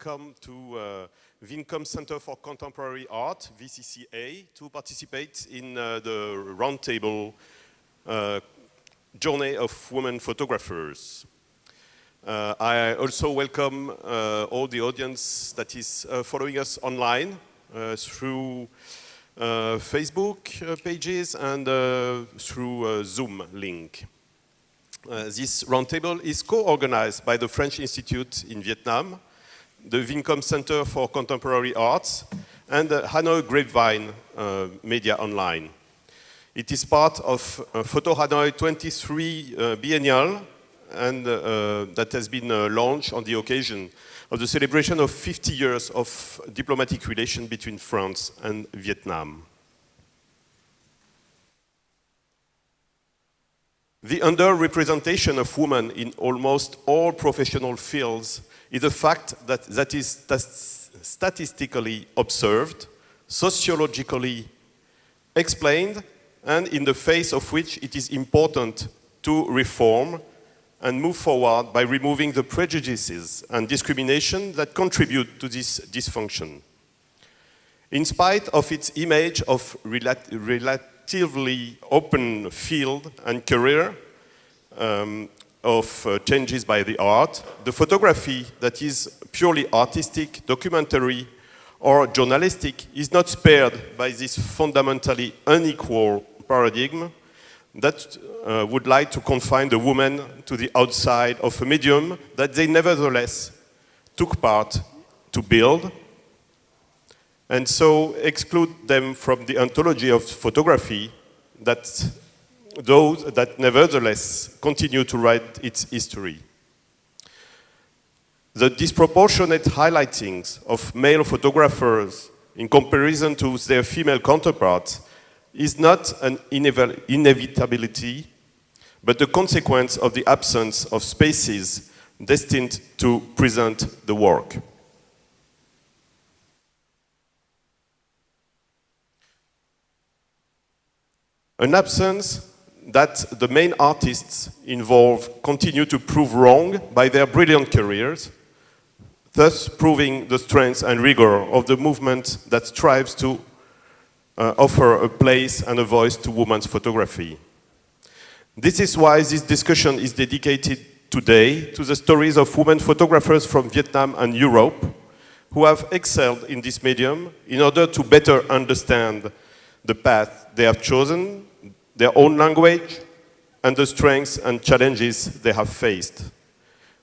welcome to Vien Center for Contemporary Art, VCCA, to participate in the roundtable Journey of Women Photographers. I also welcome all the audience that is following us online through Facebook pages and through Zoom link. This roundtable is co-organized by the French Institute in Vietnam, the Vien Center for Contemporary Arts, and the Hanoi Grapevine Media Online. It is part of Photo Hanoi 23 Biennial, and that has been launched on the occasion of the celebration of 50 years of diplomatic relations between France and Vietnam. The underrepresentation of women in almost all professional fields is a fact that is statistically observed, sociologically explained, and in the face of which it is important to reform and move forward by removing the prejudices and discrimination that contribute to this dysfunction. In spite of its image of relatively open field and career of changes by the art, the photography that is purely artistic, documentary, or journalistic is not spared by this fundamentally unequal paradigm that would like to confine the women to the outside of a medium that they nevertheless took part to build, and so exclude them from the ontology of photography that those that nevertheless continue to write its history. The disproportionate highlighting of male photographers in comparison to their female counterparts is not an inevitability, but the consequence of the absence of spaces destined to present the work. An absence that the main artists involved continue to prove wrong by their brilliant careers, thus proving the strength and rigor of the movement that strives to offer a place and a voice to women's photography. This is why this discussion is dedicated today to the stories of women photographers from Vietnam and Europe who have excelled in this medium in order to better understand the path they have chosen, their own language, and the strengths and challenges they have faced.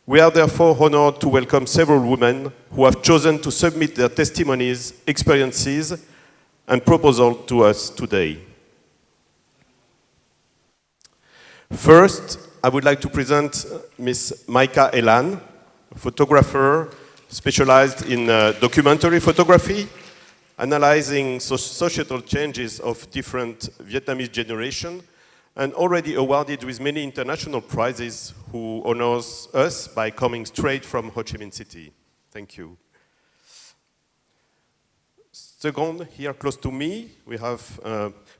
We are therefore honored to welcome several women who have chosen to submit their testimonies, experiences, and proposals to us today. First, I would like to present Ms. Maika Elan, a photographer specialized in documentary photography, analyzing societal changes of different Vietnamese generations, and already awarded with many international prizes, who honors us by coming straight from Ho Chi Minh City. Thank you. Second, here close to me, we have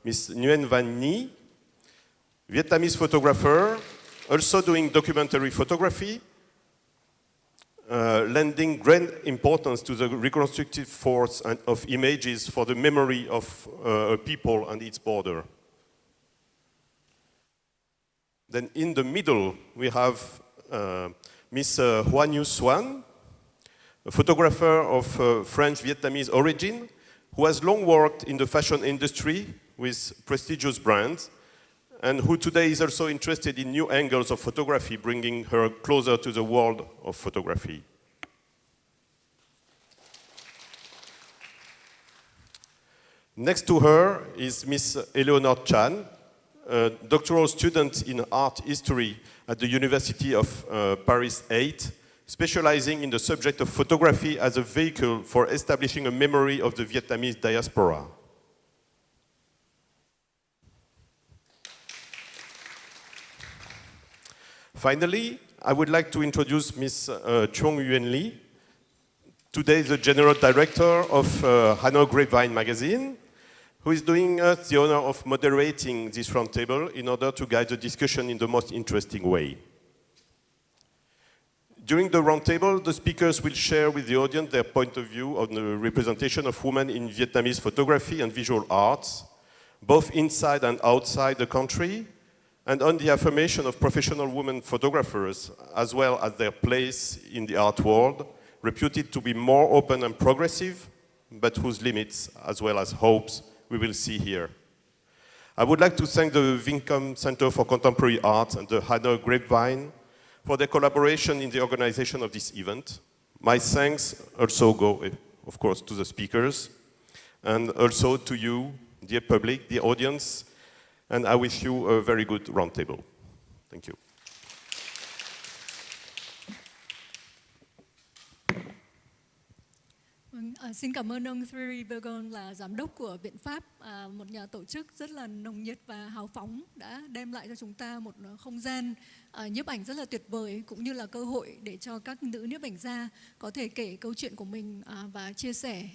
Ms. Nguyen Van Nhi, Vietnamese photographer, also doing documentary photography, lending great importance to the reconstructive force of images for the memory of a people and its border. Then in the middle, we have Ms. Huan Yu Xuan, a photographer of French-Vietnamese origin, who has long worked in the fashion industry with prestigious brands, and who today is also interested in new angles of photography, bringing her closer to the world of photography. Next to her is Miss Eleanor Chan, a doctoral student in art history at the University of Paris 8, specializing in the subject of photography as a vehicle for establishing a memory of the Vietnamese diaspora. Finally, I would like to introduce Ms. Chung Yuen Lee, today the General Director of Hanoi Grapevine magazine, who is doing us the honor of moderating this roundtable in order to guide the discussion in the most interesting way. During the roundtable, the speakers will share with the audience their point of view on the representation of women in Vietnamese photography and visual arts, both inside and outside the country, and on the affirmation of professional women photographers, as well as their place in the art world, reputed to be more open and progressive, but whose limits, as well as hopes, we will see here. I would like to thank the Vien Center for Contemporary Art and the Hanoi Grapevine for their collaboration in the organization of this event. My thanks also go, of course, to the speakers, and also to you, dear public, the audience, and I wish you a very good roundtable. Thank you. Xin cảm ơn ông Thierry Bergon là giám đốc của Viện Phap, một nhà tổ chức rất là nồng nhiệt và hào phóng, đã đem lại cho chúng ta một không gian nhiếp ảnh rất là tuyệt vời, cũng như là cơ hội để cho các nữ nhiếp ảnh gia có thể kể câu chuyện của mình và chia sẻ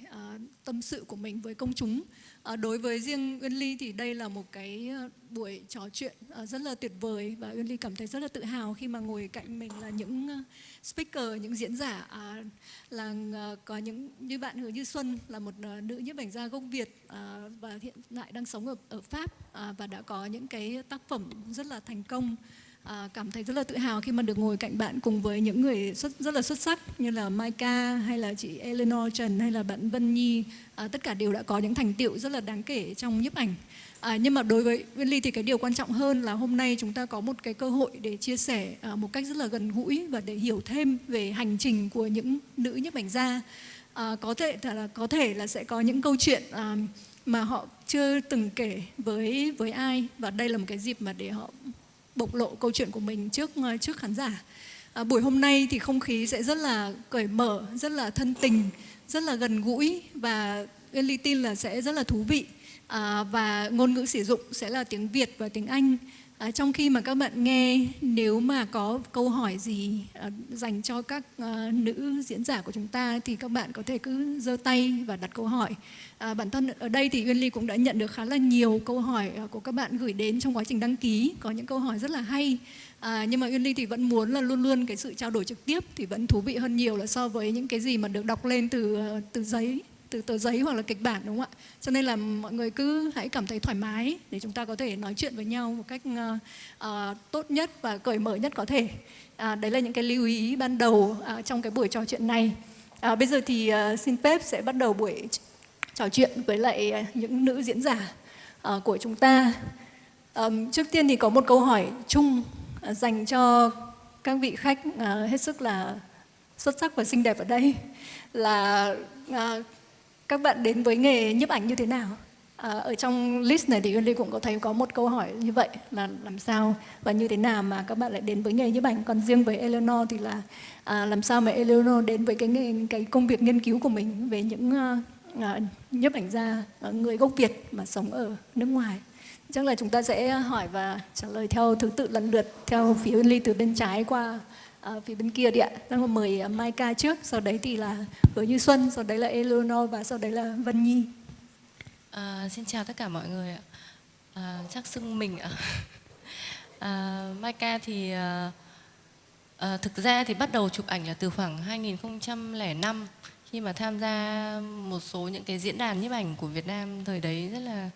tâm sự của mình với công chúng. Đối với riêng Uyên Ly thì đây là một cái buổi trò chuyện rất là tuyệt vời, và Uyên Ly cảm thấy rất là tự hào khi mà ngồi cạnh mình là những speaker, những diễn giả, là có những như bạn Hứa Như Xuân là một nữ nhiếp ảnh gia gốc Việt và hiện tại đang sống ở Pháp và đã có những cái tác phẩm rất là thành công. Cảm thấy rất là tự hào khi mà được ngồi cạnh bạn cùng với những người rất là xuất sắc như là Mai Ca hay là chị Eleanor Trần hay là bạn Vân Nhi. Tất cả đều đã có những thành tựu rất là đáng kể trong nhiếp ảnh. Nhưng mà đối với Uyên Ly thì cái điều quan trọng hơn là hôm nay chúng ta có một cái cơ hội để chia sẻ một cách rất là gần gũi và để hiểu thêm về hành trình của những nữ nhiếp ảnh gia. Có thể là sẽ có những câu chuyện mà họ chưa từng kể với ai, và đây là một cái dịp mà để họ bộc lộ câu chuyện của mình trước khán giả. Buổi hôm nay thì không khí sẽ rất là cởi mở, rất là thân tình, rất là gần gũi, và Uyên Ly tin là sẽ rất là thú vị. Và ngôn ngữ sử dụng sẽ là tiếng Việt và tiếng Anh. Trong khi mà các bạn nghe, nếu mà có câu hỏi gì dành cho các nữ diễn giả của chúng ta thì các bạn có thể cứ giơ tay và đặt câu hỏi. Bản thân ở đây thì Uyên Ly cũng đã nhận được khá là nhiều câu hỏi của các bạn gửi đến trong quá trình đăng ký. Có những câu hỏi rất là hay. Nhưng mà Uyên Ly thì vẫn muốn là luôn luôn cái sự trao đổi trực tiếp thì vẫn thú vị hơn nhiều là so với những cái gì mà được đọc lên từ tờ giấy hoặc là kịch bản, đúng không ạ? Cho nên là mọi người cứ hãy cảm thấy thoải mái để chúng ta có thể nói chuyện với nhau một cách tốt nhất và cởi mở nhất có thể. Đấy là những cái lưu ý ban đầu trong cái buổi trò chuyện này. Bây giờ thì xin phép sẽ bắt đầu buổi trò chuyện với lại những nữ diễn giả của chúng ta. Trước tiên thì có một câu hỏi chung dành cho các vị khách hết sức là xuất sắc và xinh đẹp ở đây, là các bạn đến với nghề nhiếp ảnh như thế nào? Ở trong list này thì Uyên Ly cũng có thấy có một câu hỏi như vậy, là làm sao và như thế nào mà các bạn lại đến với nghề nhiếp ảnh. Còn riêng với Eleanor thì là làm sao mà Eleanor đến với cái công việc nghiên cứu của mình về những nhiếp ảnh gia người gốc Việt mà sống ở nước ngoài. Chắc là chúng ta sẽ hỏi và trả lời theo thứ tự lần lượt theo phía Uyên Ly từ bên trái qua phía bên kia đi ạ. Đang mời Mai Ca trước, sau đấy thì là Hứa Như Xuân, sau đấy là Eleanor và sau đấy là Vân Nhi. Xin chào tất cả mọi người ạ. Chắc xưng mình ạ. Mai Ca thì thực ra thì bắt đầu chụp ảnh là từ khoảng 2005 khi mà tham gia một số những cái diễn đàn nhiếp ảnh của Việt Nam thời đấy rất là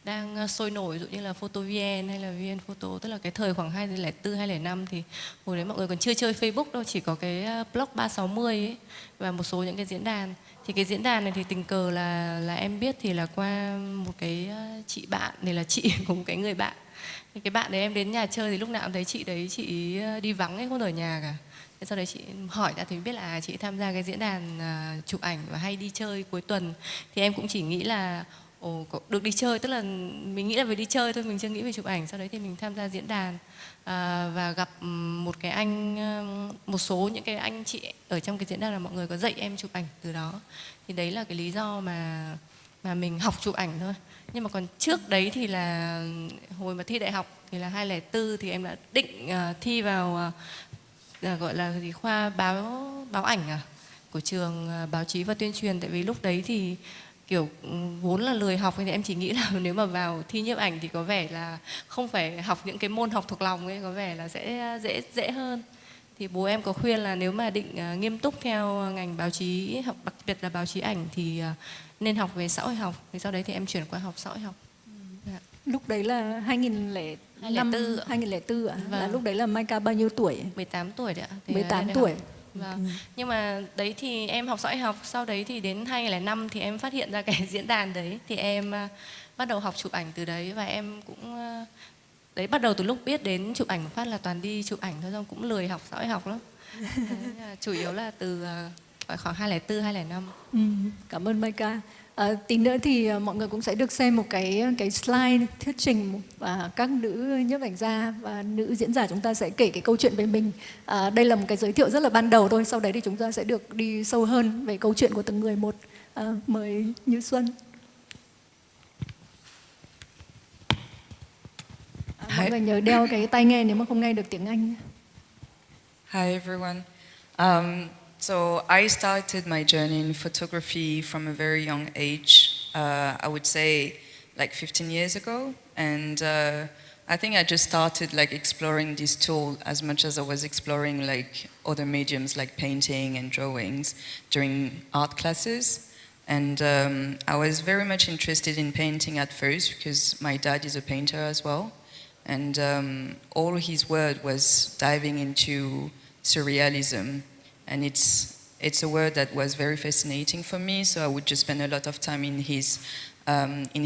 đang sôi nổi, ví dụ như là Photo Vien hay là Vien Photo, tức là cái thời khoảng 2004, 2005 thì hồi đấy mọi người còn chưa chơi Facebook đâu, chỉ có cái blog 360 ấy, và một số những cái diễn đàn. Thì cái diễn đàn này thì tình cờ là em biết thì là qua một cái chị bạn, này là chị của một cái người bạn. Thì cái bạn đấy em đến nhà chơi thì lúc nào cũng thấy chị đấy, chị đi vắng ấy, không ở nhà cả. Thế sau đấy chị hỏi ra thì biết là chị tham gia cái diễn đàn chụp ảnh và hay đi chơi cuối tuần. Thì em cũng chỉ nghĩ là được đi chơi, tức là mình nghĩ là về đi chơi thôi, mình chưa nghĩ về chụp ảnh. Sau đấy thì mình tham gia diễn đàn và gặp một cái anh, một số những cái anh chị ở trong cái diễn đàn là mọi người có dạy em chụp ảnh từ đó. Thì đấy là cái lý do mà mình học chụp ảnh thôi. Nhưng mà còn trước đấy thì là hồi mà thi đại học thì là 2004 thì em đã định thi vào gọi là gì, khoa báo ảnh của trường báo chí và tuyên truyền. Tại vì lúc đấy thì kiểu vốn là lười học thì em chỉ nghĩ là nếu mà vào thi nhiếp ảnh thì có vẻ là không phải học những cái môn học thuộc lòng ấy, có vẻ là sẽ dễ hơn. thì bố em có khuyên là nếu mà định nghiêm túc theo ngành báo chí học, đặc biệt là báo chí ảnh thì nên học về xã hội học. Thì sau đấy thì em chuyển qua học xã hội học. Dạ. Lúc đấy là 2005, 2004 ạ? Vâng. Là lúc đấy là Maika bao nhiêu tuổi? 18 tuổi đấy ạ. Thì 18 tuổi. Vâng. Nhưng mà đấy thì em học xã hội học, sau đấy thì đến 2005 thì em phát hiện ra cái diễn đàn đấy, thì em bắt đầu học chụp ảnh từ đấy, và em cũng đấy, bắt đầu từ lúc biết đến chụp ảnh một phát là toàn đi chụp ảnh thôi, xong cũng lười học xã hội học lắm. Đấy, chủ yếu là từ khoảng 2004, 2005. Cảm ơn Maika. Tí nữa thì mọi người cũng sẽ được xem một cái slide thuyết trình và các nữ nhiếp ảnh gia và nữ diễn giả chúng ta sẽ kể cái câu chuyện về mình. Đây là một cái giới thiệu rất là ban đầu thôi, sau đấy thì chúng ta sẽ được đi sâu hơn về câu chuyện của từng người một. Mời Như Xuân. Mọi người nhớ đeo cái tai nghe nếu mà không nghe được tiếng Anh. Hi everyone. So I started my journey in photography from a very young age. I would say like 15 years ago, and I think I just started like exploring this tool as much as I was exploring like other mediums like painting and drawings during art classes. And I was very much interested in painting at first because my dad is a painter as well. And all his work was diving into surrealism. And it's a word that was very fascinating for me, so I would just spend a lot of time in his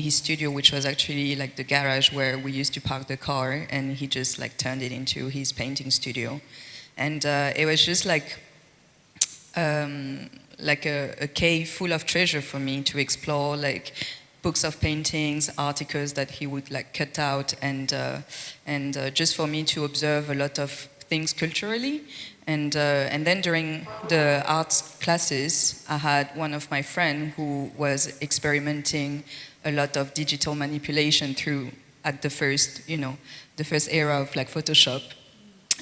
studio, which was actually like the garage where we used to park the car, and he just like turned it into his painting studio. And it was just like a cave full of treasure for me to explore, like books of paintings, articles that he would like cut out, and just for me to observe a lot of things culturally. And then during the arts classes, I had one of my friends who was experimenting a lot of digital manipulation at the first era of like Photoshop.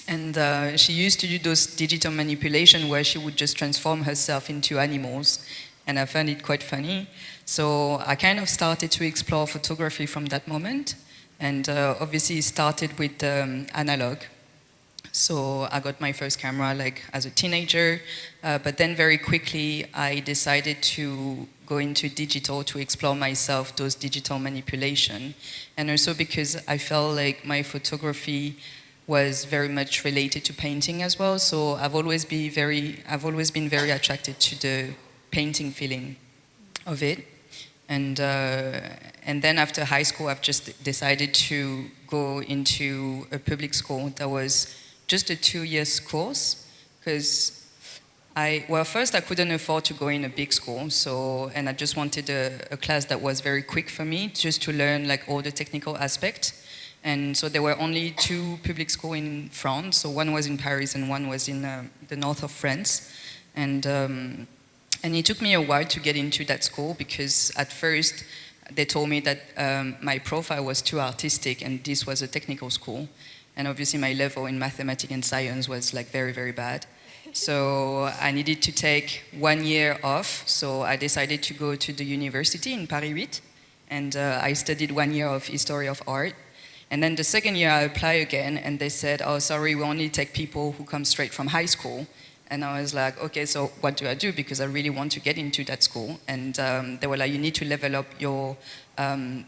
And she used to do those digital manipulation where she would just transform herself into animals. And I found it quite funny. So I kind of started to explore photography from that moment. And obviously it started with analog. So I got my first camera like as a teenager, but then very quickly I decided to go into digital to explore myself, those digital manipulation. And also because I felt like my photography was very much related to painting as well. So I've always been very attracted to the painting feeling of it. And then after high school, I've just decided to go into a public school that was just a 2-year course, because first I couldn't afford to go in a big school, and I just wanted a class that was very quick for me, just to learn like all the technical aspects. And so there were only 2 public schools in France, so one was in Paris and one was in the north of France. And it took me a while to get into that school, because at first they told me that my profile was too artistic and this was a technical school. And obviously my level in mathematics and science was like very, very bad. So I needed to take 1 year off. So I decided to go to the university in Paris 8. And I studied 1 year of history of art. And then the second year I applied again, and they said, oh, sorry, we only take people who come straight from high school. And I was like, okay, so what do I do? Because I really want to get into that school. And they were like, you need to level up your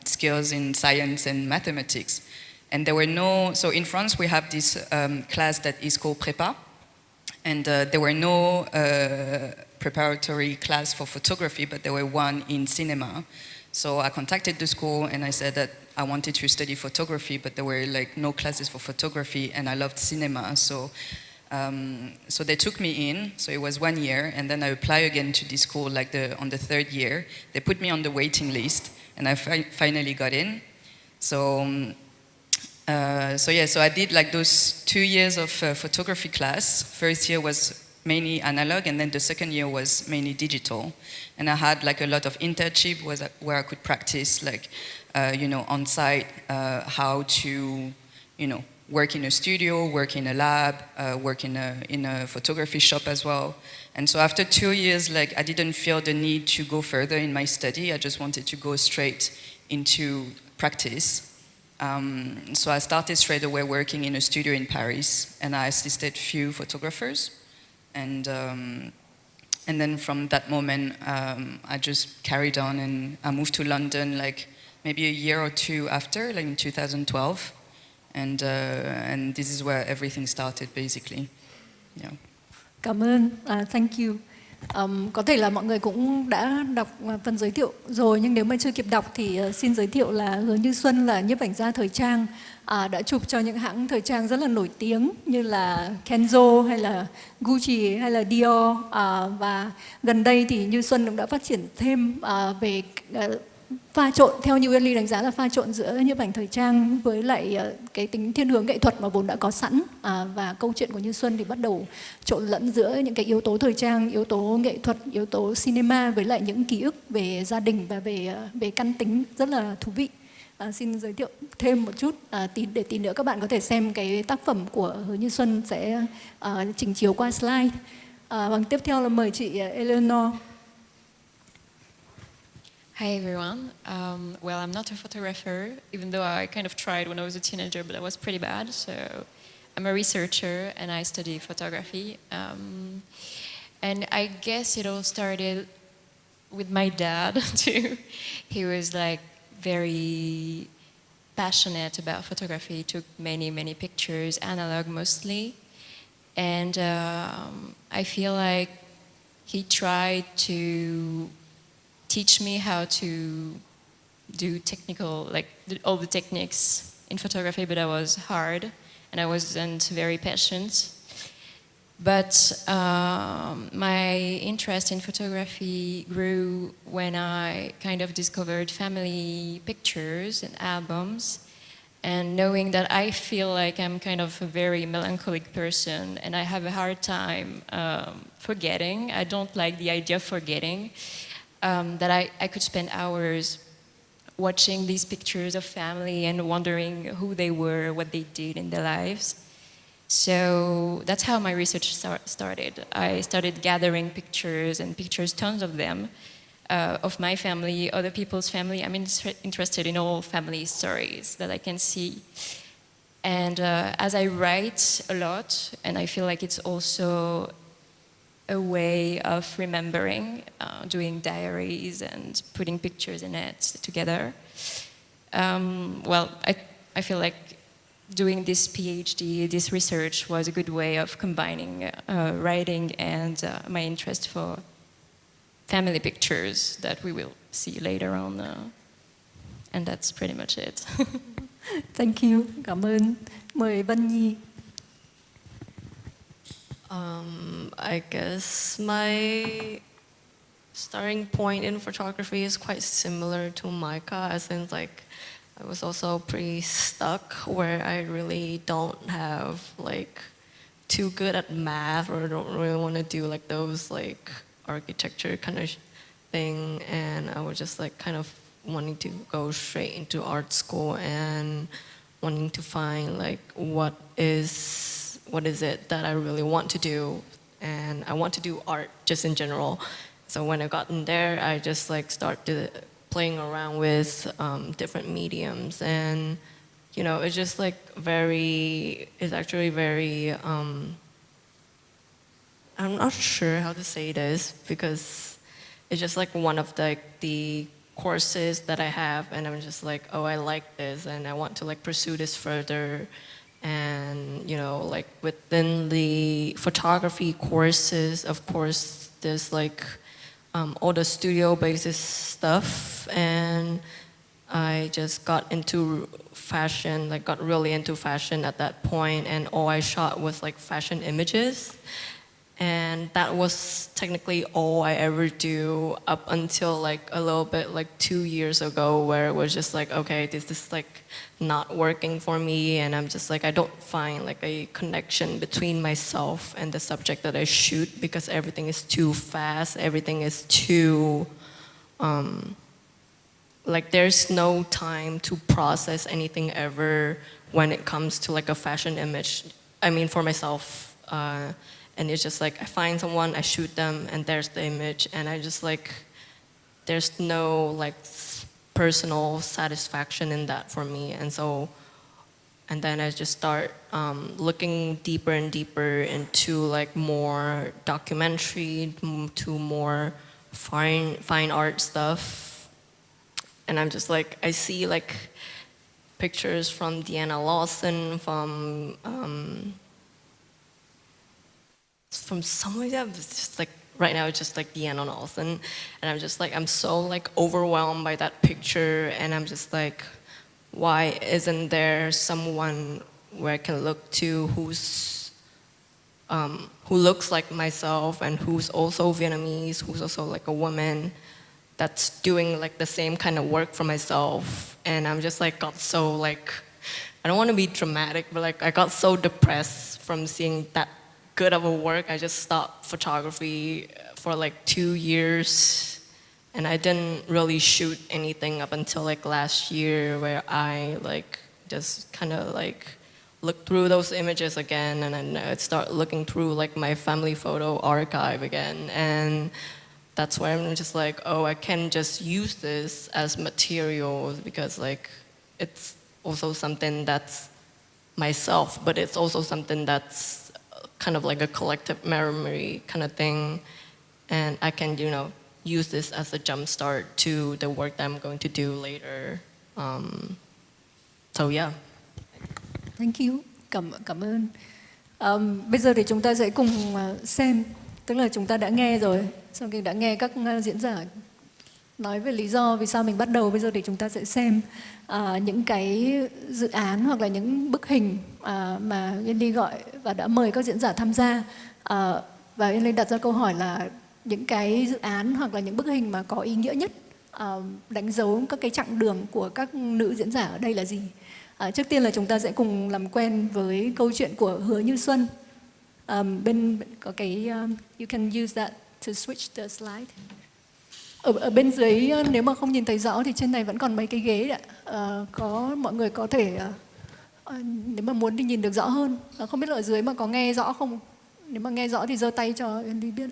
skills in science and mathematics. And there were so in France we have this class that is called Prépa. And there were no preparatory class for photography, but there were one in cinema. So I contacted the school and I said that I wanted to study photography, but there were like no classes for photography, and I loved cinema. So they took me in, so it was 1 year, and then I applied again to this school on the 3rd year. They put me on the waiting list, and I finally got in. So I did like those 2 years of photography class. First year was mainly analog, and then the second year was mainly digital. And I had like a lot of internship where I could practice like, on site, how to, work in a studio, work in a lab, work in a photography shop as well. And so after 2 years, like I didn't feel the need to go further in my study. I just wanted to go straight into practice. So I started straight away working in a studio in Paris, and I assisted few photographers, and then from that moment I just carried on, and I moved to London like maybe a year or two after, like in 2012, and this is where everything started basically. Yeah. Cảm ơn, thank you. Có thể là mọi người cũng đã đọc phần giới thiệu rồi, nhưng nếu mà chưa kịp đọc thì xin giới thiệu là Hứa Như Xuân là nhiếp ảnh gia thời trang, đã chụp cho những hãng thời trang rất là nổi tiếng như là Kenzo hay là Gucci hay là Dior, và gần đây thì Như Xuân cũng đã phát triển thêm về pha trộn, theo như Uyên Ly đánh giá là pha trộn giữa nhiếp ảnh thời trang với lại cái tính thiên hướng nghệ thuật mà vốn đã có sẵn, và câu chuyện của Như Xuân thì bắt đầu trộn lẫn giữa những cái yếu tố thời trang, yếu tố nghệ thuật, yếu tố cinema với lại những ký ức về gia đình và về căn tính rất là thú vị. Xin giới thiệu thêm một chút để tí nữa các bạn có thể xem cái tác phẩm của Hứa Như Xuân sẽ trình chiếu qua slide. Tiếp theo là mời chị Eleanor. Hi everyone. Well, I'm not a photographer, even though I kind of tried when I was a teenager, but I was pretty bad. So I'm a researcher and I study photography. And I guess it all started with my dad too. He was like very passionate about photography. He took many, many pictures, analog mostly. And I feel like he tried to teach me how to do technical, like all the techniques in photography, but I was hard and I wasn't very patient. But my interest in photography grew when I kind of discovered family pictures and albums, and knowing that I feel like I'm kind of a very melancholic person and I have a hard time forgetting. I don't like the idea of forgetting. That I could spend hours watching these pictures of family and wondering who they were, what they did in their lives. So that's how my research started. I started gathering pictures, tons of them, of my family, other people's family. I'm interested in all family stories that I can see. And as I write a lot, and I feel like it's also a way of remembering, doing diaries and putting pictures in it together. Well, I feel like doing this PhD, this research was a good way of combining writing and my interest for family pictures that we will see later on. And that's pretty much it. Thank you. Cảm ơn. Mời Vân Nhi. I guess my starting point in photography is quite similar to Micah, as in like I was also pretty stuck where I really don't have like too good at math or don't really want to do like those like architecture kind of thing, and I was just like kind of wanting to go straight into art school and wanting to find like what is it that I really want to do, and I want to do art just in general. So when I got in there, I just like started playing around with different mediums, and you know, it's just like it's actually very, I'm not sure how to say this because it's just like one of the courses that I have, and I'm just like, oh, I like this and I want to like pursue this further. And you know, like within the photography courses, of course, there's like all the studio basis stuff, and I just got into fashion, like got really into fashion at that point, and all I shot was like fashion images. And that was technically all I ever do up until like a little bit like 2 years ago, where it was just like, okay, this is like not working for me, and I'm just like, I don't find like a connection between myself and the subject that I shoot, because everything is too fast, everything is too, like there's no time to process anything ever when it comes to like a fashion image. I mean, for myself, and it's just like, I find someone, I shoot them, and there's the image, and I just like, there's no like personal satisfaction in that for me. And then I just start looking deeper and deeper into like more documentary, to more fine art stuff. And I'm just like, I see like pictures from Deanna Lawson, from somewhere that was just like, right now it's just like Deanna Lawson. And I'm just like, I'm so like overwhelmed by that picture, and I'm just like, why isn't there someone where I can look to who looks like myself and who's also Vietnamese, who's also like a woman that's doing like the same kind of work for myself. And I'm just like got so like, I don't want to be dramatic, but like I got so depressed from seeing that good of a work. I just stopped photography for like 2 years. And I didn't really shoot anything up until like last year, where I like just kind of like looked through those images again, and then I'd start looking through like my family photo archive again. And that's where I'm just like, oh, I can just use this as material, because like it's also something that's myself, but it's also something that's kind of like a collective memory kind of thing. And I can, you know, use this as a jump start to the work that I'm going to do later. So yeah. Thank you. Cảm ơn. Bây giờ thì chúng ta sẽ cùng xem, tức là chúng ta đã nghe rồi, sau khi đã nghe các diễn giả nói về lý do vì sao mình bắt đầu, bây giờ thì chúng ta sẽ xem những cái dự án hoặc là những bức hình mà Yên Ly gọi và đã mời các diễn giả tham gia. Và Yên Ly đặt ra câu hỏi là những cái dự án hoặc là những bức hình mà có ý nghĩa nhất, đánh dấu các cái chặng đường của các nữ diễn giả ở đây là gì? Trước tiên là chúng ta sẽ cùng làm quen với câu chuyện của Hứa Như Xuân. Bên có cái you can use that to switch the slide. Ở bên dưới nếu mà không nhìn thấy rõ thì trên này vẫn còn mấy cái ghế ạ. Có mọi người có thể nếu mà muốn thì nhìn được rõ hơn. Không biết là ở dưới mà có nghe rõ không? Nếu mà nghe rõ thì giơ tay cho Yên Ly biết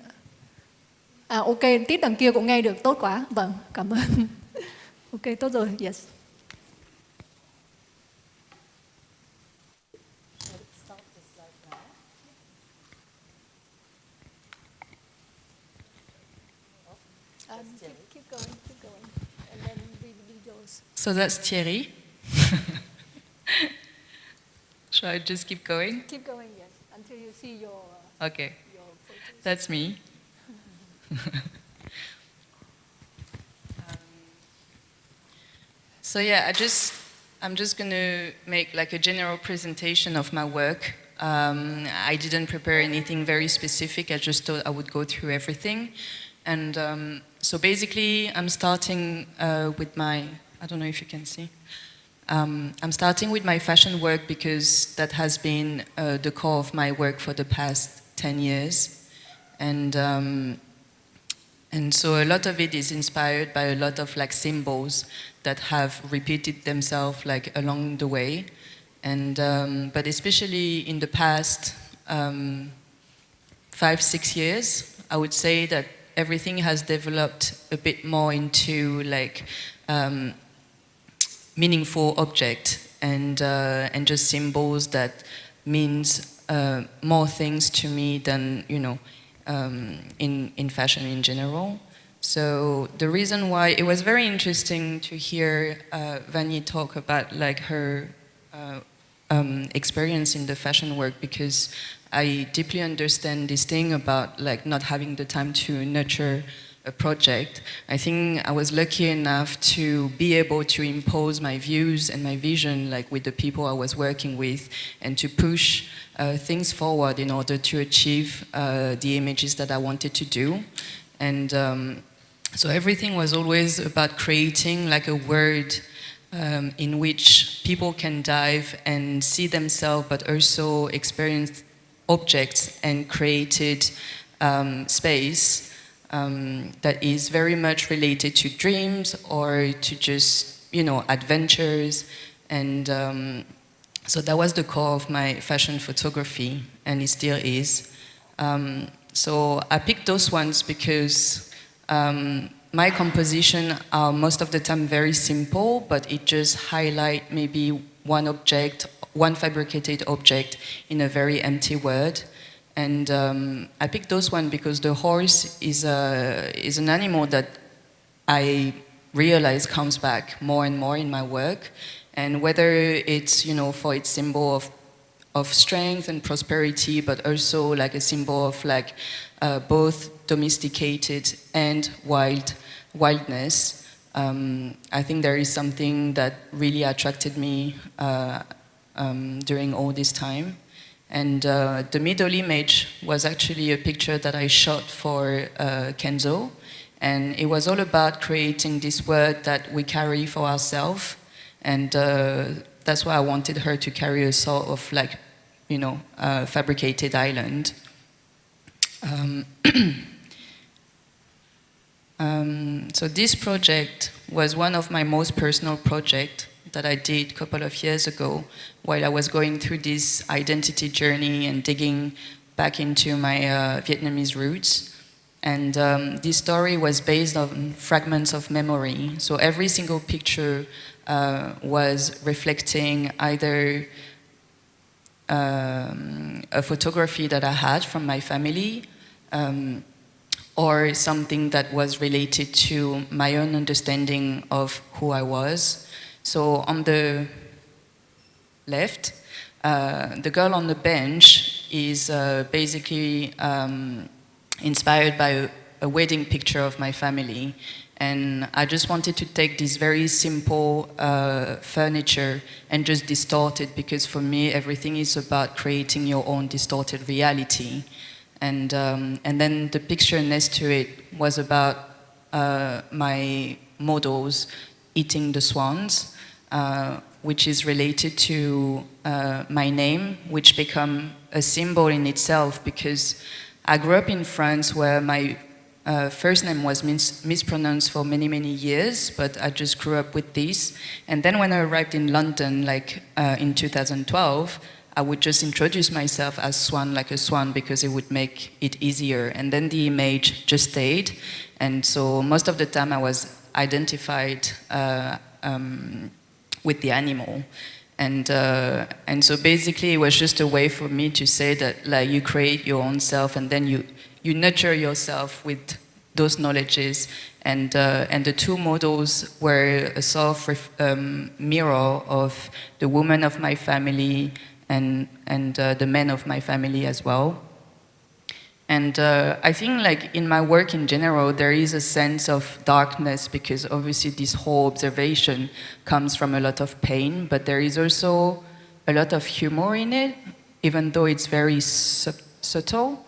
ạ. Ok, tít đằng kia cũng nghe được, tốt quá. Vâng, cảm ơn. Ok, tốt rồi, yes. Keep going. And then we yours. So that's Thierry. Shall I just keep going? Keep going, yes, until you see your Okay, your photos. that's me. So yeah, I'm just gonna make like a general presentation of my work. I didn't prepare anything very specific. I just thought I would go through everything. And so basically, I'm starting with my, I don't know if you can see. I'm starting with my fashion work because that has been the core of my work for the past 10 years. And so a lot of it is inspired by a lot of like symbols that have repeated themselves like along the way. And but especially in the past 5-6 years, I would say that everything has developed a bit more into like meaningful object and just symbols that means more things to me than, you know, in fashion in general. So the reason why it was very interesting to hear Vien talk about like her experience in the fashion work, because I deeply understand this thing about like not having the time to nurture a project. I think I was lucky enough to be able to impose my views and my vision like with the people I was working with, and to push things forward in order to achieve the images that I wanted to do. And so everything was always about creating like a world in which people can dive and see themselves, but also experience objects and created space that is very much related to dreams or to just, you know, adventures. And so that was the core of my fashion photography, and it still is. So I picked those ones because my composition are most of the time very simple, but it just highlight maybe one object, one fabricated object in a very empty word. And I picked those one because the horse is an animal that I realize comes back more and more in my work. And whether it's, you know, for its symbol of strength and prosperity, but also like a symbol of like both domesticated and wildness. I think there is something that really attracted me during all this time. And the middle image was actually a picture that I shot for Kenzo. And it was all about creating this word that we carry for ourselves. And that's why I wanted her to carry a sort of like, you know, fabricated island. So this project was one of my most personal projects that I did a couple of years ago while I was going through this identity journey and digging back into my Vietnamese roots. And this story was based on fragments of memory. So every single picture was reflecting either a photography that I had from my family, or something that was related to my own understanding of who I was. So on the left, the girl on the bench is basically inspired by a wedding picture of my family. And I just wanted to take this very simple furniture and just distort it, because for me, everything is about creating your own distorted reality. And then the picture next to it was about my models eating the swans, which is related to my name, which become a symbol in itself, because I grew up in France where my first name was mispronounced for many, many years, but I just grew up with this. And then when I arrived in London, like in 2012, I would just introduce myself as Swan, like a swan, because it would make it easier. And then the image just stayed. And so most of the time I was identified with the animal. And so basically it was just a way for me to say that like you create your own self, and then you nurture yourself with those knowledges. And the two models were a sort of mirror of the woman of my family and the men of my family as well. And I think like in my work in general, there is a sense of darkness, because obviously this whole observation comes from a lot of pain, but there is also a lot of humor in it, even though it's very subtle.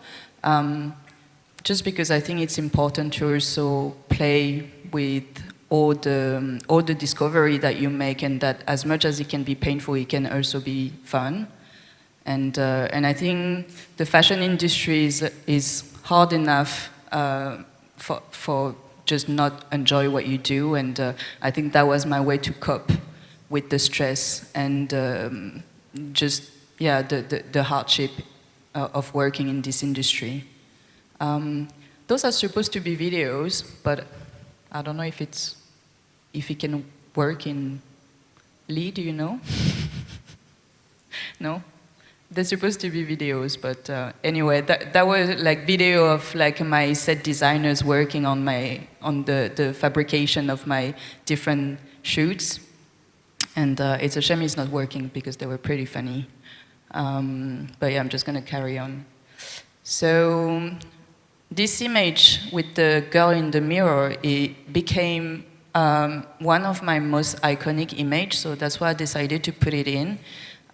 Just because I think it's important to also play with all the discovery that you make, and that as much as it can be painful, it can also be fun. And I think the fashion industry is hard enough for just not enjoy what you do, and I think that was my way to cope with the stress and just the hardship of working in this industry. Those are supposed to be videos, but I don't know if it can work in Lee, do you know? No? They're supposed to be videos, but anyway, that was like video of like my set designers working on the fabrication of my different shoots, and it's a shame it's not working because they were pretty funny. But yeah, I'm just gonna carry on. So this image with the girl in the mirror, it became one of my most iconic images, so that's why I decided to put it in.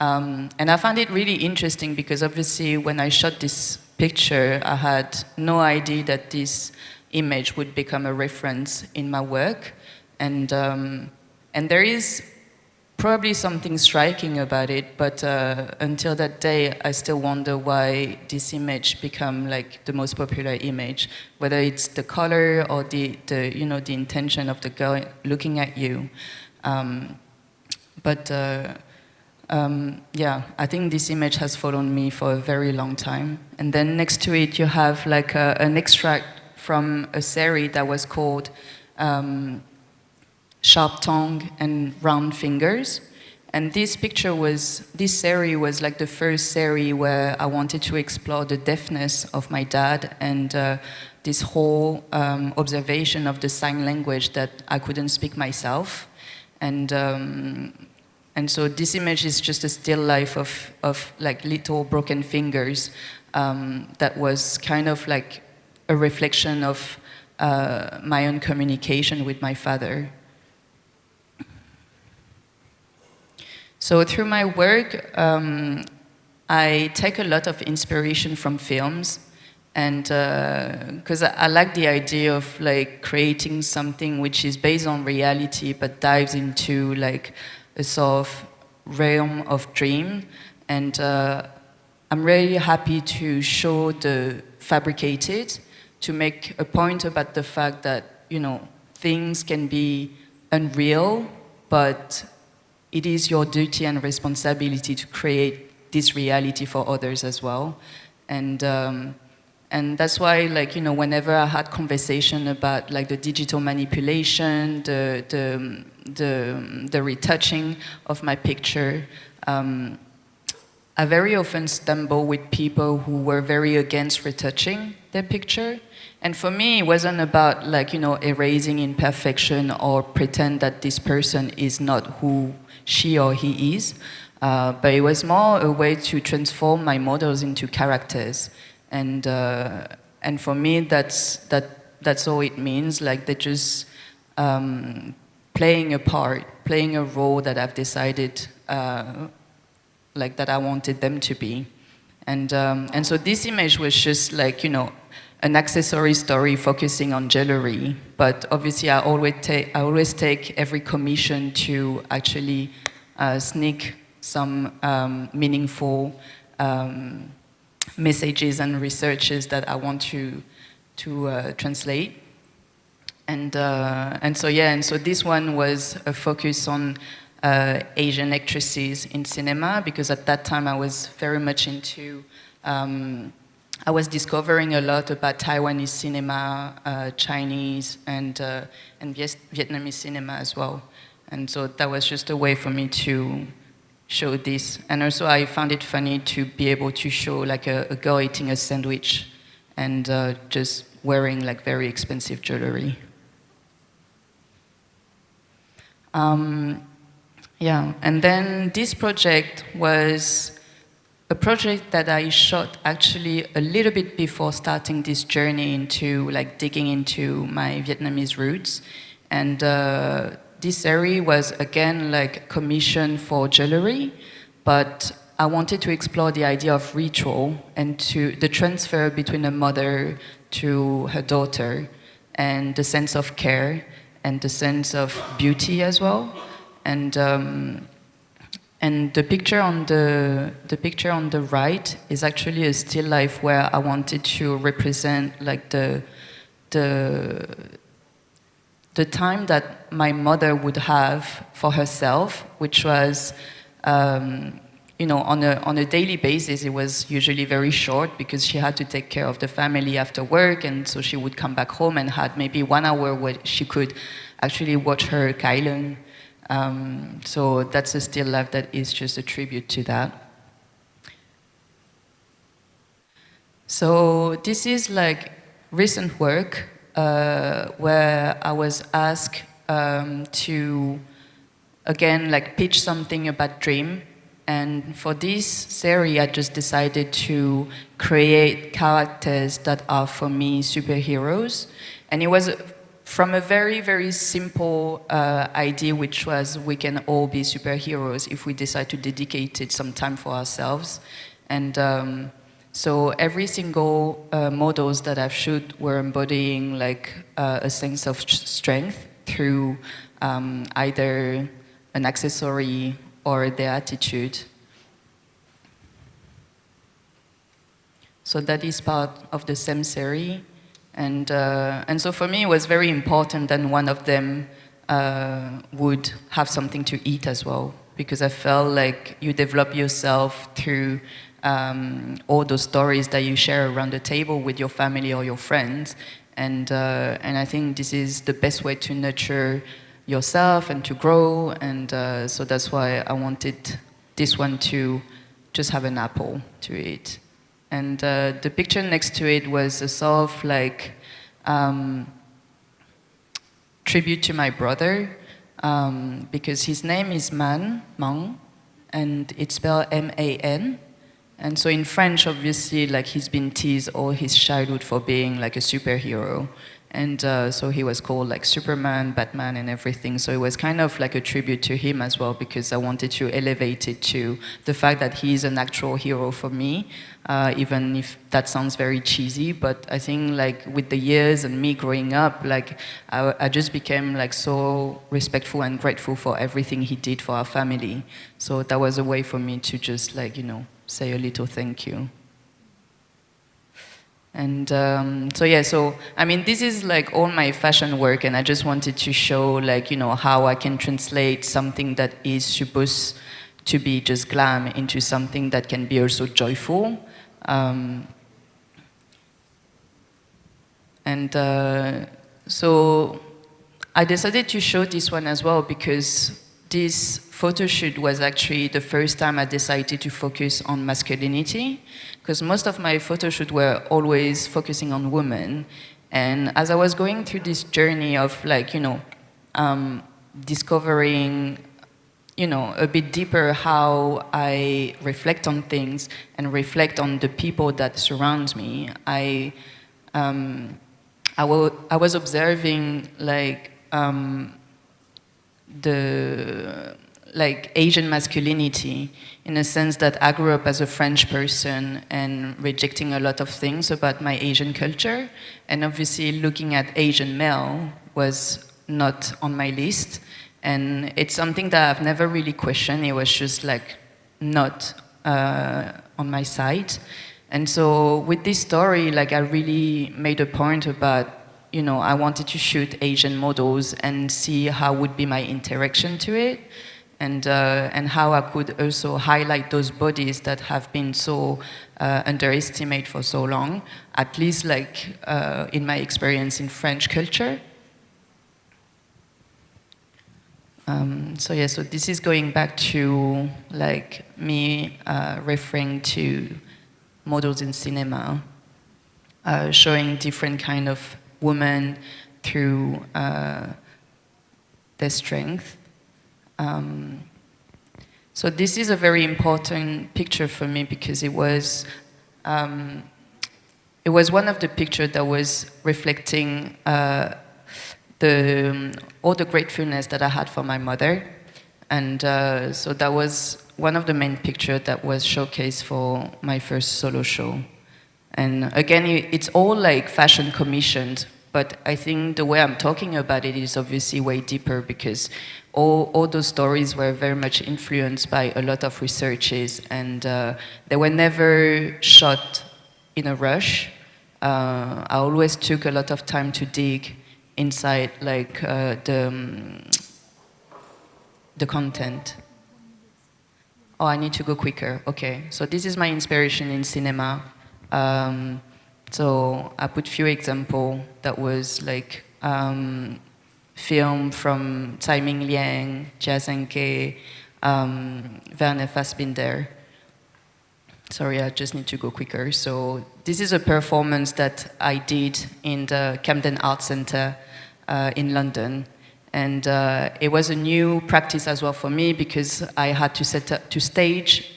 And I found it really interesting because obviously when I shot this picture, I had no idea that this image would become a reference in my work. And there is probably something striking about it, but until that day, I still wonder why this image became like the most popular image, whether it's the color or the intention of the girl looking at you. Yeah, I think this image has followed me for a very long time. And then next to it, you have like an extract from a series that was called sharp tongue and round fingers. And this series was like the first series where I wanted to explore the deafness of my dad and this whole observation of the sign language that I couldn't speak myself. And so this image is just a still life of like little broken fingers that was kind of like a reflection of my own communication with my father. So through my work, I take a lot of inspiration from films, and because I like the idea of like creating something which is based on reality but dives into like a sort of realm of dream, and I'm really happy to show the fabricated, to make a point about the fact that, you know, things can be unreal, but it is your duty and responsibility to create this reality for others as well. And that's why, like, you know, whenever I had conversation about like the digital manipulation, the retouching of my picture, I very often stumble with people who were very against retouching their picture. And for me, it wasn't about like, you know, erasing imperfection or pretend that this person is not who she or he is, but it was more a way to transform my models into characters. And for me, that's all it means. Like they're just playing a part, playing a role that I've decided like that I wanted them to be. And so this image was just like, you know, an accessory story focusing on jewelry, but obviously I always take every commission to actually sneak some meaningful messages and researches that I want to translate. And so this one was a focus on Asian actresses in cinema, because at that time I was very much into I was discovering a lot about Taiwanese cinema, Chinese, and Vietnamese cinema as well. And so that was just a way for me to show this. And also I found it funny to be able to show like a girl eating a sandwich and just wearing like very expensive jewelry. Yeah, and then this project was a project that I shot actually a little bit before starting this journey into like digging into my Vietnamese roots. And this series was again like commissioned for jewelry, but I wanted to explore the idea of ritual and to the transfer between a mother to her daughter, and the sense of care and the sense of beauty as well. And the picture on the right is actually a still life where I wanted to represent like the time that my mother would have for herself, which was, you know, on a daily basis. It was usually very short because she had to take care of the family after work, and so she would come back home and had maybe 1 hour where she could actually watch her kailan. So that's a still life that is just a tribute to that. So this is like recent work where I was asked to, again, like pitch something about dream. And for this series, I just decided to create characters that are, for me, superheroes. And it was from a very, very simple idea, which was we can all be superheroes if we decide to dedicate it some time for ourselves. And so every single models that I've shot were embodying like a sense of strength through either an accessory or their attitude. So that is part of the same series. And so for me, it was very important that one of them would have something to eat as well, because I felt like you develop yourself through all those stories that you share around the table with your family or your friends. and I think this is the best way to nurture yourself and to grow, and so that's why I wanted this one to just have an apple to eat. And the picture next to it was a sort of like tribute to my brother, because his name is Mang, and it's spelled M-A-N. And so in French, obviously, like he's been teased all his childhood for being like a superhero. And so he was called like Superman, Batman, and everything. So it was kind of like a tribute to him as well, because I wanted to elevate it to the fact that he's an actual hero for me, even if that sounds very cheesy. But I think like with the years and me growing up, like I just became like so respectful and grateful for everything he did for our family. So that was a way for me to just like, you know, say a little thank you. And so yeah, so I mean, this is like all my fashion work, and I just wanted to show like, you know, how I can translate something that is supposed to be just glam into something that can be also joyful. So I decided to show this one as well because this photo shoot was actually the first time I decided to focus on masculinity, because most of my photo shoots were always focusing on women. And as I was going through this journey of like, you know, discovering, you know, a bit deeper how I reflect on things and reflect on the people that surround me, I was observing like the like Asian masculinity, in a sense that I grew up as a French person and rejecting a lot of things about my Asian culture, and obviously looking at Asian male was not on my list, and it's something that I've never really questioned. It was just like not on my side. And so with this story, like I really made a point about, you know, I wanted to shoot Asian models and see how would be my interaction to it, and how I could also highlight those bodies that have been so underestimated for so long, at least like in my experience in French culture. So yeah, so this is going back to like me referring to models in cinema, showing different kind of women through their strength. So this is a very important picture for me because it was one of the pictures that was reflecting all the gratefulness that I had for my mother. And so that was one of the main pictures that was showcased for my first solo show. And again, it's all like fashion commissioned, but I think the way I'm talking about it is obviously way deeper because all those stories were very much influenced by a lot of researches, and they were never shot in a rush. I always took a lot of time to dig inside like the content. Oh, I need to go quicker. Okay, so this is my inspiration in cinema. So I put few examples that was like film from Tsai Ming Liang, Jia Zhangke, Werner Fassbinder. Sorry, I just need to go quicker. So this is a performance that I did in the Camden Art Centre in London. And it was a new practice as well for me because I had to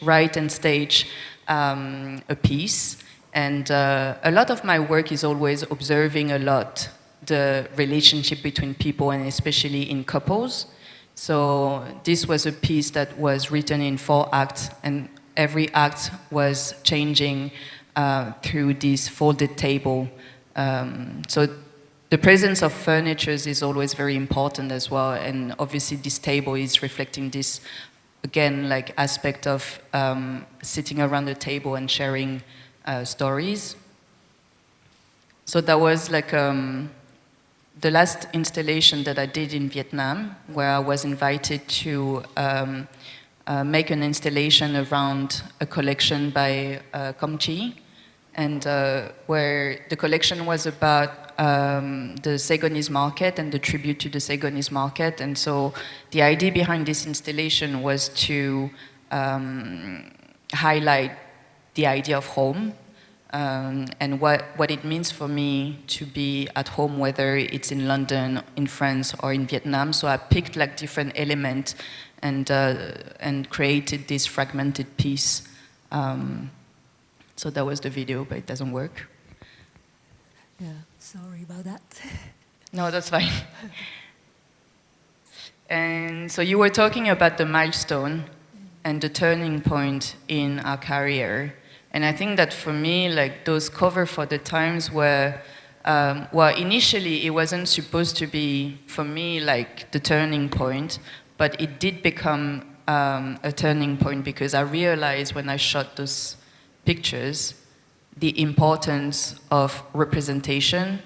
write and stage a piece. And a lot of my work is always observing a lot the relationship between people, and especially in couples. So this was a piece that was written in 4 acts, and every act was changing through this folded table. So the presence of furniture is always very important as well, and obviously this table is reflecting this, again, like aspect of sitting around the table and sharing stories. So that was like the last installation that I did in Vietnam, where I was invited to make an installation around a collection by Com Chi, and where the collection was about the Segonese market and the tribute to the Segonese market. And so the idea behind this installation was to highlight the idea of home, and what it means for me to be at home, whether it's in London, in France, or in Vietnam. So I picked like different elements and created this fragmented piece. So that was the video, but it doesn't work. Yeah, sorry about that. No, that's fine. And so you were talking about the milestone and the turning point in our career. And I think that for me, like those cover for the times where, well, initially it wasn't supposed to be, for me, like the turning point, but it did become a turning point because I realized when I shot those pictures, the importance of representation.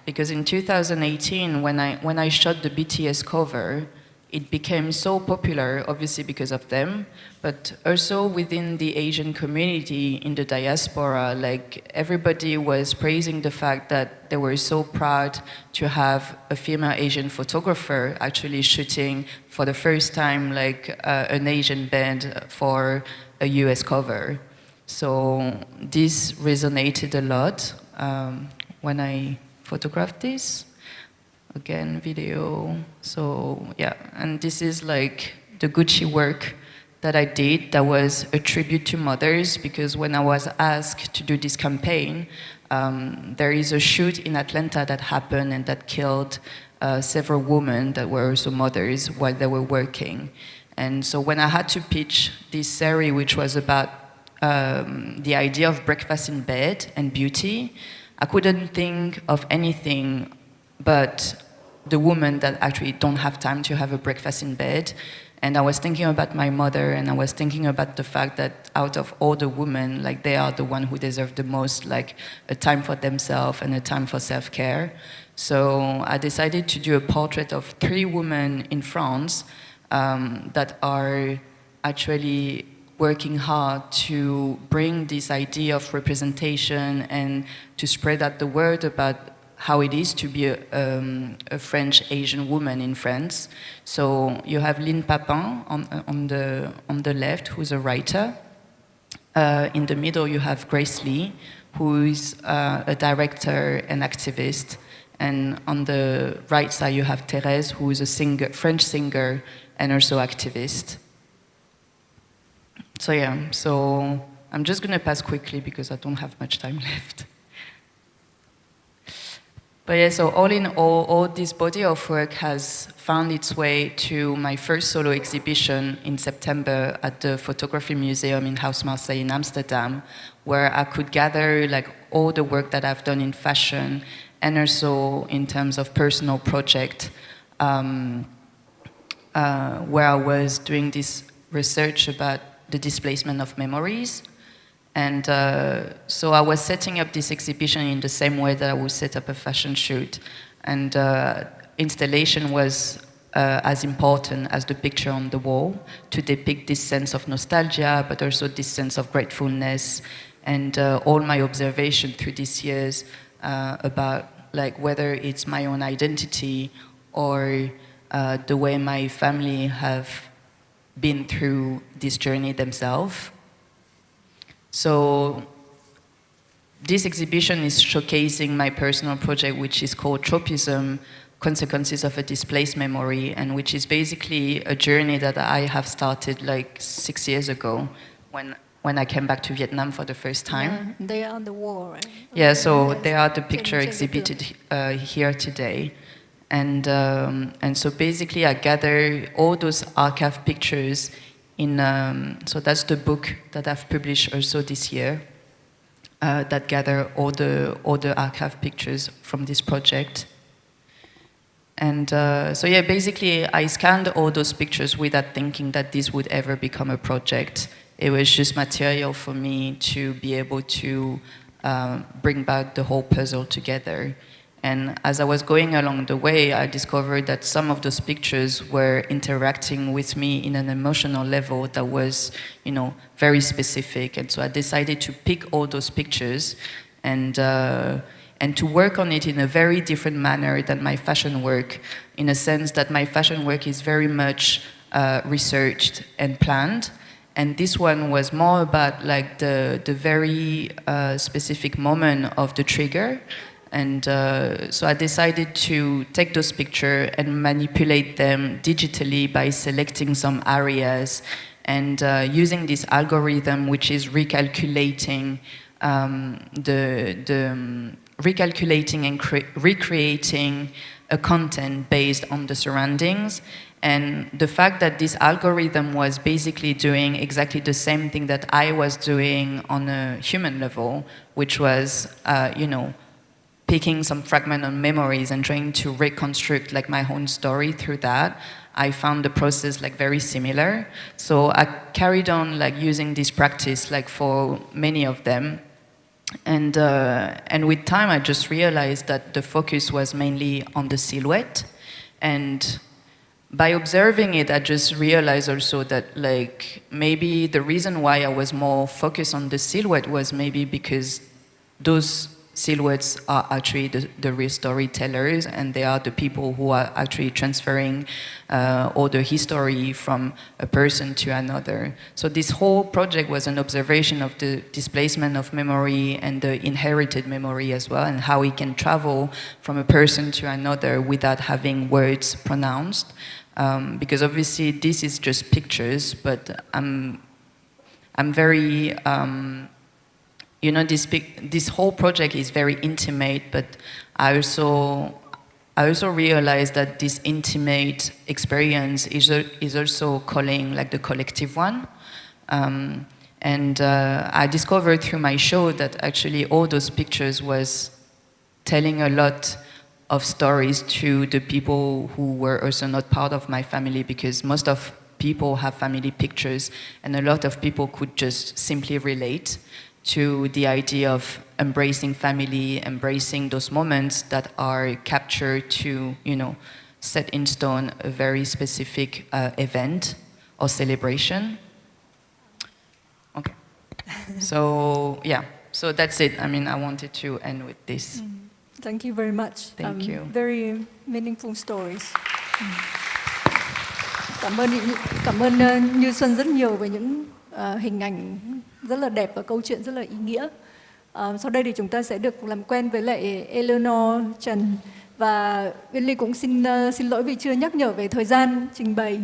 Because in 2018, when I shot the BTS cover, it became so popular, obviously because of them, but also within the Asian community in the diaspora, like everybody was praising the fact that they were so proud to have a female Asian photographer actually shooting for the first time like an Asian band for a US cover. So this resonated a lot when I photographed this. Again, video. So yeah, and this is like the Gucci work that I did that was a tribute to mothers, because when I was asked to do this campaign, there is a shoot in Atlanta that happened and that killed several women that were also mothers while they were working. And so when I had to pitch this series, which was about the idea of breakfast in bed and beauty, I couldn't think of anything but the women that actually don't have time to have a breakfast in bed. And I was thinking about my mother, and I was thinking about the fact that out of all the women, like they are the one who deserve the most, like a time for themselves and a time for self-care. So I decided to do a portrait of 3 women in France that are actually working hard to bring this idea of representation and to spread out the word about how it is to be a French Asian woman in France. So you have Lynn Papin on the left, who's a writer. In the middle you have Grace Lee, who is a director and activist. And on the right side you have Thérèse, who is a singer, French singer and also activist. So yeah, so I'm just gonna pass quickly because I don't have much time left. But yeah, so all in all this body of work has found its way to my first solo exhibition in September at the Photography Museum in House Marseille in Amsterdam, where I could gather like all the work that I've done in fashion and also in terms of personal project, where I was doing this research about the displacement of memories. And so I was setting up this exhibition in the same way that I would set up a fashion shoot. And installation was as important as the picture on the wall to depict this sense of nostalgia, but also this sense of gratefulness. And all my observation through these years about like whether it's my own identity or the way my family have been through this journey themselves. So this exhibition is showcasing my personal project, which is called Tropism, Consequences of a Displaced Memory, and which is basically a journey that I have started like 6 years ago when I came back to Vietnam for the first time. Yeah, they are on the wall, right? Yeah, so they are the picture exhibited here today. And so basically I gather all those archive pictures in, so that's the book that I've published also this year, that gather all the archive pictures from this project. And so yeah, basically I scanned all those pictures without thinking that this would ever become a project. It was just material for me to be able to bring back the whole puzzle together. And as I was going along the way, I discovered that some of those pictures were interacting with me in an emotional level that was, very specific. And so I decided to pick all those pictures and to work on it in a very different manner than my fashion work, in a sense that my fashion work is very much researched and planned. And this one was more about like the very specific moment of the trigger. And so I decided to take those pictures and manipulate them digitally by selecting some areas and using this algorithm, which is recalculating recalculating and recreating a content based on the surroundings. And the fact that this algorithm was basically doing exactly the same thing that I was doing on a human level, which was, picking some fragment of memories and trying to reconstruct like my own story through that, I found the process like very similar. So I carried on like using this practice like for many of them. And with time, I just realized that the focus was mainly on the silhouette. And by observing it, I just realized also that like maybe the reason why I was more focused on the silhouette was maybe because those silhouettes are actually the real storytellers, and they are the people who are actually transferring all the history from a person to another. So this whole project was an observation of the displacement of memory and the inherited memory as well, and how it can travel from a person to another without having words pronounced. Because obviously this is just pictures, but I'm very this whole project is very intimate, but I also realized that this intimate experience is also calling like the collective one. And I discovered through my show that actually all those pictures was telling a lot of stories to the people who were also not part of my family, because most of people have family pictures, and a lot of people could just simply relate to the idea of embracing family, embracing those moments that are captured to, set in stone a very specific event or celebration. Okay. So, yeah, so that's it. I mean, I wanted to end with this. Thank you very much. Thank you. Very meaningful stories. Cảm ơn Như Xuân rất nhiều về những hình ảnh rất là đẹp và câu chuyện rất là ý nghĩa. Sau đây thì chúng ta sẽ được làm quen với lại Eleanor, Trần, và Uyên Ly cũng xin lỗi vì chưa nhắc nhở về thời gian trình bày.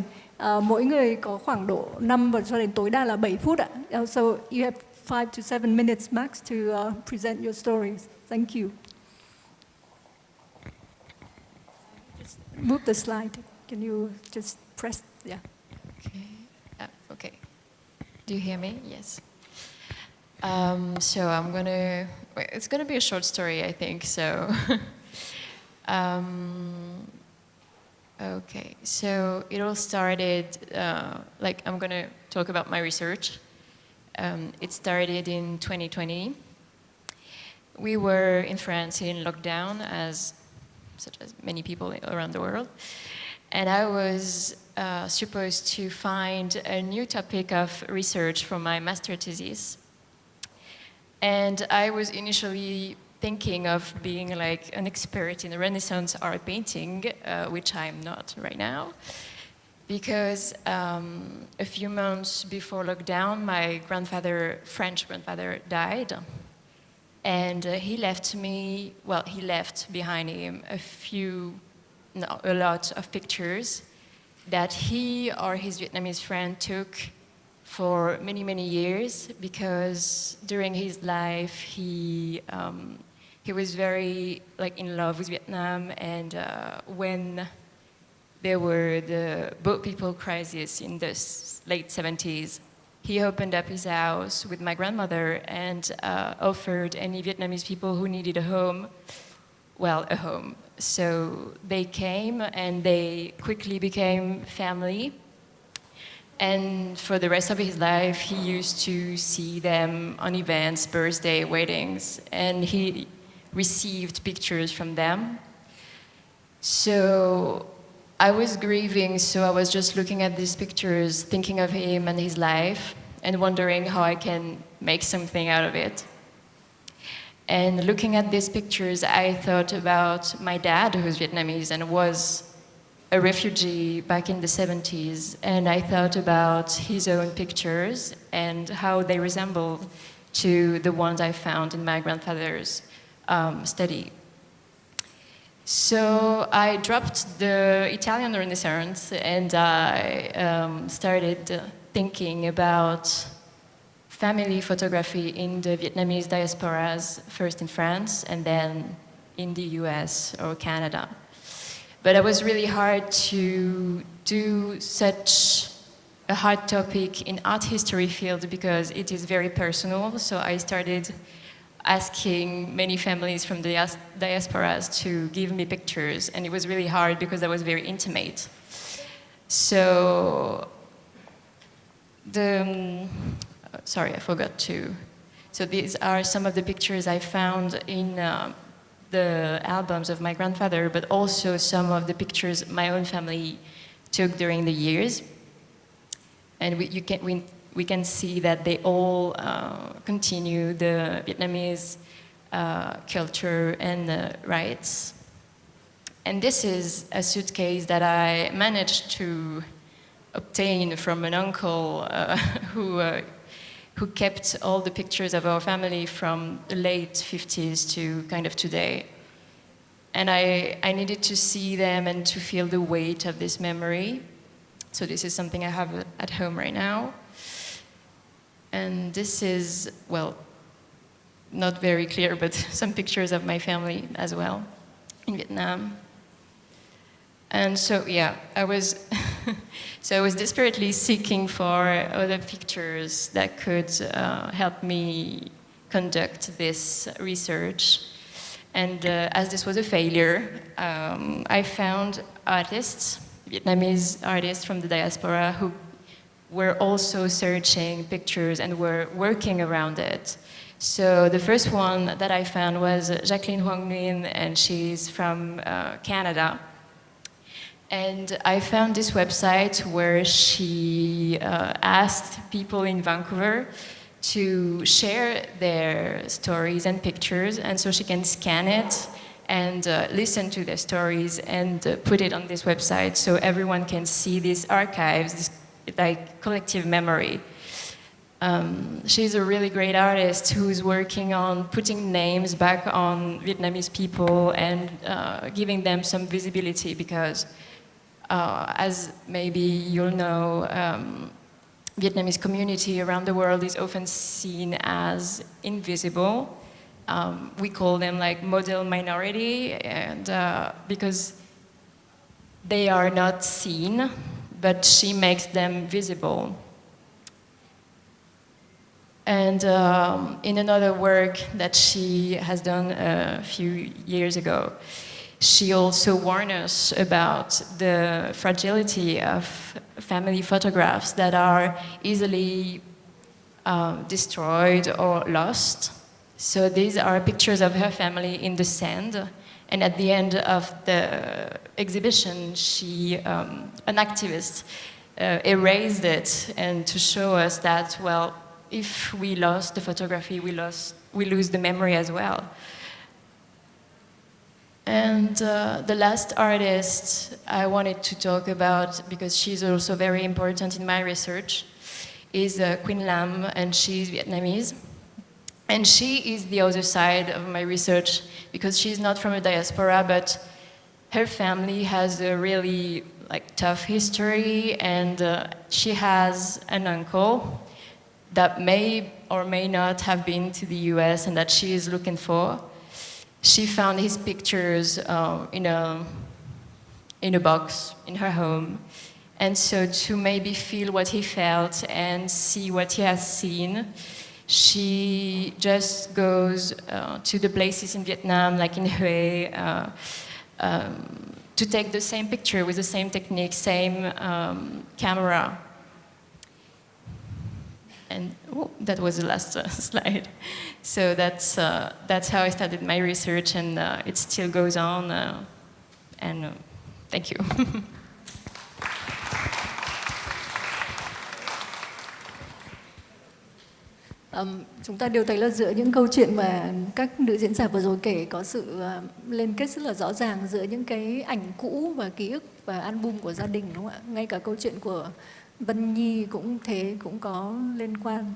Mỗi người có khoảng độ 5 và cho đến tối đa là 7 phút ạ. So you have 5 to 7 minutes max to present your stories. Thank you. Move the slide. Can you just press? Yeah. Okay. Okay. Do you hear me? Yes. So it's gonna be a short story, I think. So, okay. So it all started. I'm gonna talk about my research. It started in 2020. We were in France in lockdown, such as many people around the world. And I was supposed to find a new topic of research for my master thesis. And I was initially thinking of being like an expert in the Renaissance art painting, which I'm not right now. Because a few months before lockdown, my French grandfather died. And he left behind him a lot of pictures that he or his Vietnamese friend took for many, many years, because during his life he was very in love with Vietnam, and when there were the boat people crisis in the late 70s, he opened up his house with my grandmother and offered any Vietnamese people who needed a home. So they came, and they quickly became family. And for the rest of his life, he used to see them on events, birthday, weddings. And he received pictures from them. So I was grieving, so I was just looking at these pictures, thinking of him and his life, and wondering how I can make something out of it. And looking at these pictures, I thought about my dad, who's Vietnamese and was a refugee back in the 70s, and I thought about his own pictures and how they resemble to the ones I found in my grandfather's study. So I dropped the Italian Renaissance and I started thinking about family photography in the Vietnamese diasporas, first in France and then in the US or Canada. But it was really hard to do such a hard topic in art history field because it is very personal. So I started asking many families from the diasporas to give me pictures, and it was really hard because that was very intimate. So sorry, I forgot to. So these are some of the pictures I found in the albums of my grandfather, but also some of the pictures my own family took during the years. And we can see that they all continue the Vietnamese culture and rights. And this is a suitcase that I managed to obtain from an uncle who kept all the pictures of our family from the late 50s to kind of today. And I needed to see them and to feel the weight of this memory. So this is something I have at home right now. And this is, well, not very clear, but some pictures of my family as well in Vietnam. And so, yeah, I was desperately seeking for other pictures that could help me conduct this research. And as this was a failure, I found artists, Vietnamese artists from the diaspora who were also searching pictures and were working around it. So the first one that I found was Jacqueline Hoang Nguyen, and she's from Canada. And I found this website where she asked people in Vancouver to share their stories and pictures, and so she can scan it and listen to their stories and put it on this website so everyone can see these archives, this like collective memory. She's a really great artist who's working on putting names back on Vietnamese people and giving them some visibility because as maybe you'll know, Vietnamese community around the world is often seen as invisible. We call them like model minority, and because they are not seen, but she makes them visible. And in another work that she has done a few years ago, she also warned us about the fragility of family photographs that are easily destroyed or lost. So these are pictures of her family in the sand. And at the end of the exhibition, she, an activist, erased it and to show us that, well, if we lost the photography, we lose the memory as well. And the last artist I wanted to talk about, because she's also very important in my research, is Queen Lam, and she's Vietnamese. And she is the other side of my research, because she's not from a diaspora, but her family has a really tough history, and she has an uncle that may or may not have been to the US and that she is looking for. She found his pictures in a box in her home. And so to maybe feel what he felt and see what he has seen, she just goes to the places in Vietnam, like in Hue, to take the same picture with the same technique, same camera. And that was the last slide. So that's how I started my research, and it still goes on. Thank you. Chúng ta đều thấy là giữa những câu chuyện mà các nữ diễn giả vừa rồi kể có sự liên kết rất là rõ ràng giữa những cái ảnh cũ và ký ức và album của gia đình, đúng không ạ? Ngay cả câu chuyện của Vân Nhi cũng thế, cũng có liên quan.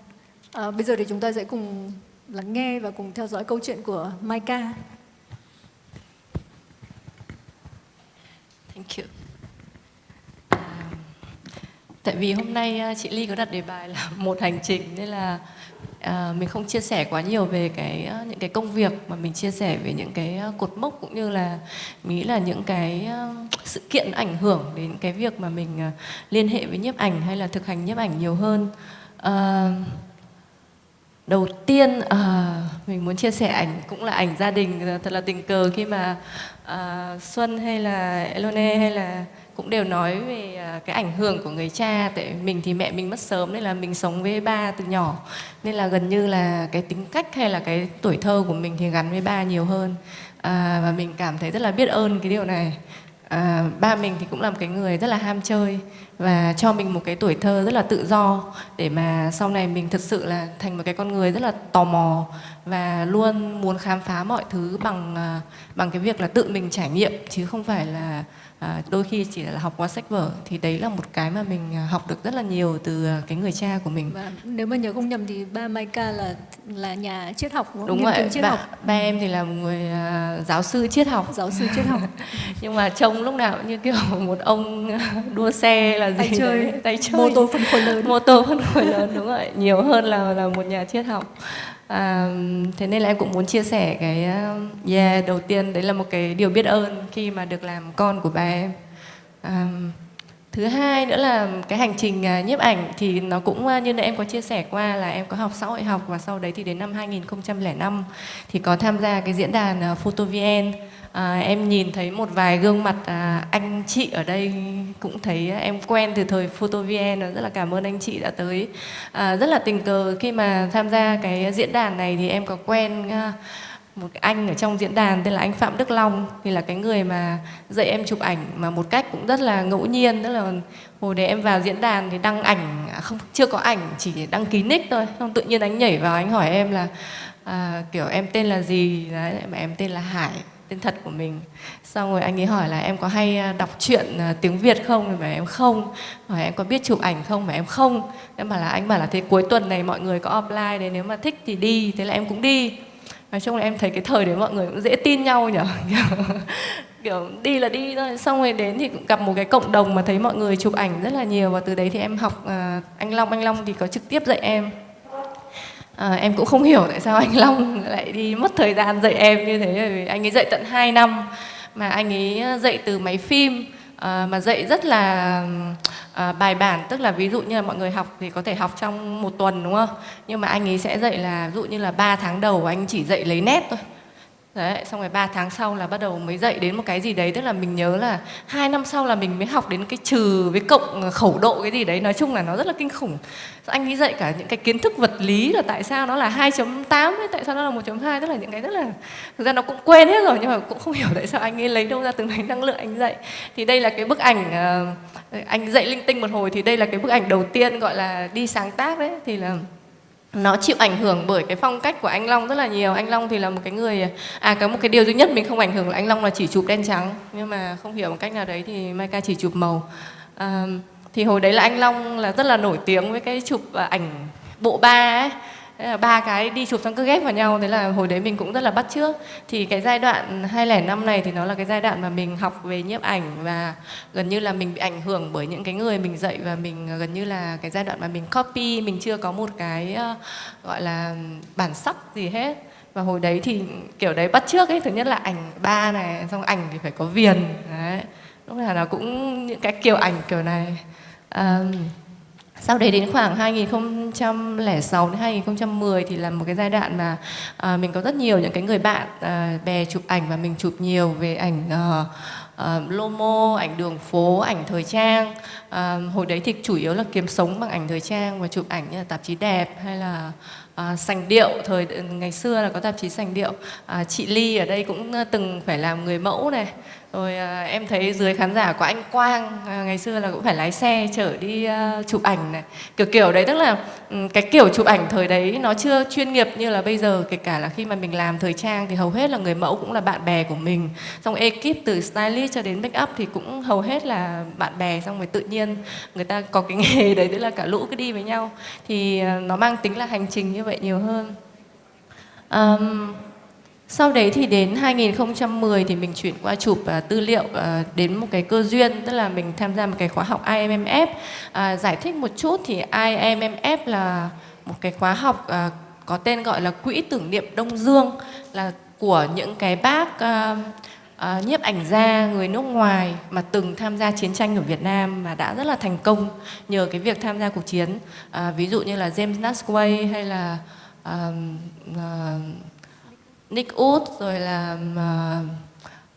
Bây giờ thì chúng ta sẽ cùng lắng nghe và cùng theo dõi câu chuyện của Maika. Thank you. Tại vì hôm nay chị Ly có đặt đề bài là một hành trình, nên là mình không chia sẻ quá nhiều về những cái công việc, mà mình chia sẻ về những cái cột mốc, cũng như là mình nghĩ là những cái sự kiện ảnh hưởng đến cái việc mà mình liên hệ với nhiếp ảnh hay là thực hành nhiếp ảnh nhiều hơn. Đầu tiên mình muốn chia sẻ ảnh cũng là ảnh gia đình. Thật là tình cờ khi mà Xuân hay là Elone hay là cũng đều nói về cái ảnh hưởng của người cha. Tại mình thì mẹ mình mất sớm, nên là mình sống với ba từ nhỏ, nên là gần như là cái tính cách hay là cái tuổi thơ của mình thì gắn với ba nhiều hơn. Và mình cảm thấy rất là biết ơn cái điều này. Ba mình thì cũng là một cái người rất là ham chơi và cho mình một cái tuổi thơ rất là tự do, để mà sau này mình thật sự là thành một cái con người rất là tò mò và luôn muốn khám phá mọi thứ bằng cái việc là tự mình trải nghiệm, chứ không phải là đôi khi chỉ là học qua sách vở. Thì đấy là một cái mà mình học được rất là nhiều từ cái người cha của mình. Và nếu mà nhớ không nhầm thì ba Maika là nhà triết học, đúng không? Đúng vậy, ba em thì là một người giáo sư triết học. Nhưng mà trông lúc nào cũng như kiểu một ông đua xe là gì tay chơi. Mô tô phân khối lớn. Mô tô phân khối lớn, đúng vậy, nhiều hơn là một nhà triết học. Thế nên là em cũng muốn chia sẻ cái đầu tiên đấy là một cái điều biết ơn khi mà được làm con của ba em. Thứ hai nữa là cái hành trình nhiếp ảnh thì nó cũng như em có chia sẻ qua là em có học xã hội học, và sau đấy thì đến năm 2005 thì có tham gia cái diễn đàn Photo Vien. Em nhìn thấy một vài gương mặt anh chị ở đây cũng thấy em quen từ thời Photo Vien, rất là cảm ơn anh chị đã tới. Rất là tình cờ khi mà tham gia cái diễn đàn này thì em có quen một anh ở trong diễn đàn tên là anh Phạm Đức Long, thì là cái người mà dạy em chụp ảnh mà một cách cũng rất là ngẫu nhiên. Tức là hồi đấy em vào diễn đàn thì đăng ảnh, chưa có ảnh, chỉ đăng ký nick thôi, xong tự nhiên anh nhảy vào anh hỏi em là kiểu em tên là gì đấy, mà em tên là Hải, tên thật của mình. Xong rồi anh ấy hỏi là em có hay đọc truyện tiếng Việt không, mà em không. Hỏi em có biết chụp ảnh không, mà em không. Em bảo là anh bảo là thế cuối tuần này mọi người có offline đấy, nếu mà thích thì đi. Thế là em cũng đi. Nói chung là em thấy cái thời đấy mọi người cũng dễ tin nhau nhỉ. Kiểu đi là đi thôi. Xong rồi đến thì cũng gặp một cái cộng đồng mà thấy mọi người chụp ảnh rất là nhiều, và từ đấy thì em học anh Long thì có trực tiếp dạy em. Em cũng không hiểu tại sao anh Long lại đi mất thời gian dạy em như thế, vì anh ấy dạy tận 2 năm, mà anh ấy dạy từ máy phim, mà dạy rất là bài bản. Tức là ví dụ như là mọi người học thì có thể học trong 1 tuần, đúng không? Nhưng mà anh ấy sẽ dạy là ví dụ như là 3 tháng đầu anh chỉ dạy lấy nét thôi. Đấy, xong rồi 3 tháng sau là bắt đầu mới dạy đến một cái gì đấy. Tức là mình nhớ là 2 năm sau là mình mới học đến cái trừ với cộng khẩu độ cái gì đấy. Nói chung là nó rất là kinh khủng. Anh ấy dạy cả những cái kiến thức vật lý là tại sao nó là 2.8 ấy, tại sao nó là 1.2. Tức là những cái rất là, thực ra nó cũng quên hết rồi, nhưng mà cũng không hiểu tại sao anh ấy lấy đâu ra từng đấy năng lượng anh dạy. Thì đây là cái bức ảnh, anh dạy linh tinh một hồi, thì đây là cái bức ảnh đầu tiên gọi là đi sáng tác đấy. Thì là nó chịu ảnh hưởng bởi cái phong cách của anh Long rất là nhiều. Anh Long thì là một cái người, có một cái điều duy nhất mình không ảnh hưởng là anh Long là chỉ chụp đen trắng, nhưng mà không hiểu một cách nào đấy thì Maika chỉ chụp màu. Thì hồi đấy là anh Long là rất là nổi tiếng với cái chụp ảnh bộ 3 ấy. Thế là 3 cái đi chụp xong cứ ghép vào nhau. Thế là hồi đấy mình cũng rất là bắt chước. Thì cái giai đoạn 2005 này thì nó là cái giai đoạn mà mình học về nhiếp ảnh, và gần như là mình bị ảnh hưởng bởi những cái người mình dạy, và mình gần như là cái giai đoạn mà mình copy, mình chưa có một cái gọi là bản sắc gì hết. Và hồi đấy thì kiểu đấy bắt chước ấy, thứ nhất là ảnh 3 này, xong ảnh thì phải có viền đấy. Lúc nào nó cũng những cái kiểu ảnh kiểu này. Sau đấy đến khoảng 2006 đến 2010 thì là một cái giai đoạn mà mình có rất nhiều những cái người bạn bè chụp ảnh, và mình chụp nhiều về ảnh Lomo, ảnh đường phố, ảnh thời trang. Hồi đấy thì chủ yếu là kiếm sống bằng ảnh thời trang và chụp ảnh như là tạp chí đẹp hay là sành điệu. Ngày xưa là có tạp chí sành điệu. Chị Ly ở đây cũng từng phải làm người mẫu này. Rồi em thấy dưới khán giả có anh Quang, ngày xưa là cũng phải lái xe chở đi chụp ảnh này. Kiểu đấy, tức là cái kiểu chụp ảnh thời đấy nó chưa chuyên nghiệp như là bây giờ. Kể cả là khi mà mình làm thời trang thì hầu hết là người mẫu cũng là bạn bè của mình. Xong ekip từ stylist cho đến make up thì cũng hầu hết là bạn bè. Xong rồi tự nhiên người ta có cái nghề đấy, tức là cả lũ cứ đi với nhau. Thì nó mang tính là hành trình như vậy nhiều hơn. Sau đấy thì đến 2010 thì mình chuyển qua chụp tư liệu đến một cái cơ duyên, tức là mình tham gia một cái khóa học IMMF. Giải thích một chút thì IMMF là một cái khóa học có tên gọi là Quỹ Tưởng Niệm Đông Dương, là của những cái bác nhiếp ảnh gia người nước ngoài mà từng tham gia chiến tranh ở Việt Nam mà đã rất là thành công nhờ cái việc tham gia cuộc chiến. Ví dụ như là James Nasway hay là Nick Wood, rồi là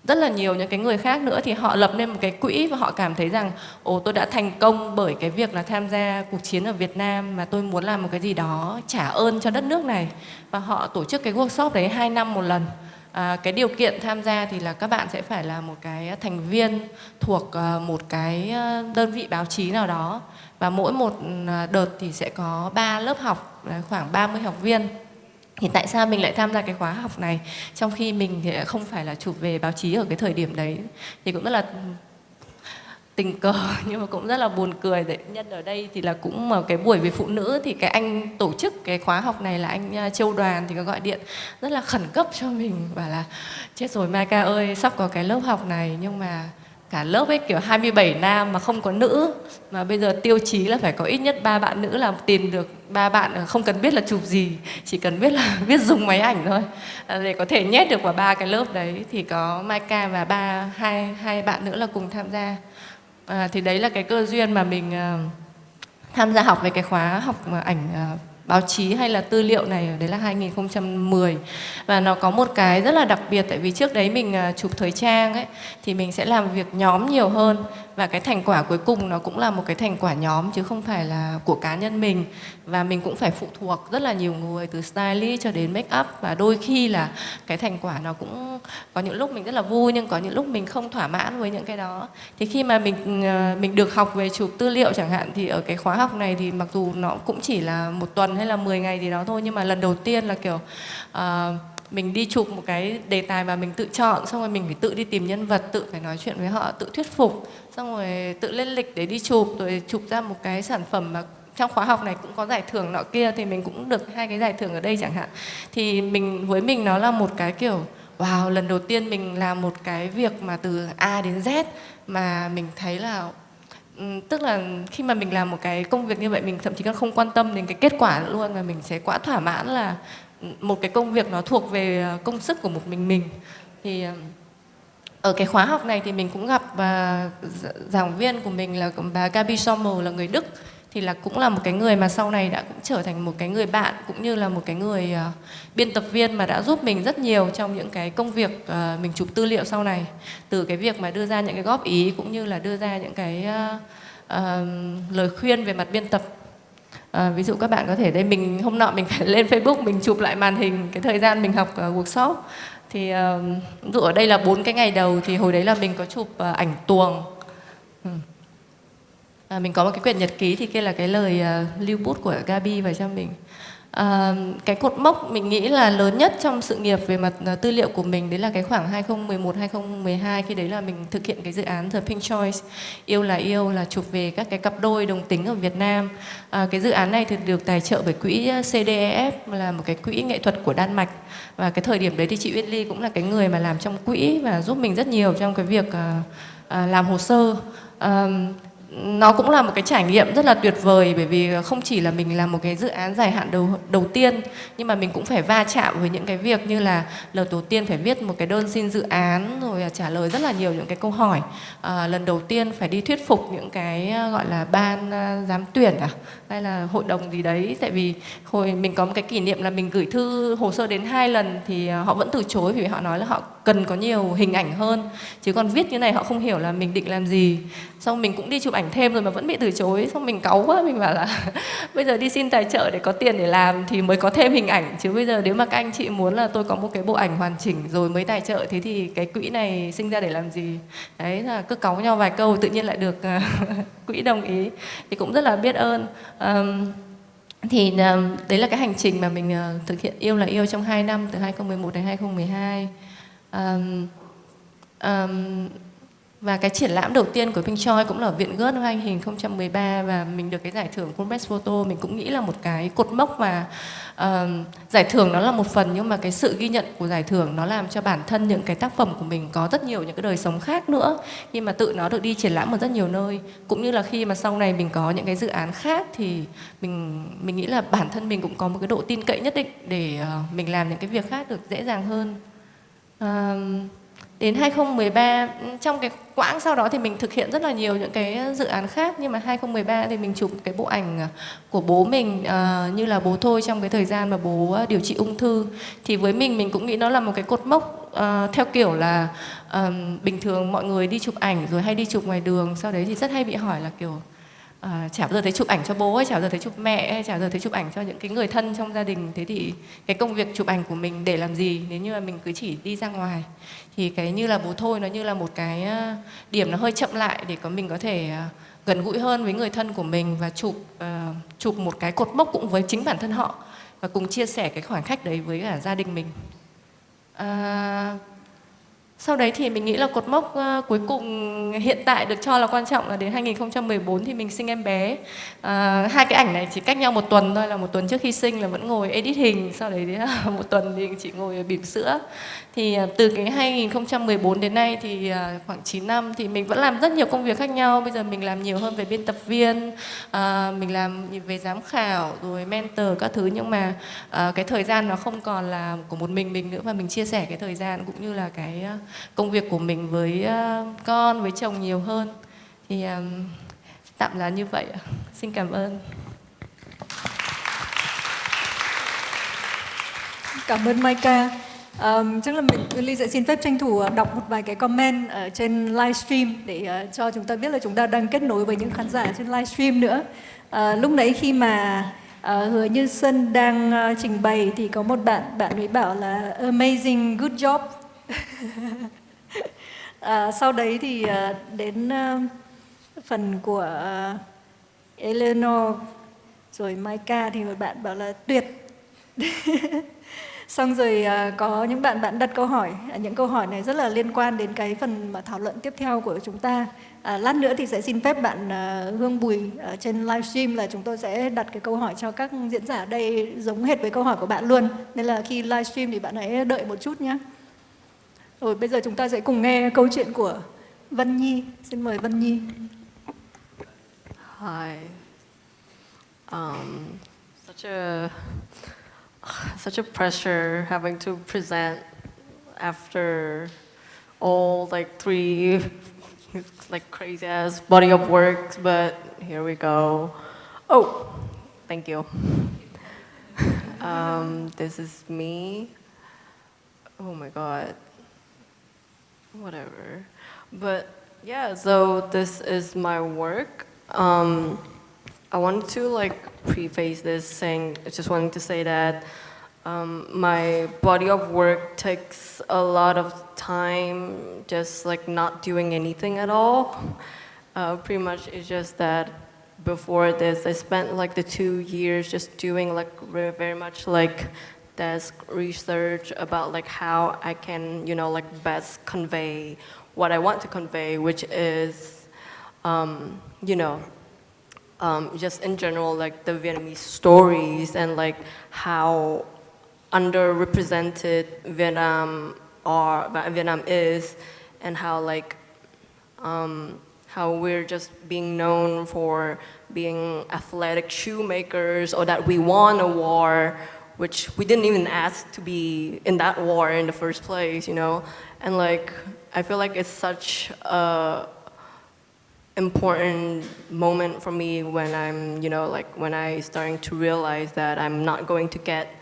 rất là nhiều những cái người khác nữa, thì họ lập nên một cái quỹ và họ cảm thấy rằng tôi đã thành công bởi cái việc là tham gia cuộc chiến ở Việt Nam mà tôi muốn làm một cái gì đó trả ơn cho đất nước này, và họ tổ chức cái workshop đấy 2 năm một lần. Cái điều kiện tham gia thì là các bạn sẽ phải là một cái thành viên thuộc một cái đơn vị báo chí nào đó, và mỗi một đợt thì sẽ có 3 lớp học, khoảng 30 học viên. Thì tại sao mình lại tham gia cái khóa học này trong khi mình thì không phải là chụp về báo chí ở cái thời điểm đấy? Thì cũng rất là tình cờ nhưng mà cũng rất là buồn cười. Để nhân ở đây thì là cũng một cái buổi về phụ nữ, thì cái anh tổ chức cái khóa học này là anh Châu Đoàn, thì có gọi điện rất là khẩn cấp cho mình, bảo là chết rồi Maika ơi, sắp có cái lớp học này nhưng mà cả lớp ấy kiểu 27 nam mà không có nữ, mà bây giờ tiêu chí là phải có ít nhất 3 bạn nữ, là tìm được 3 bạn không cần biết là chụp gì, chỉ cần biết là biết dùng máy ảnh thôi để có thể nhét được vào 3 cái lớp đấy. Thì có Maika và hai bạn nữa là cùng tham gia. Thì đấy là cái cơ duyên mà mình tham gia học về cái khóa học ảnh báo chí hay là tư liệu này, đấy là 2010. Và nó có một cái rất là đặc biệt, tại vì trước đấy mình chụp thời trang ấy, thì mình sẽ làm việc nhóm nhiều hơn, và cái thành quả cuối cùng nó cũng là một cái thành quả nhóm chứ không phải là của cá nhân mình. Và mình cũng phải phụ thuộc rất là nhiều người, từ stylist cho đến make up, và đôi khi là cái thành quả nó cũng có những lúc mình rất là vui, nhưng có những lúc mình không thỏa mãn với những cái đó. Thì khi mà mình được học về chụp tư liệu chẳng hạn, thì ở cái khóa học này thì mặc dù nó cũng chỉ là 1 tuần hay là 10 ngày gì đó thôi, nhưng mà lần đầu tiên là kiểu mình đi chụp một cái đề tài mà mình tự chọn, xong rồi mình phải tự đi tìm nhân vật, tự phải nói chuyện với họ, tự thuyết phục, xong rồi tự lên lịch để đi chụp, rồi chụp ra một cái sản phẩm mà trong khóa học này cũng có giải thưởng nọ kia, thì mình cũng được 2 cái giải thưởng ở đây chẳng hạn. Thì với mình nó là một cái kiểu wow, lần đầu tiên mình làm một cái việc mà từ A đến Z mà mình thấy là tức là khi mà mình làm một cái công việc như vậy, mình thậm chí còn không quan tâm đến cái kết quả nữa luôn, và mình sẽ quá thỏa mãn là một cái công việc nó thuộc về công sức của một mình. Thì ở cái khóa học này thì mình cũng gặp giảng viên của mình là bà Gabi Sommer, là người Đức, thì là cũng là một cái người mà sau này đã cũng trở thành một cái người bạn, cũng như là một cái người biên tập viên mà đã giúp mình rất nhiều trong những cái công việc mình chụp tư liệu sau này, từ cái việc mà đưa ra những cái góp ý cũng như là đưa ra những cái lời khuyên về mặt biên tập. Ví dụ các bạn có thể đây, hôm nọ mình phải lên Facebook mình chụp lại màn hình cái thời gian mình học workshop. Thì ví dụ ở đây là 4 cái ngày đầu, thì hồi đấy là mình có chụp ảnh tuồng. Mình có một cái quyển nhật ký, thì kia là cái lời lưu bút của Gabi vào cho mình. Cái cột mốc mình nghĩ là lớn nhất trong sự nghiệp về mặt tư liệu của mình, đấy là cái khoảng 2011-2012, khi đấy là mình thực hiện cái dự án The Pink Choice, yêu là chụp về các cái cặp đôi đồng tính ở Việt Nam. Cái dự án này thì được tài trợ bởi quỹ CDEF, là một cái quỹ nghệ thuật của Đan Mạch. Và cái thời điểm đấy thì chị Uyên Ly cũng là cái người mà làm trong quỹ và giúp mình rất nhiều trong cái việc làm hồ sơ. Nó cũng là một cái trải nghiệm rất là tuyệt vời, bởi vì không chỉ là mình làm một cái dự án dài hạn đầu tiên, nhưng mà mình cũng phải va chạm với những cái việc như là lần đầu tiên phải viết một cái đơn xin dự án, rồi trả lời rất là nhiều những cái câu hỏi. Lần đầu tiên phải đi thuyết phục những cái gọi là ban giám tuyển hay là hội đồng gì đấy, tại vì hồi mình có một cái kỷ niệm là mình gửi thư hồ sơ đến 2 lần thì họ vẫn từ chối, vì họ nói là họ cần có nhiều hình ảnh hơn, chứ còn viết như này họ không hiểu là mình định làm gì. Xong mình cũng đi chụp ảnh thêm rồi mà vẫn bị từ chối, xong mình cáu quá, mình bảo là bây giờ đi xin tài trợ để có tiền để làm thì mới có thêm hình ảnh, chứ bây giờ nếu mà các anh chị muốn là tôi có một cái bộ ảnh hoàn chỉnh rồi mới tài trợ, thế thì cái quỹ này sinh ra để làm gì. Đấy là cứ cáu nhau vài câu tự nhiên lại được quỹ đồng ý, thì cũng rất là biết ơn. Thì đấy là cái hành trình mà mình thực hiện Yêu là Yêu trong 2 năm, từ 2011 đến 2012. Và cái triển lãm đầu tiên của Pink Choice cũng là ở Viện Gớt năm 2013, và mình được cái giải thưởng Congress Photo. Mình cũng nghĩ là một cái cột mốc mà giải thưởng nó là một phần, nhưng mà cái sự ghi nhận của giải thưởng nó làm cho bản thân những cái tác phẩm của mình có rất nhiều những cái đời sống khác nữa, khi mà tự nó được đi triển lãm ở rất nhiều nơi, cũng như là khi mà sau này mình có những cái dự án khác thì mình nghĩ là bản thân mình cũng có một cái độ tin cậy nhất định để mình làm những cái việc khác được dễ dàng hơn. Đến 2013, trong cái quãng sau đó thì mình thực hiện rất là nhiều những cái dự án khác, nhưng mà 2013 thì mình chụp cái bộ ảnh của bố mình, như là bố tôi trong cái thời gian mà bố điều trị ung thư. Thì với mình cũng nghĩ nó là một cái cột mốc, theo kiểu là bình thường mọi người đi chụp ảnh rồi hay đi chụp ngoài đường, sau đấy thì rất hay bị hỏi là kiểu chả bao giờ thấy chụp ảnh cho bố hay chả bao giờ thấy chụp mẹ hay chả bao giờ thấy chụp ảnh cho những cái người thân trong gia đình. Thế thì cái công việc chụp ảnh của mình để làm gì nếu như mà mình cứ chỉ đi ra ngoài. Thì cái như là bố thôi nó như là một cái điểm nó hơi chậm lại để mình có thể gần gũi hơn với người thân của mình và chụp một cái cột mốc cũng với chính bản thân họ và cùng chia sẻ cái khoảnh khắc đấy với cả gia đình mình. Sau đấy thì mình nghĩ là cột mốc cuối cùng hiện tại được cho là quan trọng là đến 2014 thì mình sinh em bé. Hai cái ảnh này chỉ cách nhau 1 tuần thôi, là 1 tuần trước khi sinh là vẫn ngồi edit hình, sau đấy 1 tuần thì chỉ ngồi bỉm sữa. Thì từ cái 2014 đến nay thì khoảng 9 năm thì mình vẫn làm rất nhiều công việc khác nhau. Bây giờ mình làm nhiều hơn về biên tập viên, mình làm về giám khảo rồi mentor các thứ, nhưng mà cái thời gian nó không còn là của một mình nữa, và mình chia sẻ cái thời gian cũng như là cái công việc của mình với con, với chồng nhiều hơn. Thì tạm là như vậy. Xin cảm ơn. Cảm ơn Maika. Chắc là Ly sẽ xin phép tranh thủ đọc một vài cái comment ở trên livestream để cho chúng ta biết là chúng ta đang kết nối với những khán giả trên livestream nữa. Lúc nãy khi mà Hứa Như Xuân đang trình bày thì có một bạn ấy bảo là amazing, good job. Sau đấy thì đến phần của Eleanor rồi Maika thì một bạn bảo là tuyệt. Xong rồi có những bạn đặt câu hỏi, những câu hỏi này rất là liên quan đến cái phần mà thảo luận tiếp theo của chúng ta. Lát nữa thì sẽ xin phép bạn Hương Bùi trên livestream là chúng tôi sẽ đặt cái câu hỏi cho các diễn giả ở đây giống hệt với câu hỏi của bạn luôn. Nên là khi livestream thì bạn hãy đợi một chút nhé. Rồi bây giờ chúng ta sẽ cùng nghe câu chuyện của Vân Nhi. Xin mời Vân Nhi. Hi. Such a pressure having to present after all like 3 like crazy ass body of work, but here we go. Oh, thank you. This is me. Oh my God. Whatever. But yeah, so this is my work. I want to like preface this saying, I just wanted to say that my body of work takes a lot of time just like not doing anything at all. Pretty much it's just that before this I spent like the 2 years just doing like very much like desk research about like how I can, you know, like best convey what I want to convey, which is, you know, just in general, like the Vietnamese stories and like how underrepresented Vietnam is, and how like how we're just being known for being athletic shoemakers, or that we won a war, which we didn't even ask to be in that war in the first place, you know. And like I feel like it's such a important moment for me when I'm, you know, like when I starting to realize that I'm not going to get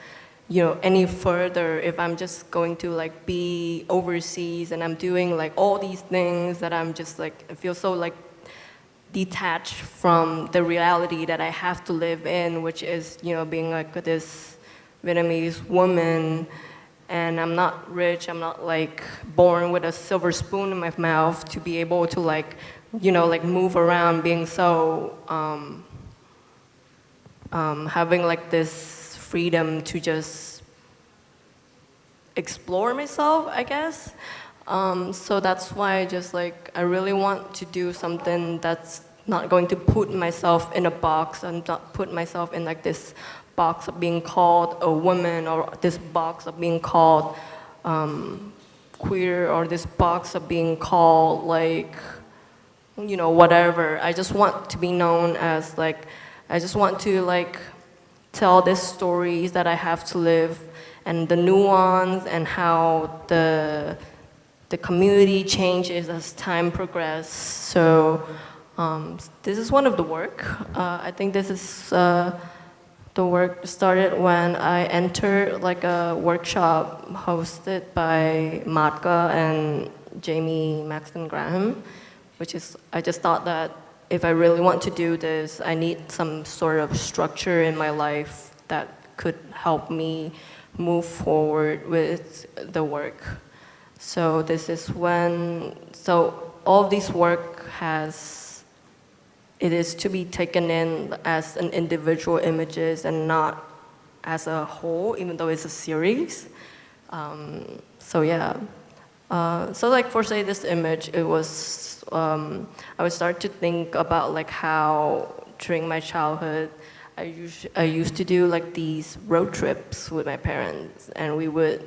any further if I'm just going to like be overseas and I'm doing like all these things that I'm just like, I feel so like detached from the reality that I have to live in, which is, being like this Vietnamese woman, and I'm not rich, I'm not like born with a silver spoon in my mouth to be able to like, like move around, being so, having like this freedom to just explore myself, I guess. So that's why I really want to do something that's not going to put myself in a box and not put myself in like this box of being called a woman, or this box of being called queer, or this box of being called like, whatever. I just want to be known as like, I just want to like tell the stories that I have to live, and the nuance, and how the community changes as time progresses. So this is one of the work. I think this is the work started when I entered like a workshop hosted by Matka and Jamie Maxton Graham, which is, I just thought that if I really want to do this, I need some sort of structure in my life that could help me move forward with the work. So this is when, so all of this work it is to be taken in as an individual images and not as a whole, even though it's a series. So yeah. So like for say this image, it was, I would start to think about like how during my childhood, I used to do like these road trips with my parents, and we would,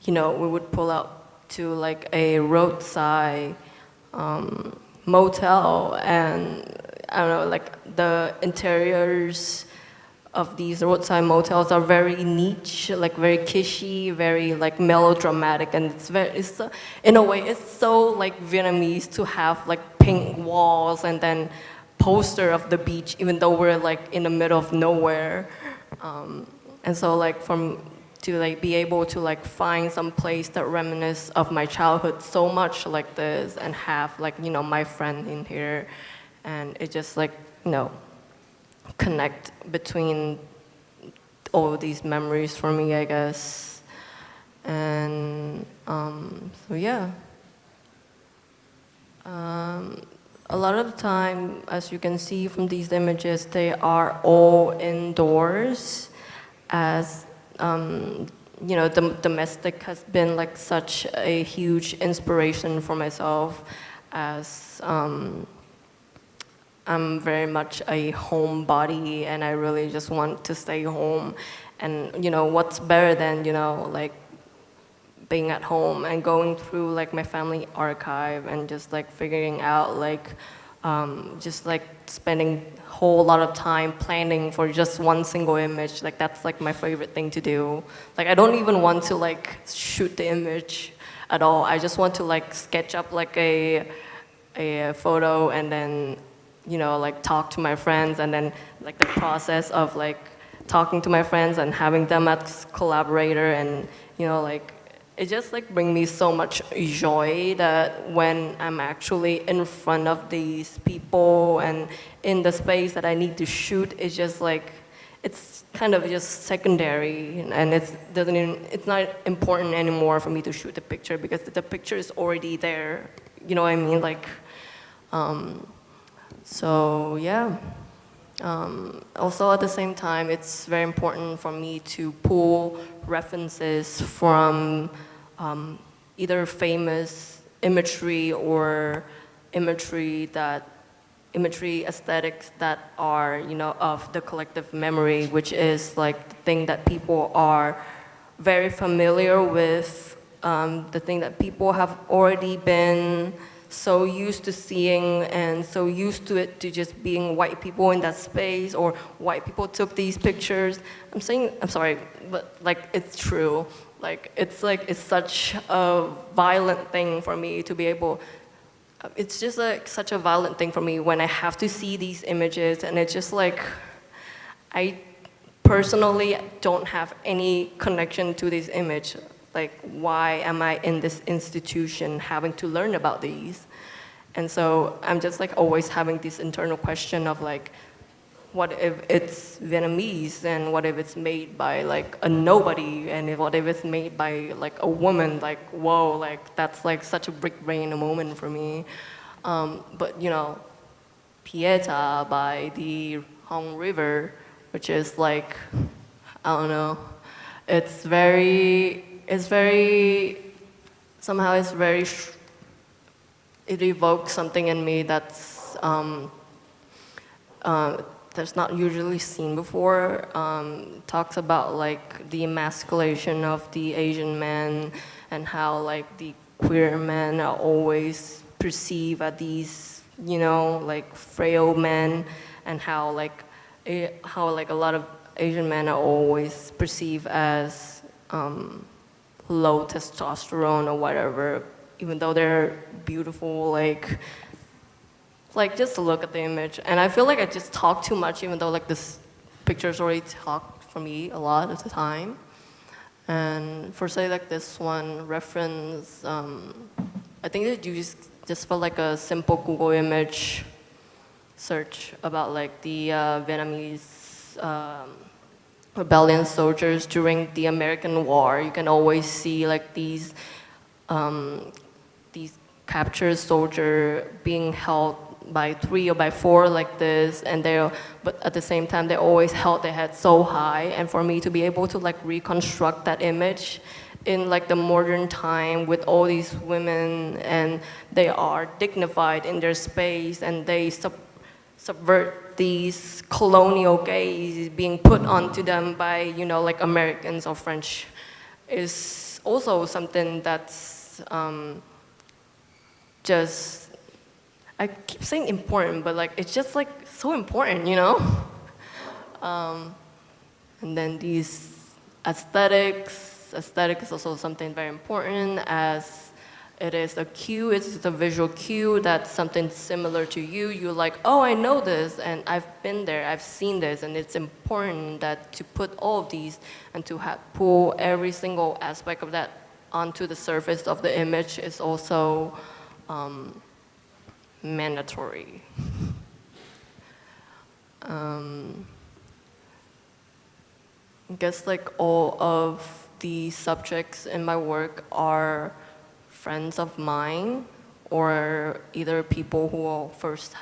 we would pull out to like a roadside motel, and I don't know, like the interiors of these roadside motels are very niche, like very kitschy, very like melodramatic, and it's in a way, it's so like Vietnamese to have like pink walls and then poster of the beach, even though we're like in the middle of nowhere. And so like to like be able to like find some place that reminisces of my childhood so much like this, and have like, my friend in here, and it just like, connect between all of these memories for me, I guess. And so yeah. A lot of the time, as you can see from these images, they are all indoors, as the domestic has been like such a huge inspiration for myself, as I'm very much a homebody, and I really just want to stay home. And what's better than like being at home and going through like my family archive and just like figuring out like just like spending a whole lot of time planning for just one single image. Like that's like my favorite thing to do. Like I don't even want to like shoot the image at all. I just want to like sketch up like a photo, and then like talk to my friends, and then like the process of like talking to my friends and having them as collaborator, and like it just like brings me so much joy that when I'm actually in front of these people and in the space that I need to shoot, it's just like, it's kind of just secondary, and it's not important anymore for me to shoot the picture, because the picture is already there. You know what I mean? Like, so yeah. Also at the same time, it's very important for me to pull references from either famous imagery or imagery aesthetics that are, of the collective memory, which is like the thing that people are very familiar with, the thing that people have already been so used to seeing, and so used to it to just being white people in that space, or white people took these pictures. I'm sorry, but like it's true. Like it's such a violent thing for me to be able, it's just like such a violent thing for me when I have to see these images, and it's just like, I personally don't have any connection to this image. Like, why am I in this institution having to learn about these? And so I'm just like always having this internal question of like, what if it's Vietnamese, and what if it's made by like a nobody, and what if it's made by like a woman? Like, whoa, like that's like such a brick brain moment for me. But you know, Pieta by the Hong River, which is like, I don't know, it's very, somehow it's very, it evokes something in me that's that's not usually seen before. Talks about like the emasculation of the Asian man, and how like the queer men are always perceived as these, you know, like frail men, and how like a lot of Asian men are always perceived as low testosterone or whatever, even though they're beautiful, like just to look at the image. And I feel like I just talk too much, even though like this pictures already talked for me a lot at the time. And for say like this one reference, I think that you just for like a simple Google image search about like the Vietnamese rebellion soldiers during the American War, you can always see like these captured soldiers being held by 3 or by 4 like this, and but at the same time they always held their head so high. And for me to be able to like reconstruct that image in like the modern time with all these women, and they are dignified in their space, and they subvert these colonial gaze being put onto them by, you know, like Americans or French, is also something that's just, I keep saying important, but like it's just like so important, you know? And then these aesthetics is also something very important, as it is a cue, it's a visual cue that's something similar to you. You're like, oh, I know this, and I've been there, I've seen this, and it's important that to put all of these and to pull every single aspect of that onto the surface of the image is also mandatory. I guess like all of the subjects in my work are friends of mine, or either people who first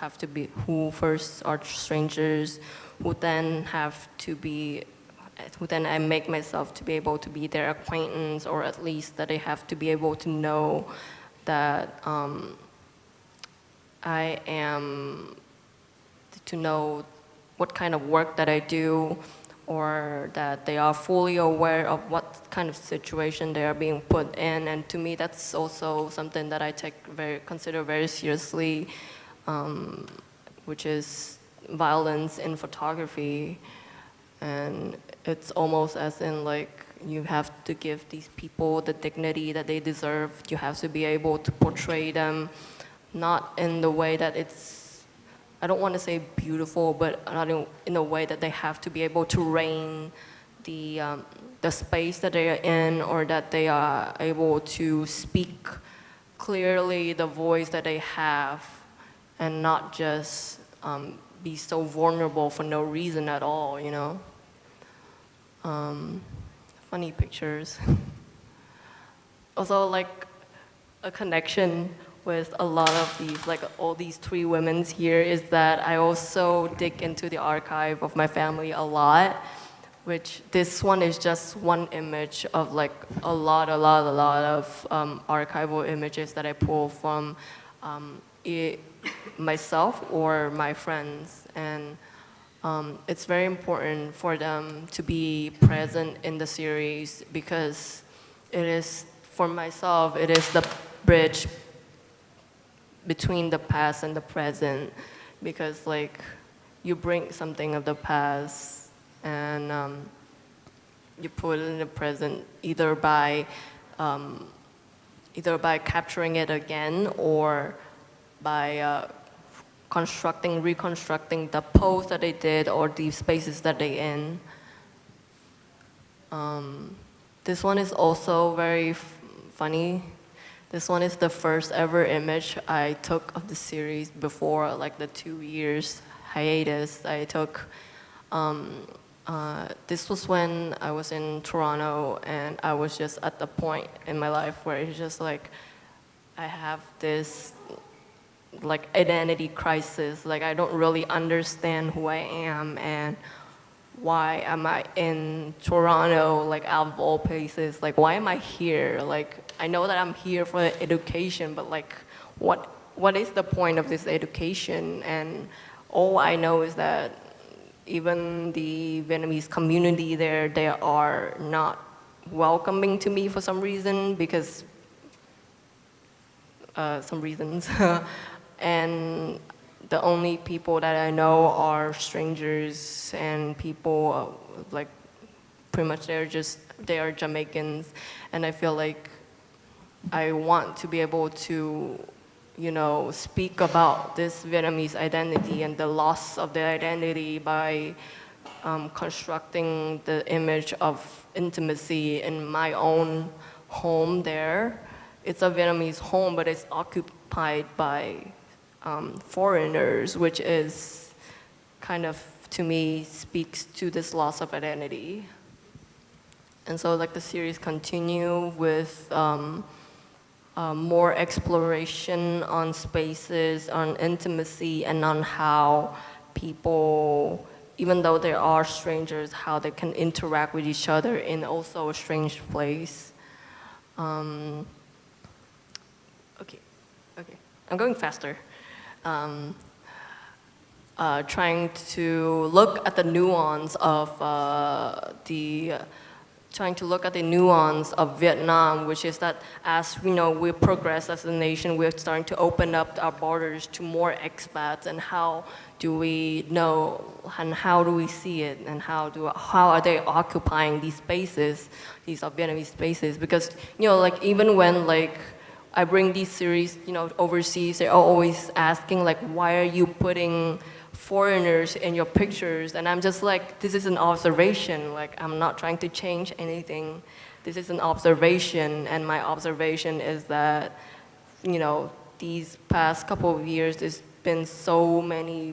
are strangers, who then I make myself to be able to be their acquaintance, or at least that I have to be able to know that I am, to know what kind of work that I do, or that they are fully aware of what kind of situation they are being put in. And to me, that's also something that I consider very seriously, which is violence in photography. And it's almost as in like, you have to give these people the dignity that they deserve. You have to be able to portray them, not in the way that it's, I don't want to say beautiful, but not in a way that they have to be able to reign the space that they are in, or that they are able to speak clearly the voice that they have, and not just be so vulnerable for no reason at all, you know? Funny pictures. Also, like, a connection with a lot of these, like all these 3 women here, is that I also dig into the archive of my family a lot, which this one is just one image of like a lot of archival images that I pull from myself or my friends. And it's very important for them to be present in the series, because it is, for myself, it is the bridge between the past and the present. Because like, you bring something of the past and you put it in the present, either by capturing it again, or by reconstructing the pose that they did, or the spaces that they in. This one is also very funny. This one is the first ever image I took of the series before like the 2 years hiatus I took. This was when I was in Toronto, and I was just at the point in my life where it's just like I have this like identity crisis. Like I don't really understand who I am and why am I in Toronto, like out of all places? Like why am I here? Like I know that I'm here for education, but like what is the point of this education? And all I know is that even the Vietnamese community there, they are not welcoming to me for some reason, because some reasons. And the only people that I know are strangers and people like pretty much they are Jamaicans, and I feel like I want to be able to, you know, speak about this Vietnamese identity and the loss of the identity by constructing the image of intimacy in my own home there. It's a Vietnamese home, but it's occupied by foreigners, which is kind of, to me, speaks to this loss of identity. And so like the series continue with more exploration on spaces, on intimacy, and on how people, even though they are strangers, how they can interact with each other in also a strange place. Okay, I'm going faster. Trying to look at the nuance of Vietnam, which is that as we know, we progress as a nation, we're starting to open up our borders to more expats, and how do we know and how do we see it, and how are they occupying these spaces, these are Vietnamese spaces? Because, you know, like even when like I bring these series, you know, overseas, they're always asking like, why are you putting foreigners in your pictures? And I'm just like, this is an observation. Like, I'm not trying to change anything. This is an observation, and my observation is that, you know, these past couple of years, there's been so many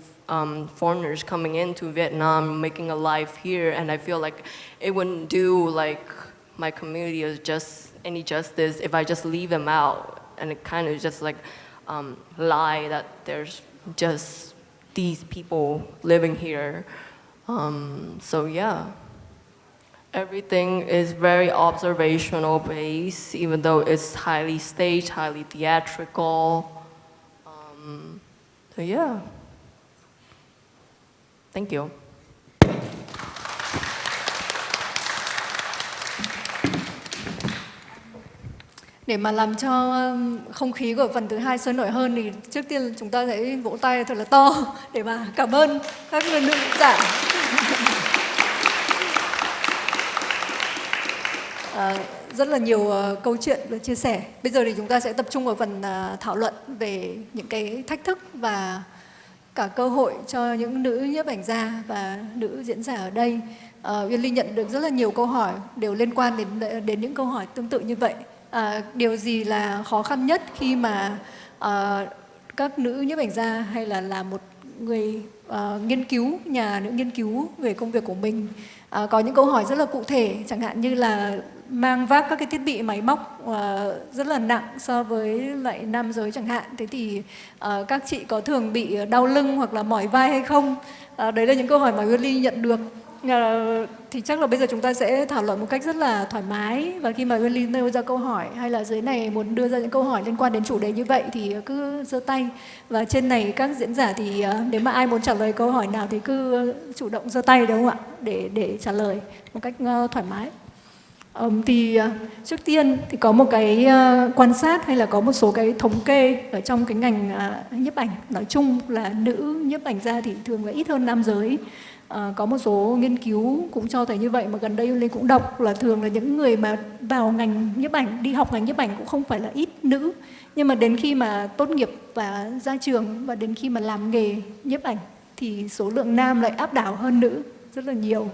foreigners coming into Vietnam, making a life here, and I feel like it wouldn't do like my community any justice if I just leave them out, and it kind of just like lie that there's just these people living here. So yeah, everything is very observational based, even though it's highly staged, highly theatrical. So yeah, thank you. Để mà làm cho không khí của phần thứ hai sôi nổi hơn thì trước tiên chúng ta sẽ vỗ tay thật là to để mà cảm ơn các nữ diễn giả. Rất là nhiều câu chuyện được chia sẻ. Bây giờ thì chúng ta sẽ tập trung vào phần thảo luận về những cái thách thức và cả cơ hội cho những nữ nhiếp ảnh gia và nữ diễn giả ở đây. Uyên Ly nhận được rất là nhiều câu hỏi đều liên quan đến những câu hỏi tương tự như vậy. Điều gì là khó khăn nhất khi mà các nữ nhiếp ảnh gia hay là một người nghiên cứu, nhà nữ nghiên cứu về công việc của mình có những câu hỏi rất là cụ thể, chẳng hạn như là mang vác các cái thiết bị máy móc rất là nặng so với lại nam giới chẳng hạn. Thế thì các chị có thường bị đau lưng hoặc là mỏi vai hay không? Đấy là những câu hỏi mà Uyên Ly nhận được. Thì chắc là bây giờ chúng ta sẽ thảo luận một cách rất là thoải mái, và khi mà Uyên Ly nêu ra câu hỏi hay là dưới này muốn đưa ra những câu hỏi liên quan đến chủ đề như vậy thì cứ giơ tay, và trên này các diễn giả thì nếu mà ai muốn trả lời câu hỏi nào thì cứ chủ động giơ tay, đúng không ạ, để trả lời một cách thoải mái. Thì trước tiên thì có một cái quan sát hay là có một số cái thống kê ở trong cái ngành nhiếp ảnh nói chung là nữ nhiếp ảnh gia thì thường là ít hơn nam giới. Có một số nghiên cứu cũng cho thấy như vậy, mà gần đây Linh cũng đọc là thường là những người mà vào ngành nhiếp ảnh, đi học ngành nhiếp ảnh cũng không phải là ít nữ, nhưng mà đến khi mà tốt nghiệp và ra trường và đến khi mà làm nghề nhiếp ảnh thì số lượng nam lại áp đảo hơn nữ rất là nhiều.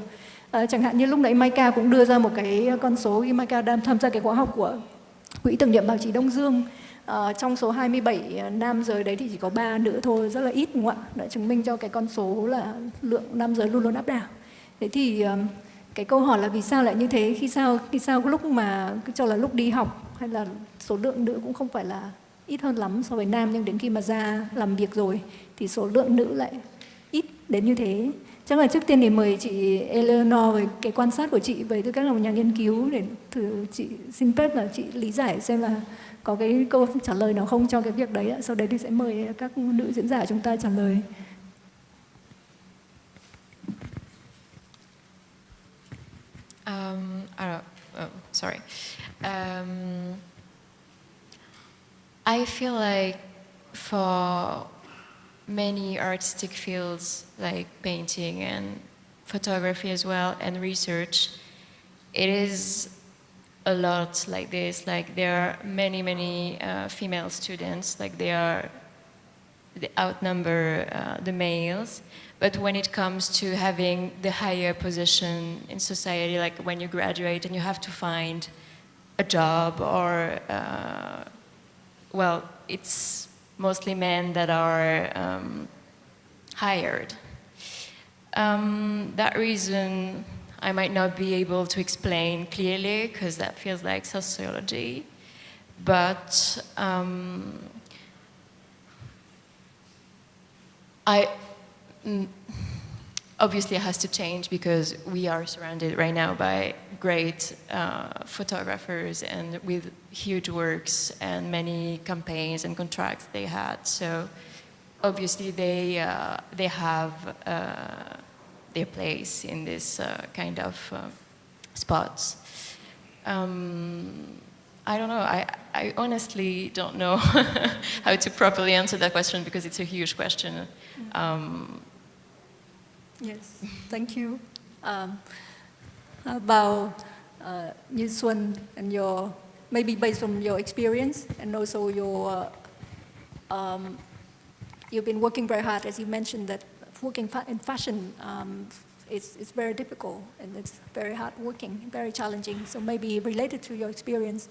Chẳng hạn như lúc nãy Maika cũng đưa ra một cái con số khi Maika đang tham gia cái khóa học của Quỹ tưởng niệm báo chí Đông Dương. Trong số 27 nam giới đấy thì chỉ có 3 nữ thôi, rất là ít đúng không ạ? Đã chứng minh cho cái con số là lượng nam giới luôn luôn áp đảo. Thế thì cái câu hỏi là vì sao lại như thế? Khi sao lúc mà cứ cho là lúc đi học hay là số lượng nữ cũng không phải là ít hơn lắm so với nam, nhưng đến khi mà ra làm việc rồi thì số lượng nữ lại ít đến như thế. Chắc là trước tiên thì mời chị Eleanor với cái quan sát của chị với tư cách là một nhà nghiên cứu để thử chị xin phép là chị lý giải xem là có cái câu trả lời nào không cho cái việc đấy ạ. Sau đấy thì sẽ mời các nữ diễn giả chúng ta trả lời. Sorry. I feel like for many artistic fields like painting and photography as well and research, it is a lot like this. Like there are many female students, like they outnumber the males. But when it comes to having the higher position in society, like when you graduate and you have to find a job or, well, it's mostly men that are hired. That reason I might not be able to explain clearly because that feels like sociology, but obviously it has to change because we are surrounded right now by great photographers and with huge works and many campaigns and contracts they had. So obviously they have their place in this kind of spots. I don't know. I honestly don't know how to properly answer that question because it's a huge question. Yes, thank you. About Như Xuân and your, maybe based on your experience and also your, you've been working very hard, as you mentioned, that working in fashion it's very difficult and it's very hard working, very challenging. So maybe related to your experience.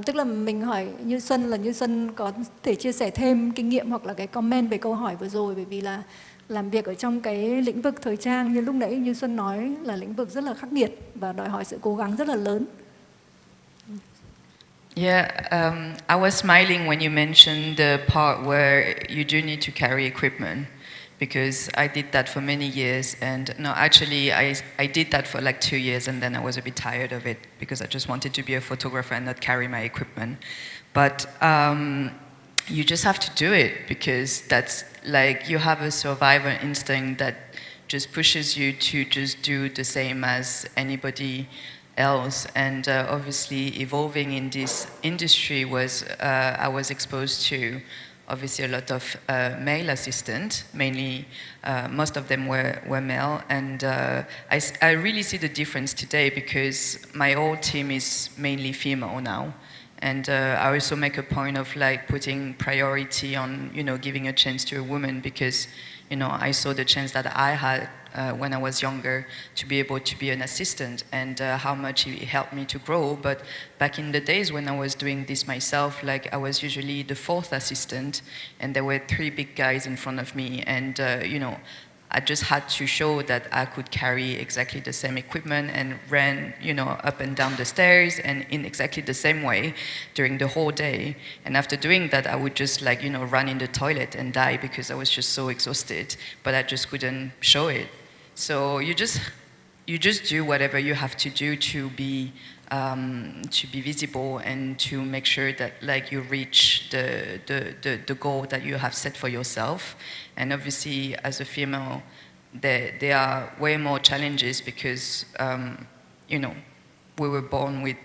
Tức là mình hỏi Như Xuân là Như Xuân có thể chia sẻ thêm kinh nghiệm hoặc là cái comment về câu hỏi vừa rồi, bởi vì là làm việc ở trong cái lĩnh vực thời trang như lúc nãy Như Xuân nói là lĩnh vực rất là khắc nghiệt và đòi hỏi sự cố gắng rất là lớn. Yeah, I was smiling when you mentioned the part where you do need to carry equipment, because I did that for many years, and no, actually I did that for like 2 years, and then I was a bit tired of it because I just wanted to be a photographer and not carry my equipment. But you just have to do it because that's like you have a survivor instinct that just pushes you to just do the same as anybody else. And obviously evolving in this industry was, I was exposed to obviously a lot of male assistants, mainly most of them were male, and I really see the difference today because my whole team is mainly female now. And I also make a point of like putting priority on, you know, giving a chance to a woman because, you know, I saw the chance that I had when I was younger to be able to be an assistant and how much it helped me to grow. But back in the days when I was doing this myself, like I was usually the 4th assistant and there were 3 big guys in front of me, and you know, I just had to show that I could carry exactly the same equipment and ran, you know, up and down the stairs and in exactly the same way during the whole day. And after doing that, I would just like, you know, run in the toilet and die because I was just so exhausted, but I just couldn't show it. So you just do whatever you have to do to be visible and to make sure that like you reach the goal that you have set for yourself. And obviously as a female there are way more challenges because you know, we were born with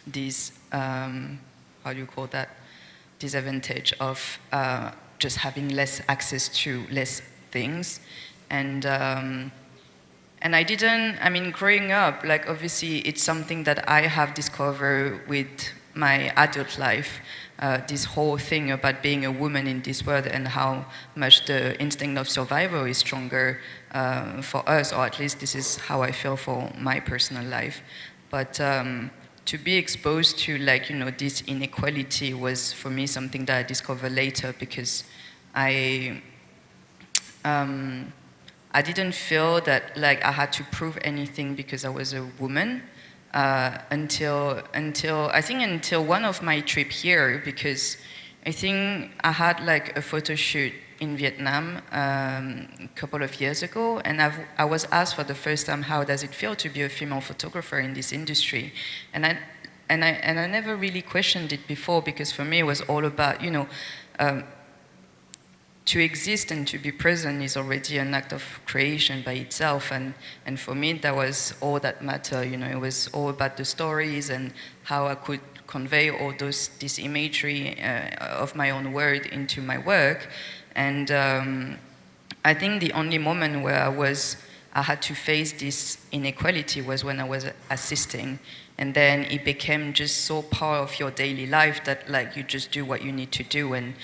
this how do you call that, disadvantage of just having less access to less things. And I didn't, I mean, growing up, like obviously it's something that I have discovered with my adult life, this whole thing about being a woman in this world and how much the instinct of survival is stronger for us, or at least this is how I feel for my personal life. But to be exposed to, like, you know, this inequality was for me something that I discovered later, because I didn't feel that like I had to prove anything because I was a woman until one of my trip here, because I think I had like a photo shoot in Vietnam a couple of years ago, and I was asked for the first time, how does it feel to be a female photographer in this industry? And I never really questioned it before, because for me it was all about, you know, to exist and to be present is already an act of creation by itself, and for me that was all that mattered. You know, it was all about the stories and how I could convey all this imagery of my own word into my work. And I think the only moment where I had to face this inequality was when I was assisting, and then it became just so part of your daily life that like you just do what you need to do, and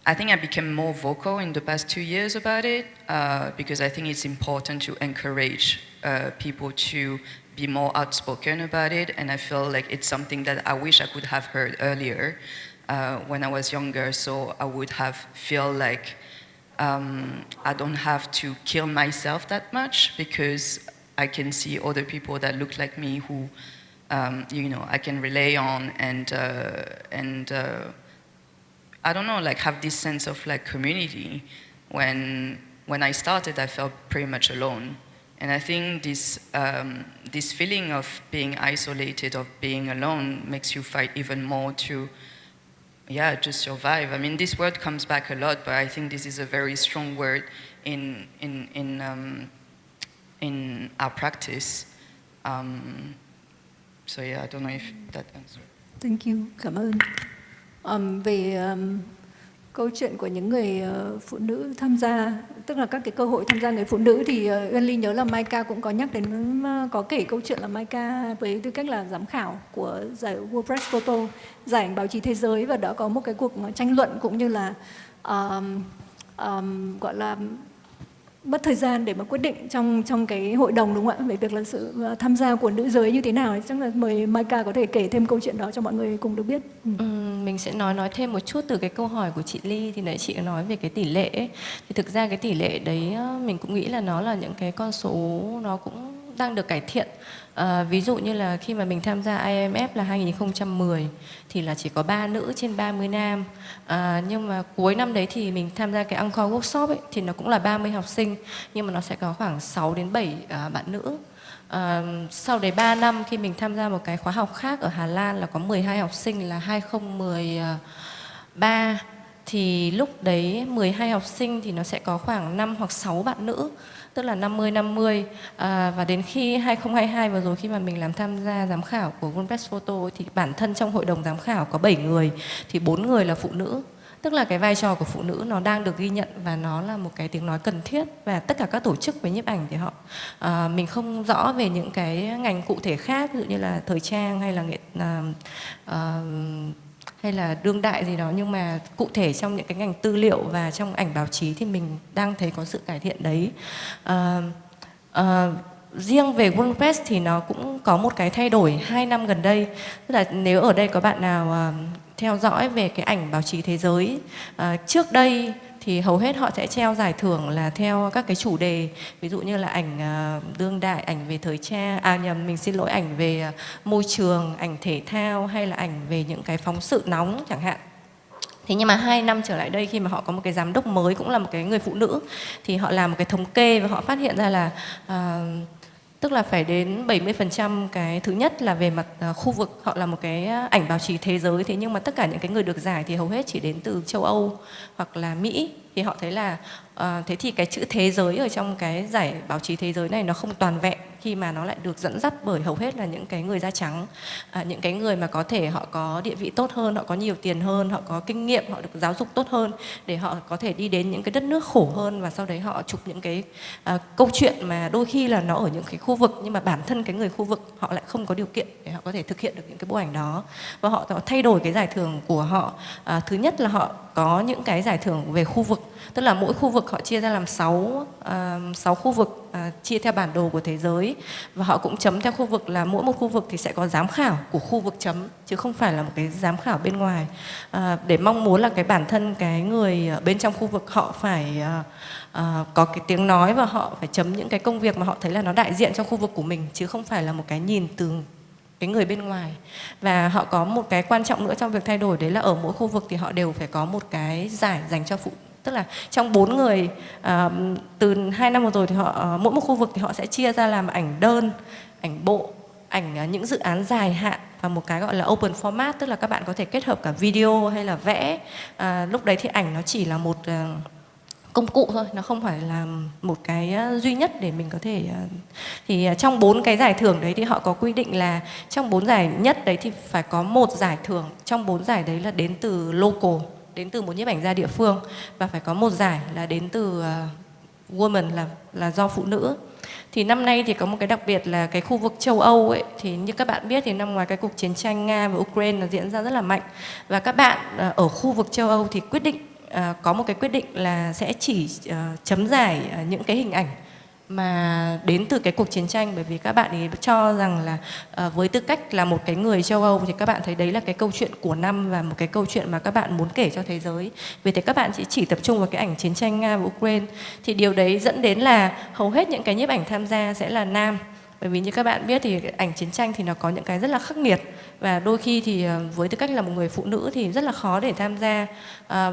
I think I became more vocal in the past 2 years about it, because I think it's important to encourage people to be more outspoken about it, and I feel like it's something that I wish I could have heard earlier when I was younger, so I would have feel like I don't have to kill myself that much, because I can see other people that look like me who, you know, I can rely on, and I don't know, like have this sense of like community. When I started, I felt pretty much alone, and I think this feeling of being isolated, of being alone, makes you fight even more to, yeah, just survive. I mean, this word comes back a lot, but I think this is a very strong word in our practice. So yeah, I don't know if that answers. Thank you, cảm ơn. Về câu chuyện của những người phụ nữ tham gia, tức là các cái cơ hội tham gia người phụ nữ, thì Uyên Ly nhớ là Maika cũng có nhắc đến, có kể câu chuyện là Maika với tư cách là giám khảo của giải World Press Photo, giải ảnh báo chí thế giới, và đã có một cái cuộc tranh luận cũng như là gọi là mất thời gian để mà quyết định trong cái hội đồng, đúng không ạ, về việc là sự tham gia của nữ giới như thế nào. Chắc là mời Maika có thể kể thêm câu chuyện đó cho mọi người cùng được biết. Mình sẽ nói thêm một chút từ cái câu hỏi của chị Ly. Thì nãy chị nói về cái tỷ lệ ấy. Thì thực ra cái tỷ lệ đấy mình cũng nghĩ là nó là những cái con số nó cũng đang được cải thiện. Ví dụ như là khi mà mình tham gia IMF là 2010 thì là chỉ có 3 nữ trên 30 nam. Nhưng mà cuối năm đấy thì mình tham gia cái Encore Workshop ấy, thì nó cũng là 30 học sinh, nhưng mà nó sẽ có khoảng 6 đến 7 bạn nữ. Sau đấy 3 năm khi mình tham gia một cái khóa học khác ở Hà Lan là có 12 học sinh là 2013, thì lúc đấy 12 học sinh thì nó sẽ có khoảng 5 hoặc 6 bạn nữ, tức là 50-50. Và đến khi 2022 vừa rồi, khi mà mình làm tham gia giám khảo của World Press Photo, thì bản thân trong hội đồng giám khảo có 7 người, thì 4 người là phụ nữ. Tức là cái vai trò của phụ nữ nó đang được ghi nhận, và nó là một cái tiếng nói cần thiết. Và tất cả các tổ chức về nhiếp ảnh thì họ, mình không rõ về những cái ngành cụ thể khác, ví dụ như là thời trang hay là hay là đương đại gì đó, nhưng mà cụ thể trong những cái ngành tư liệu và trong ảnh báo chí thì mình đang thấy có sự cải thiện đấy. Riêng về World Press thì nó cũng có một cái thay đổi 2 năm gần đây. Tức là nếu ở đây có bạn nào theo dõi về cái ảnh báo chí thế giới, trước đây thì hầu hết họ sẽ treo giải thưởng là theo các cái chủ đề, ví dụ như là ảnh đương đại, ảnh về thời trang, ảnh về môi trường, ảnh thể thao, hay là ảnh về những cái phóng sự nóng chẳng hạn. Thế nhưng mà 2 năm trở lại đây, khi mà họ có một cái giám đốc mới cũng là một cái người phụ nữ, thì họ làm một cái thống kê và họ phát hiện ra là tức là phải đến 70% cái thứ nhất là về mặt khu vực, họ là một cái ảnh báo chí thế giới. Thế nhưng mà tất cả những cái người được giải thì hầu hết chỉ đến từ châu Âu hoặc là Mỹ. thì họ thấy là thế thì cái chữ thế giới ở trong cái giải báo chí thế giới này nó không toàn vẹn khi mà nó lại được dẫn dắt bởi hầu hết là những cái người da trắng, những cái người mà có thể họ có địa vị tốt hơn, họ có nhiều tiền hơn, họ có kinh nghiệm, họ được giáo dục tốt hơn để họ có thể đi đến những cái đất nước khổ hơn, và sau đấy họ chụp những cái câu chuyện mà đôi khi là nó ở những cái khu vực nhưng mà bản thân cái người khu vực họ lại không có điều kiện để họ có thể thực hiện được những cái bộ ảnh đó, và họ thay đổi cái giải thưởng của họ. Thứ nhất là họ có những cái giải thưởng về khu vực, tức là mỗi khu vực họ chia ra làm 6 khu vực, chia theo bản đồ của thế giới, và họ cũng chấm theo khu vực, là mỗi một khu vực thì sẽ có giám khảo của khu vực chấm chứ không phải là một cái giám khảo bên ngoài, để mong muốn là cái bản thân cái người bên trong khu vực họ phải có cái tiếng nói và họ phải chấm những cái công việc mà họ thấy là nó đại diện cho khu vực của mình chứ không phải là một cái nhìn từ cái người bên ngoài. Và họ có một cái quan trọng nữa trong việc thay đổi, đấy là ở mỗi khu vực thì họ đều phải có một cái giải dành cho phụ, tức là trong 4 người từ 2 năm vừa rồi thì họ mỗi một khu vực thì họ sẽ chia ra làm ảnh đơn, ảnh bộ, ảnh những dự án dài hạn và một cái gọi là open format, tức là các bạn có thể kết hợp cả video hay là vẽ. Lúc đấy thì ảnh nó chỉ là một công cụ thôi, nó không phải là một cái duy nhất để mình có thể thì trong 4 cái giải thưởng đấy thì họ có quy định là trong 4 giải nhất đấy thì phải có một giải thưởng trong 4 giải đấy là đến từ local, đến từ một nhiếp ảnh gia địa phương, và phải có một giải là đến từ woman, là do phụ nữ. Thì năm nay thì có một cái đặc biệt là cái khu vực châu Âu ấy, thì như các bạn biết thì năm ngoài cái cuộc chiến tranh Nga và Ukraine nó diễn ra rất là mạnh, và các bạn ở khu vực châu Âu thì quyết định có một cái quyết định là sẽ chỉ chấm giải những cái hình ảnh mà đến từ cái cuộc chiến tranh, bởi vì các bạn ấy cho rằng là với tư cách là một cái người châu Âu thì các bạn thấy đấy là cái câu chuyện của năm và một cái câu chuyện mà các bạn muốn kể cho thế giới. Vì thế các bạn chỉ tập trung vào cái ảnh chiến tranh Nga và Ukraine. Thì điều đấy dẫn đến là hầu hết những cái nhiếp ảnh tham gia sẽ là nam. Bởi vì như các bạn biết thì ảnh chiến tranh thì nó có những cái rất là khắc nghiệt, và đôi khi thì với tư cách là một người phụ nữ thì rất là khó để tham gia.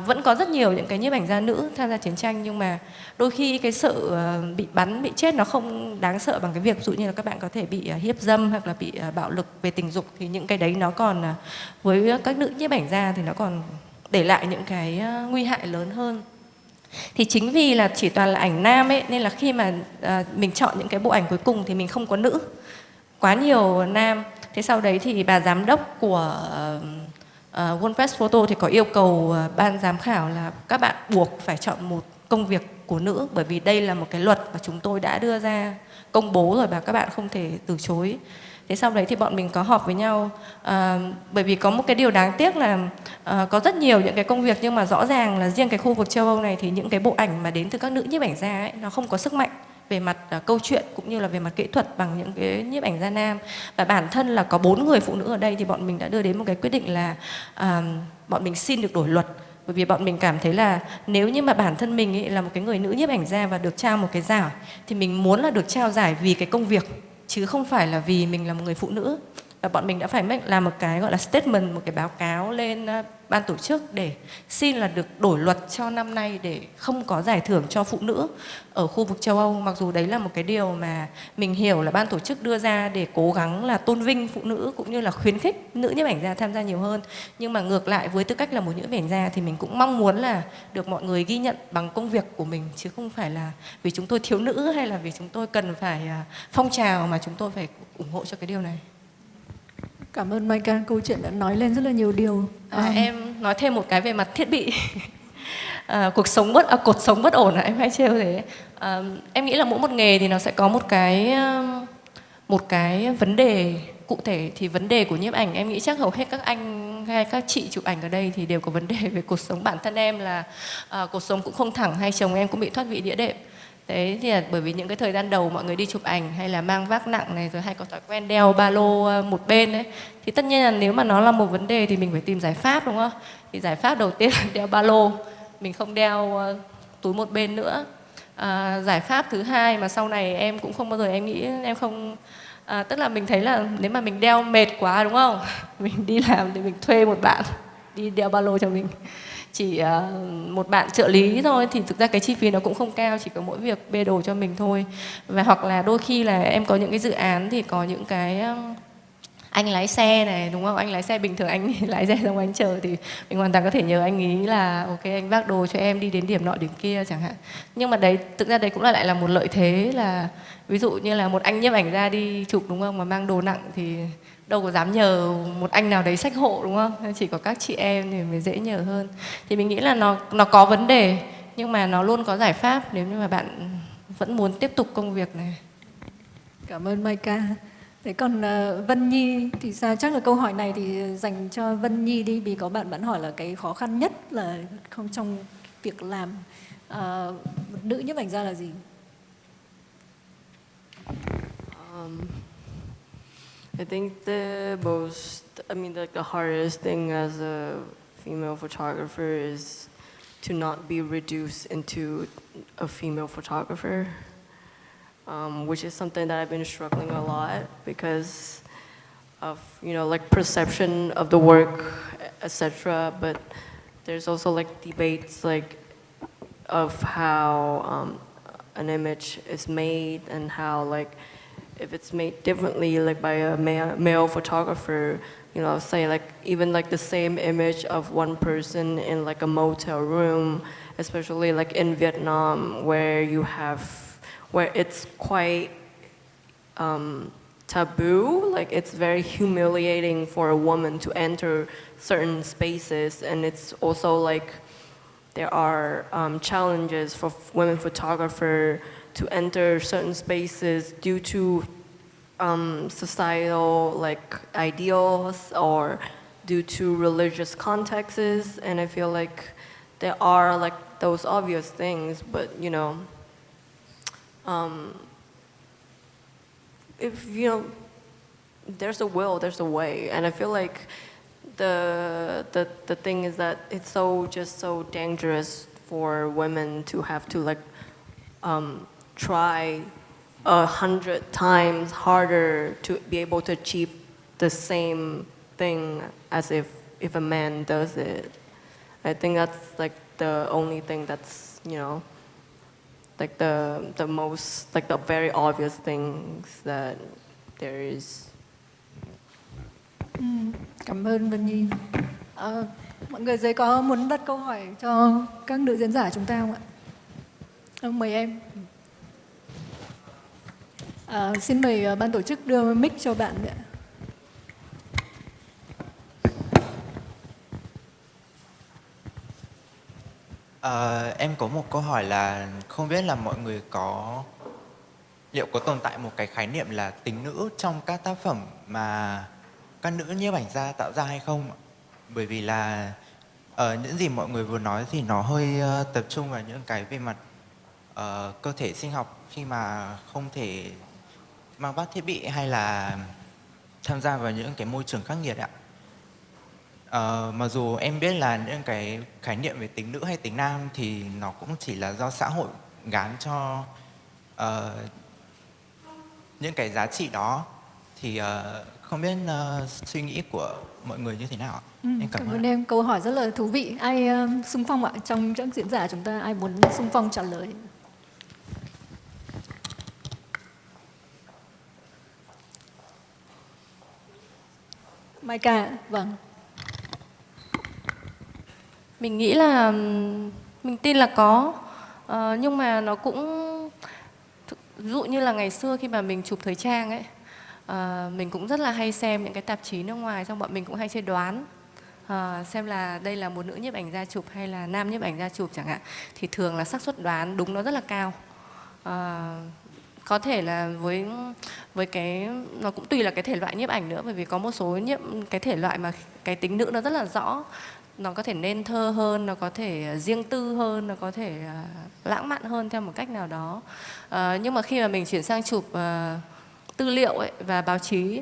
Vẫn có rất nhiều những cái nhiếp ảnh gia nữ tham gia chiến tranh, nhưng mà đôi khi cái sự bị bắn, bị chết nó không đáng sợ bằng cái việc ví dụ như là các bạn có thể bị hiếp dâm hoặc là bị bạo lực về tình dục, thì những cái đấy nó còn với các nữ nhiếp ảnh gia thì nó còn để lại những cái nguy hại lớn hơn. Thì chính vì là chỉ toàn là ảnh nam ấy, nên là khi mà mình chọn những cái bộ ảnh cuối cùng thì mình không có nữ, quá nhiều nam. Thế sau đấy thì bà giám đốc của World Press Photo thì có yêu cầu ban giám khảo là các bạn buộc phải chọn một công việc của nữ, bởi vì đây là một cái luật và chúng tôi đã đưa ra công bố rồi và các bạn không thể từ chối. Thế sau đấy thì bọn mình có họp với nhau, bởi vì có một cái điều đáng tiếc là có rất nhiều những cái công việc, nhưng mà rõ ràng là riêng cái khu vực châu Âu này thì những cái bộ ảnh mà đến từ các nữ nhiếp ảnh gia ấy, nó không có sức mạnh về mặt câu chuyện cũng như là về mặt kỹ thuật bằng những cái nhiếp ảnh gia nam. Và bản thân là có 4 người phụ nữ ở đây thì bọn mình đã đưa đến một cái quyết định là bọn mình xin được đổi luật. Bởi vì bọn mình cảm thấy là nếu như mà bản thân mình ấy là một cái người nữ nhiếp ảnh gia và được trao một cái giải thì mình muốn là được trao giải vì cái công việc, chứ không phải là vì mình là một người phụ nữ. Và bọn mình đã phải làm một cái gọi là statement, một cái báo cáo lên ban tổ chức để xin là được đổi luật cho năm nay để không có giải thưởng cho phụ nữ ở khu vực châu Âu. Mặc dù đấy là một cái điều mà mình hiểu là ban tổ chức đưa ra để cố gắng là tôn vinh phụ nữ cũng như là khuyến khích nữ nhiếp ảnh gia tham gia nhiều hơn. Nhưng mà ngược lại với tư cách là một nhiếp ảnh gia thì mình cũng mong muốn là được mọi người ghi nhận bằng công việc của mình, chứ không phải là vì chúng tôi thiếu nữ hay là vì chúng tôi cần phải phong trào mà chúng tôi phải ủng hộ cho cái điều này. Cảm ơn Maika, câu chuyện đã nói lên rất là nhiều điều. Em nói thêm một cái về mặt thiết bị. Cột sống bất ổn, em hay trêu thế. Em nghĩ là mỗi một nghề thì nó sẽ có một cái vấn đề cụ thể. Thì vấn đề của nhiếp ảnh em nghĩ chắc hầu hết các anh hay các chị chụp ảnh ở đây thì đều có vấn đề về cột sống. Bản thân em là cột sống cũng không thẳng, hay chồng em cũng bị thoát vị đĩa đệm. Thế thì là bởi vì những cái thời gian đầu mọi người đi chụp ảnh hay là mang vác nặng này, rồi hay có thói quen đeo ba lô một bên ấy, thì tất nhiên là nếu mà nó là một vấn đề thì mình phải tìm giải pháp, đúng không? Thì giải pháp đầu tiên là đeo ba lô, mình không đeo túi một bên nữa. Giải pháp thứ hai mà sau này em cũng không bao giờ em nghĩ em không tức là mình thấy là nếu mà mình đeo mệt quá, đúng không? Mình đi làm thì mình thuê một bạn đi đeo ba lô cho mình. Chỉ một bạn trợ lý thôi, thì thực ra cái chi phí nó cũng không cao, chỉ có mỗi việc bê đồ cho mình thôi. Và hoặc là đôi khi là em có những cái dự án thì có những cái anh lái xe này, đúng không? Anh lái xe bình thường, anh lái xe xong anh chờ thì mình hoàn toàn có thể nhờ anh ý là ok anh vác đồ cho em đi đến điểm nọ điểm kia chẳng hạn. Nhưng mà đấy thực ra đấy cũng lại là một lợi thế, là ví dụ như là một anh nhiếp ảnh ra đi chụp đúng không, mà mang đồ nặng thì đâu có dám nhờ một anh nào đấy xách hộ đúng không? Chỉ có các chị em thì mới dễ nhờ hơn. Thì mình nghĩ là nó có vấn đề nhưng mà nó luôn có giải pháp nếu như mà bạn vẫn muốn tiếp tục công việc này. Cảm ơn Mai Ca. Thế còn Vân Nhi thì sao? Chắc là câu hỏi này thì dành cho Vân Nhi đi, vì có bạn hỏi là cái khó khăn nhất là không trong việc làm một nữ nhiếp ảnh gia là gì? I think the hardest thing as a female photographer is to not be reduced into a female photographer, which is something that I've been struggling a lot because of, like perception of the work, etc. But there's also like debates like of how an image is made and how like if it's made differently like by a male photographer, say like even like the same image of one person in like a motel room, especially like in Vietnam where it's quite taboo, like it's very humiliating for a woman to enter certain spaces, and it's also like there are challenges for women photographers to enter certain spaces due to societal like ideals or due to religious contexts, and I feel like there are like those obvious things, but if there's a will, there's a way, and I feel like the thing is that it's so dangerous for women to have to like try 100 times harder to be able to achieve the same thing as if a man does it. I think that's like the only thing that's like the most like the very obvious things that there is. Cảm ơn Vân Nhi. Mọi người dưới có muốn đặt câu hỏi cho các nữ diễn giả chúng ta không ạ? Mời em. Xin mời ban tổ chức đưa mic cho bạn ạ. Em có một câu hỏi là không biết là mọi người liệu có tồn tại một cái khái niệm là tính nữ trong các tác phẩm mà các nữ nhiếp ảnh gia tạo ra hay không? Bởi vì là những gì mọi người vừa nói thì nó hơi tập trung vào những cái về mặt cơ thể sinh học khi mà không thể mang vác thiết bị hay là tham gia vào những cái môi trường khắc nghiệt ạ. Mặc dù em biết là những cái khái niệm về tính nữ hay tính nam thì nó cũng chỉ là do xã hội gán cho những cái giá trị đó, thì không biết suy nghĩ của mọi người như thế nào ạ? Em Cảm ơn em, câu hỏi rất là thú vị. Ai xung phong ạ? Trong các diễn giả chúng ta ai muốn xung phong trả lời? Mai Ca, vâng. Mình nghĩ là mình tin là có, nhưng mà nó cũng ví dụ như là ngày xưa khi mà mình chụp thời trang ấy, mình cũng rất là hay xem những cái tạp chí nước ngoài, xong bọn mình cũng hay chơi đoán xem là đây là một nữ nhiếp ảnh gia chụp hay là nam nhiếp ảnh gia chụp chẳng hạn, thì thường là xác suất đoán đúng nó rất là cao. Có thể là với cái nó cũng tùy là cái thể loại nhiếp ảnh nữa, bởi vì có một số cái thể loại mà cái tính nữ nó rất là rõ, nó có thể nên thơ hơn, nó có thể riêng tư hơn, nó có thể lãng mạn hơn theo một cách nào đó. Nhưng mà khi mà mình chuyển sang chụp tư liệu ấy, và báo chí,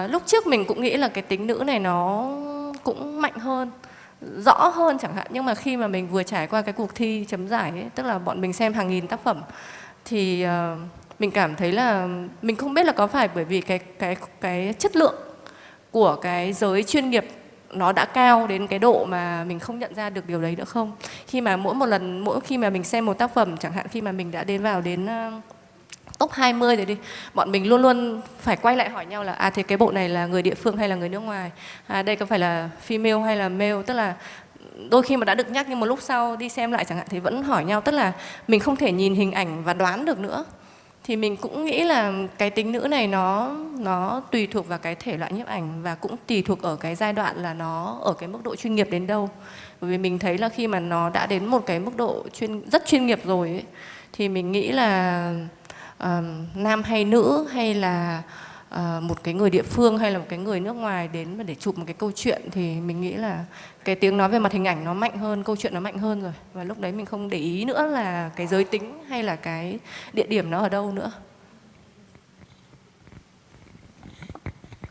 lúc trước mình cũng nghĩ là cái tính nữ này nó cũng mạnh hơn, rõ hơn chẳng hạn. Nhưng mà khi mà mình vừa trải qua cái cuộc thi chấm giải ấy, tức là bọn mình xem hàng nghìn tác phẩm, thì mình cảm thấy là mình không biết là có phải bởi vì cái chất lượng của cái giới chuyên nghiệp nó đã cao đến cái độ mà mình không nhận ra được điều đấy nữa không. Khi mà mỗi khi mà mình xem một tác phẩm, chẳng hạn khi mà mình đã đến top 20 rồi đi, bọn mình luôn luôn phải quay lại hỏi nhau là thế cái bộ này là người địa phương hay là người nước ngoài, đây có phải là female hay là male, tức là đôi khi mà đã được nhắc nhưng một lúc sau đi xem lại chẳng hạn thì vẫn hỏi nhau, tức là mình không thể nhìn hình ảnh và đoán được nữa. Thì mình cũng nghĩ là cái tính nữ này nó tùy thuộc vào cái thể loại nhiếp ảnh và cũng tùy thuộc ở cái giai đoạn là nó ở cái mức độ chuyên nghiệp đến đâu. Bởi vì mình thấy là khi mà nó đã đến một cái mức độ rất chuyên nghiệp rồi ấy, thì mình nghĩ là nam hay nữ hay là một cái người địa phương hay là một cái người nước ngoài đến mà để chụp một cái câu chuyện thì mình nghĩ là cái tiếng nói về mặt hình ảnh nó mạnh hơn, câu chuyện nó mạnh hơn rồi. Và lúc đấy mình không để ý nữa là cái giới tính hay là cái địa điểm nó ở đâu nữa.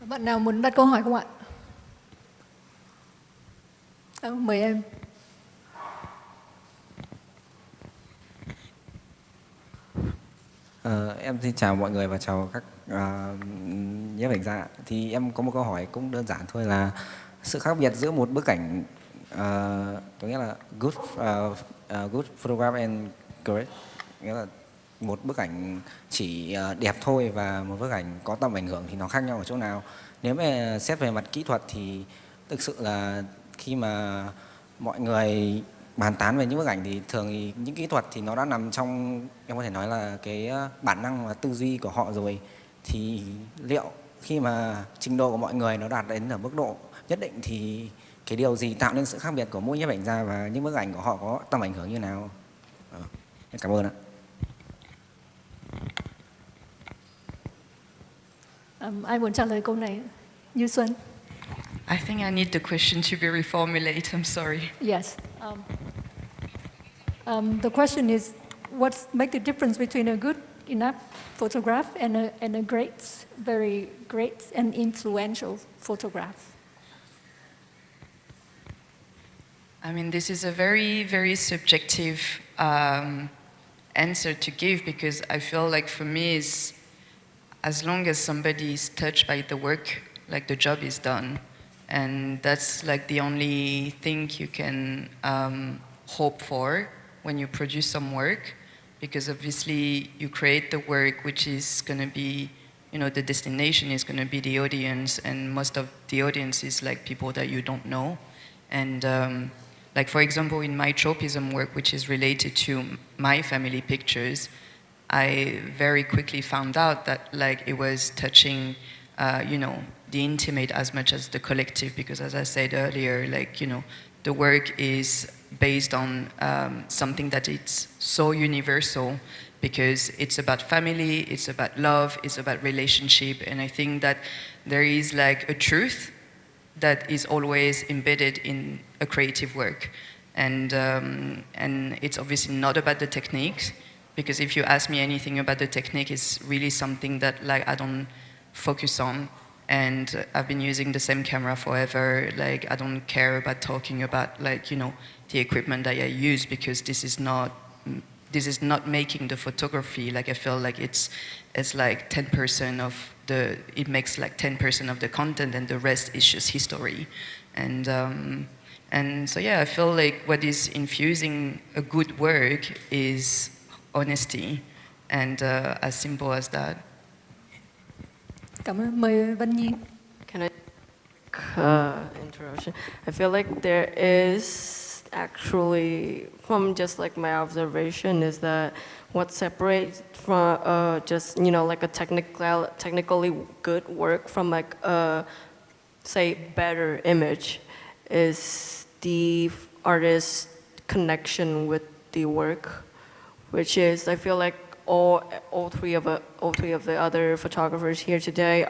Có bạn nào muốn đặt câu hỏi không ạ? Mời em. Em xin chào mọi người và chào các nhiếp ảnh gia. Thì em có một câu hỏi cũng đơn giản thôi là sự khác biệt giữa một bức ảnh có nghĩa là good photograph and great, nghĩa là một bức ảnh chỉ đẹp thôi và một bức ảnh có tầm ảnh hưởng thì nó khác nhau ở chỗ nào? Nếu mà xét về mặt kỹ thuật thì thực sự là khi mà mọi người bàn tán về những bức ảnh thì thường thì những kỹ thuật thì nó đã nằm trong, em có thể nói là cái bản năng và tư duy của họ rồi, thì liệu khi mà trình độ của mọi người nó đạt đến ở mức độ nhất định thì cái điều gì tạo nên sự khác biệt của mỗi nhiếp ảnh gia và những bức ảnh của họ có tầm ảnh hưởng như nào? Em cảm ơn ạ. Ai muốn trả lời câu này? Như Xuân. I think I need the question to be reformulated. I'm sorry. Yes. The question is, what makes the difference between a good enough photograph and a great, very great and influential photograph? I mean, this is a very, very subjective answer to give, because I feel like for me, is as long as somebody is touched by the work, like the job is done. And that's like the only thing you can hope for when you produce some work, because obviously you create the work which is going to be, you know, the destination is going to be the audience, and most of the audience is like people that you don't know. And like, for example, in my tropism work, which is related to my family pictures, I very quickly found out that like it was touching, you know, the intimate as much as the collective, because as I said earlier, like, you know, the work is based on something that it's so universal, because it's about family, it's about love, it's about relationship, and I think that there is like a truth that is always embedded in a creative work, and it's obviously not about the techniques, because if you ask me anything about the technique, it's really something that like I don't focus on. And I've been using the same camera forever. Like, I don't care about talking about, like, you know, the equipment that I use, because this is not making the photography. Like, I feel like it's like 10% of it makes like 10% of the content, and the rest is just history. And so yeah, I feel like what is infusing a good work is honesty, and as simple as that. Cảm ơn. Mời Vân Nhi. Can I interruption? I feel like there is actually, from just like my observation, is that what separates from just, you know, like a technically good work from like a, say, better image is the artist's connection with the work, which is, I feel like all three of the other photographers here today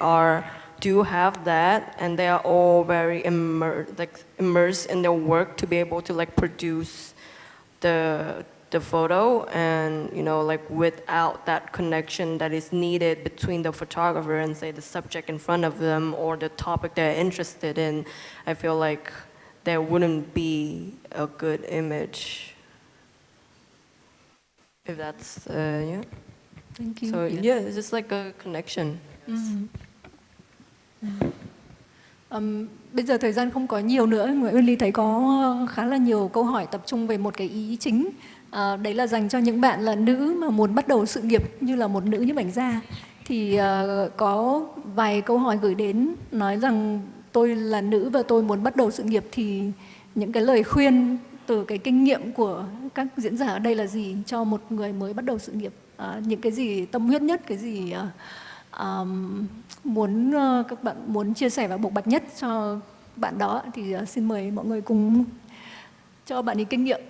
do have that, and they are all very immersed in their work to be able to like produce the photo, and you know, like without that connection that is needed between the photographer and say the subject in front of them or the topic they're interested in, I feel like there wouldn't be a good image. If that's, yeah. Thank you. So yeah, it's just like a connection. Bây giờ thời gian không có nhiều nữa. Nguyễn Ly thấy có khá là nhiều câu hỏi tập trung về một cái ý chính Đấy là dành cho những bạn là nữ mà muốn bắt đầu sự nghiệp như là một nữ nhiếp ảnh gia. Thì có vài câu hỏi gửi đến nói rằng tôi là nữ và tôi muốn bắt đầu sự nghiệp, thì những cái lời khuyên từ cái kinh nghiệm của các diễn giả ở đây là gì cho một người mới bắt đầu sự nghiệp? Những cái gì tâm huyết nhất, cái gì các bạn muốn chia sẻ và bộc bạch nhất cho bạn đó, thì xin mời mọi người cùng cho bạn ấy kinh nghiệm.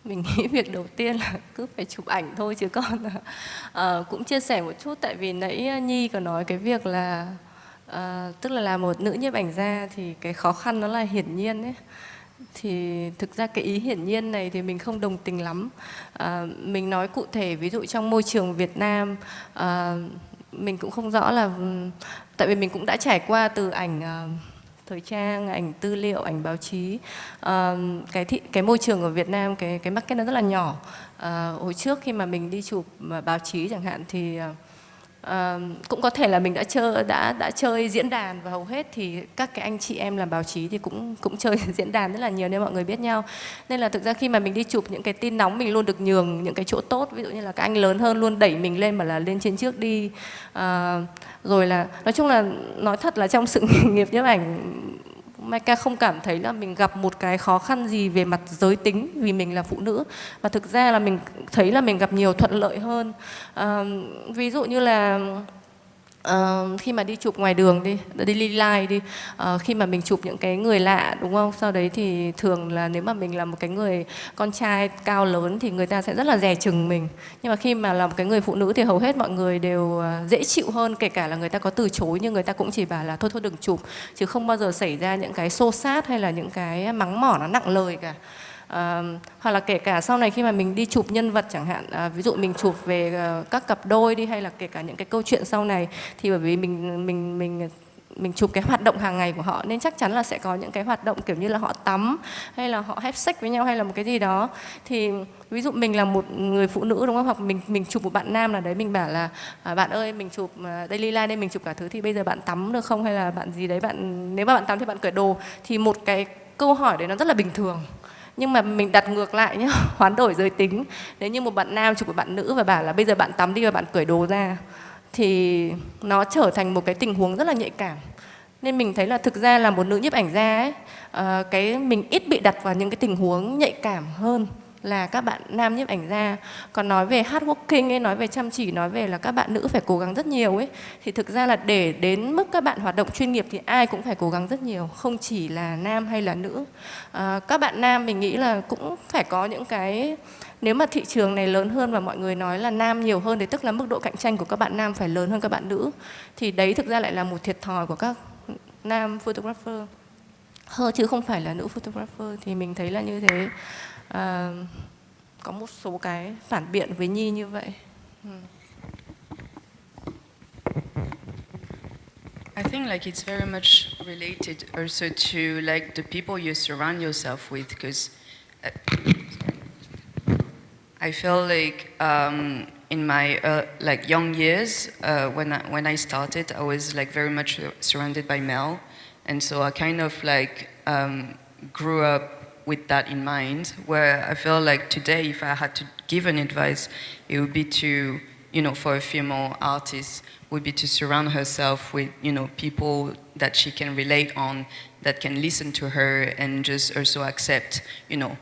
Mình nghĩ việc đầu tiên là cứ phải chụp ảnh thôi, chứ còn cũng chia sẻ một chút. Tại vì nãy Nhi có nói cái việc là tức là một nữ nhiếp ảnh gia thì cái khó khăn nó là hiển nhiên ấy. Thì thực ra cái ý hiển nhiên này thì mình không đồng tình lắm. Mình nói cụ thể, ví dụ trong môi trường Việt Nam, mình cũng không rõ là, tại vì mình cũng đã trải qua từ ảnh thời trang, ảnh tư liệu, ảnh báo chí. Cái môi trường ở Việt Nam, cái market nó rất là nhỏ. Hồi trước khi mà mình đi chụp báo chí chẳng hạn thì cũng có thể là mình đã chơi diễn đàn, và hầu hết thì các cái anh chị em làm báo chí thì cũng chơi diễn đàn rất là nhiều nên mọi người biết nhau. Nên là thực ra khi mà mình đi chụp những cái tin nóng, mình luôn được nhường những cái chỗ tốt. Ví dụ như là các anh lớn hơn luôn đẩy mình lên, mà là lên trên trước đi. Rồi là nói chung là nói thật là trong sự nghiệp nhiếp ảnh, Maika không cảm thấy là mình gặp một cái khó khăn gì về mặt giới tính vì mình là phụ nữ. Và thực ra là mình thấy là mình gặp nhiều thuận lợi hơn. Ví dụ như là khi mà đi chụp ngoài đường đi live đi, khi mà mình chụp những cái người lạ, đúng không? Sau đấy thì thường là nếu mà mình là một cái người con trai cao lớn thì người ta sẽ rất là dè chừng mình. Nhưng mà khi mà là một cái người phụ nữ thì hầu hết mọi người đều dễ chịu hơn, kể cả là người ta có từ chối nhưng người ta cũng chỉ bảo là thôi đừng chụp, chứ không bao giờ xảy ra những cái xô xát hay là những cái mắng mỏ nó nặng lời cả. Hoặc là kể cả sau này khi mà mình đi chụp nhân vật chẳng hạn, ví dụ mình chụp về các cặp đôi đi, hay là kể cả những cái câu chuyện sau này, thì bởi vì mình chụp cái hoạt động hàng ngày của họ nên chắc chắn là sẽ có những cái hoạt động kiểu như là họ tắm hay là họ have sex với nhau hay là một cái gì đó. Thì ví dụ mình là một người phụ nữ, đúng không? Hoặc mình chụp một bạn nam nào đấy, mình bảo là bạn ơi, mình chụp daily life nên mình chụp cả thứ, thì bây giờ bạn tắm được không, hay là bạn gì đấy, nếu mà bạn tắm thì bạn cởi đồ. Thì một cái câu hỏi đấy nó rất là bình thường. Nhưng mà mình đặt ngược lại nhá, hoán đổi giới tính. Nếu như một bạn nam chụp một bạn nữ và bảo là bây giờ bạn tắm đi và bạn cởi đồ ra, thì nó trở thành một cái tình huống rất là nhạy cảm. Nên mình thấy là thực ra là một nữ nhiếp ảnh gia ấy, mình ít bị đặt vào những cái tình huống nhạy cảm hơn là các bạn nam nhiếp ảnh gia. Còn nói về hardworking ấy, nói về chăm chỉ, nói về là các bạn nữ phải cố gắng rất nhiều ấy, thì thực ra là để đến mức các bạn hoạt động chuyên nghiệp thì ai cũng phải cố gắng rất nhiều, không chỉ là nam hay là nữ. Các bạn nam mình nghĩ là cũng phải có những cái, nếu mà thị trường này lớn hơn và mọi người nói là nam nhiều hơn thì tức là mức độ cạnh tranh của các bạn nam phải lớn hơn các bạn nữ. Thì đấy thực ra lại là một thiệt thòi của các nam photographer hơn, chứ không phải là nữ photographer. Thì mình thấy là như thế. Có một số cái phản biện với Nhi như vậy. I think like it's very much related also to like the people you surround yourself with, because I feel like in my like young years when I started, I was like very much surrounded by male, and so I kind of like grew up with that in mind, where I feel like today if I had to give an advice, it would be to, you know, for a female artist, would be to surround herself with, you know, people that she can relate on, that can listen to her and just also accept, you know,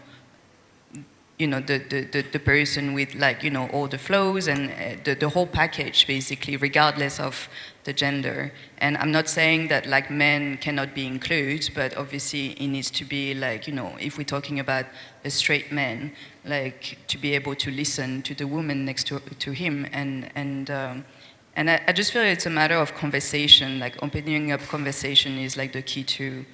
the person with, like, you know, all the flows and the whole package, basically, regardless of the gender. And I'm not saying that like men cannot be included, but obviously it needs to be like, you know, if we're talking about a straight man, like to be able to listen to the woman next to him, and I just feel it's a matter of conversation. Like opening up conversation is like the key to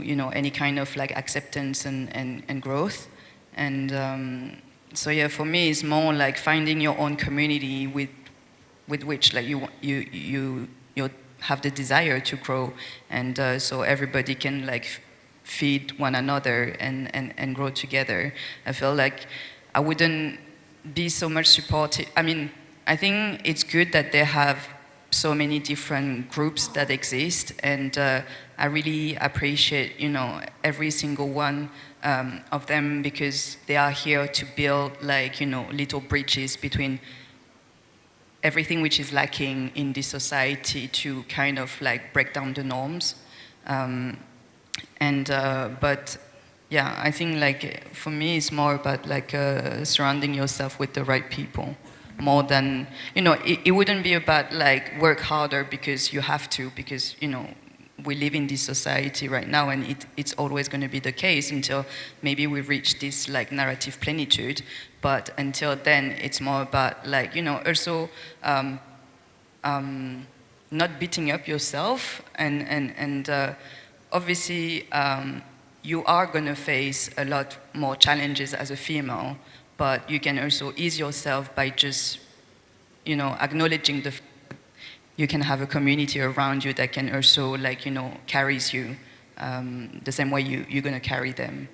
you know, any kind of like acceptance and growth. And so yeah, for me it's more like finding your own community with which like you have the desire to grow, and so everybody can like feed one another and grow together. I feel like I wouldn't be so much supportive. I mean, I think it's good that they have so many different groups that exist, and I really appreciate, every single one of them, because they are here to build little bridges between everything which is lacking in this society to kind of break down the norms. But yeah, I think for me it's more about surrounding yourself with the right people, more than, it wouldn't be about work harder because you have to, because we live in this society right now, and it's always going to be the case until maybe we reach this narrative plenitude. But until then, it's more about also not beating up yourself, and obviously you are going to face a lot more challenges as a female, but you can also ease yourself by just acknowledging the you can have a community around you that can also carries you the same way you're going to carry them.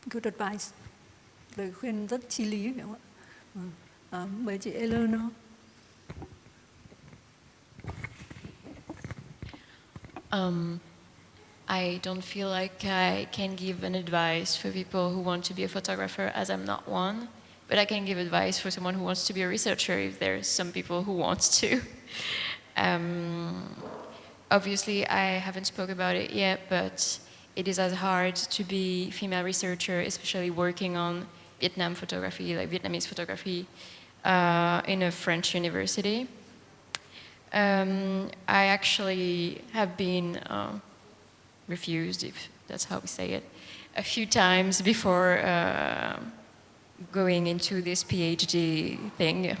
Good advice. Lời khuyên rất chí lý, phải không ạ? Mời chị Eleanor. I don't feel like I can give an advice for people who want to be a photographer, as I'm not one. But I can give advice for someone who wants to be a researcher, if there's some people who want to. Obviously, I haven't spoke about it yet, but it is as hard to be female researcher, especially working on Vietnam photography, Vietnamese photography, in a French university. I actually have been refused, if that's how we say it, a few times before going into this PhD thing,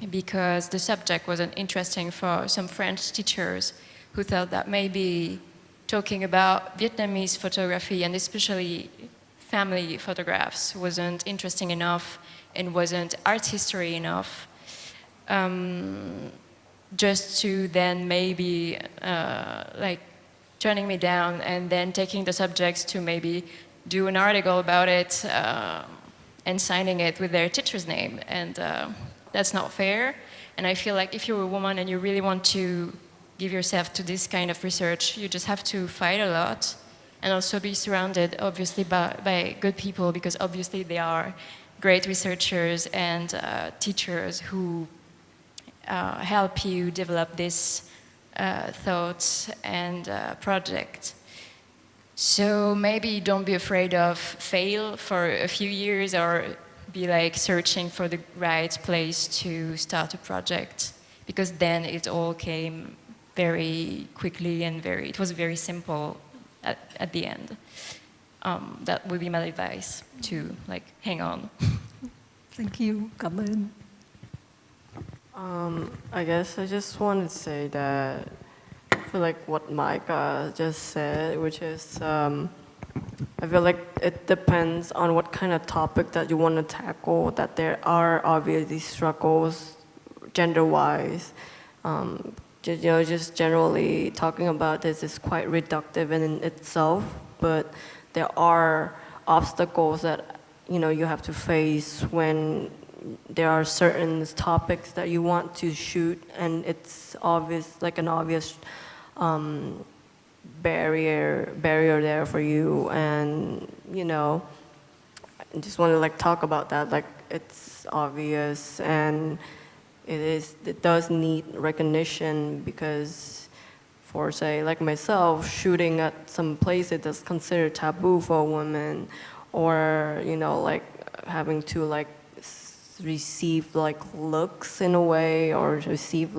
because the subject wasn't interesting for some French teachers who thought that maybe talking about Vietnamese photography, and especially family photographs, wasn't interesting enough and wasn't art history enough, just to then maybe turning me down and then taking the subjects to maybe do an article about it and signing it with their teacher's name. And that's not fair. And I feel like if you're a woman and you really want to give yourself to this kind of research, you just have to fight a lot, and also be surrounded, obviously, by good people, because obviously they are great researchers and teachers who help you develop this thoughts and project. So maybe don't be afraid of fail for a few years, or be searching for the right place to start a project, because then it all came very quickly and it was very simple at the end. That would be my advice, to hang on. Thank you. Cảm ơn. I guess I just want to say that I feel like what Micah just said, which is I feel like it depends on what kind of topic that you want to tackle, that there are obviously struggles gender-wise. Just generally talking about this is quite reductive in itself, but there are obstacles that you have to face when there are certain topics that you want to shoot, and it's obvious, an obvious barrier there for you, and I just want to talk about that. It's obvious, and it does need recognition, because for say myself, shooting at some places that's considered taboo for a woman, or having to receive looks in a way, or receive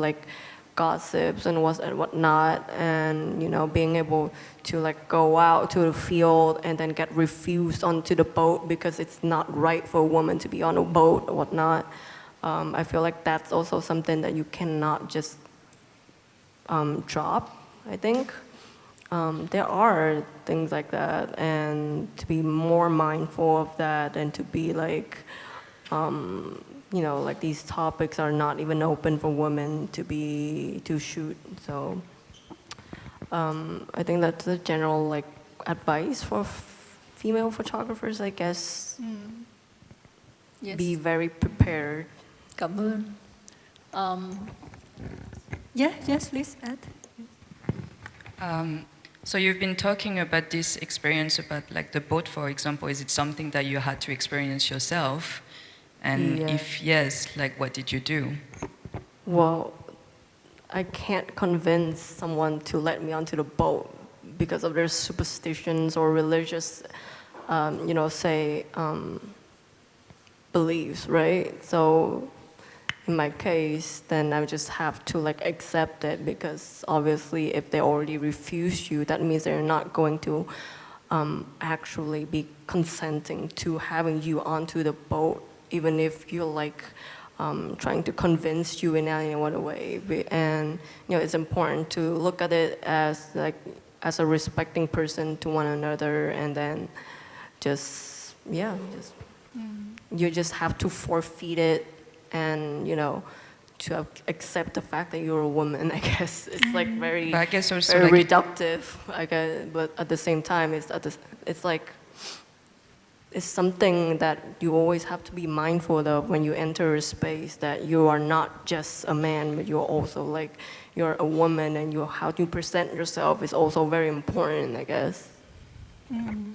gossips and whatnot, and being able to go out to the field and then get refused onto the boat because it's not right for a woman to be on a boat or whatnot. I feel like that's also something that you cannot just drop, I think. There are things like that, and to be more mindful of that, and to be these topics are not even open for women to shoot. So I think that's the general advice for female photographers, I guess. Yes. Be very prepared. Cảm ơn. Yes, please add. So you've been talking about this experience about like the boat, for example. Is it something that you had to experience yourself? And Yeah. if yes, like what did you do? Well, I can't convince someone to let me onto the boat because of their superstitions or religious, beliefs, right? So in my case, then I just have to like accept it, because obviously if they already refuse you, that means they're not going to actually be consenting to having you onto the boat, even if you're like trying to convince you in any other way. And it's important to look at it as a respecting person to one another, and then you just have to forfeit it, and to accept the fact that you're a woman. I guess it's like very, But I guess also very like reductive. I guess, but at the same time, it's like it's something that you always have to be mindful of when you enter a space, that you are not just a man, but you're also like you're a woman, and how you present yourself is also very important, I guess.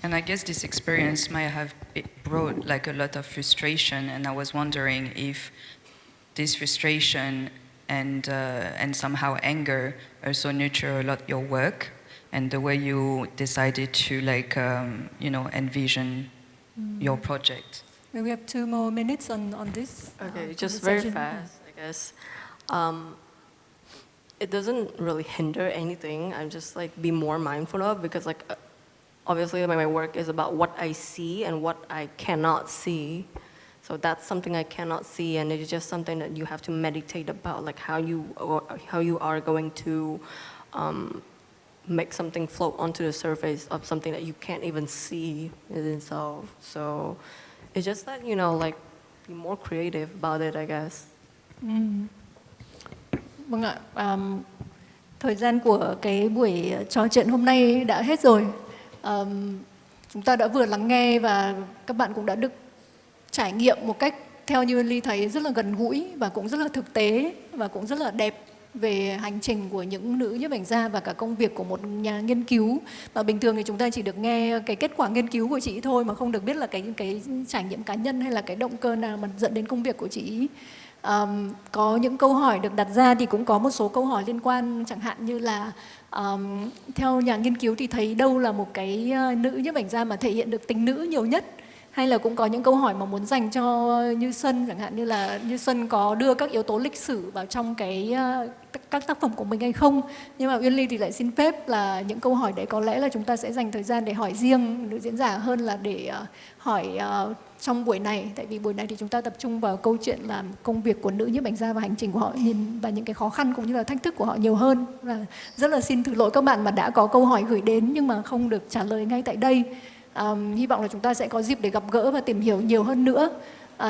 And I guess this experience might have brought like a lot of frustration, and I was wondering if this frustration and somehow anger also nurture a lot your work and the way you decided to envision your project. We have 2 more minutes on this. Okay, just very fast, I guess. It doesn't really hinder anything. I'm just like be more mindful of, because like obviously my work is about what I see and what I cannot see. So that's something I cannot see, and it's just something that you have to meditate about, like how you are going to make something float onto the surface of something that you can't even see in itself. So it's just that, like be more creative about it, I guess. Vâng ạ, thời gian của cái buổi trò chuyện hôm nay đã hết rồi. Chúng ta đã vừa lắng nghe và các bạn cũng đã được trải nghiệm một cách, theo như Ly thấy, rất là gần gũi và cũng rất là thực tế và cũng rất là đẹp về hành trình của những nữ nhiếp ảnh gia và cả công việc của một nhà nghiên cứu. Mà bình thường thì chúng ta chỉ được nghe cái kết quả nghiên cứu của chị thôi, mà không được biết là cái trải nghiệm cá nhân hay là cái động cơ nào mà dẫn đến công việc của chị. Có những câu hỏi được đặt ra thì cũng có một số câu hỏi liên quan, chẳng hạn như là theo nhà nghiên cứu thì thấy đâu là một cái nữ nhiếp ảnh gia mà thể hiện được tính nữ nhiều nhất, hay là cũng có những câu hỏi mà muốn dành cho Như Xuân, chẳng hạn như là Như Xuân có đưa các yếu tố lịch sử vào trong các tác phẩm của mình hay không. Nhưng mà Uyên Ly thì lại xin phép là những câu hỏi đấy có lẽ là chúng ta sẽ dành thời gian để hỏi riêng nữ diễn giả hơn là để hỏi trong buổi này. Tại vì buổi này thì chúng ta tập trung vào câu chuyện là công việc của nữ nhiếp ảnh gia và hành trình của họ và những cái khó khăn cũng như là thách thức của họ nhiều hơn. Và rất là xin thứ lỗi các bạn mà đã có câu hỏi gửi đến nhưng mà không được trả lời ngay tại đây. Hy vọng là chúng ta sẽ có dịp để gặp gỡ và tìm hiểu nhiều hơn nữa.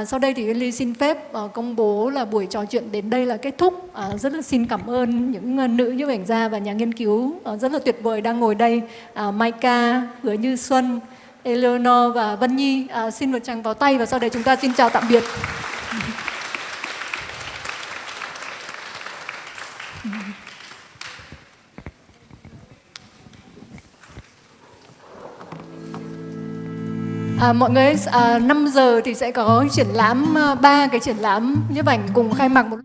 Sau đây thì Uyên Ly xin phép công bố là buổi trò chuyện đến đây là kết thúc. Rất là xin cảm ơn những nữ nhiếp ảnh gia và nhà nghiên cứu rất là tuyệt vời đang ngồi đây. Maika, Hứa Như Xuân, Eleanor và Vân Nhi. Xin một tràng pháo tay và sau đây chúng ta xin chào tạm biệt. Mọi người 5 giờ thì sẽ có triển lãm, 3 cái triển lãm nhiếp ảnh cùng khai mạc một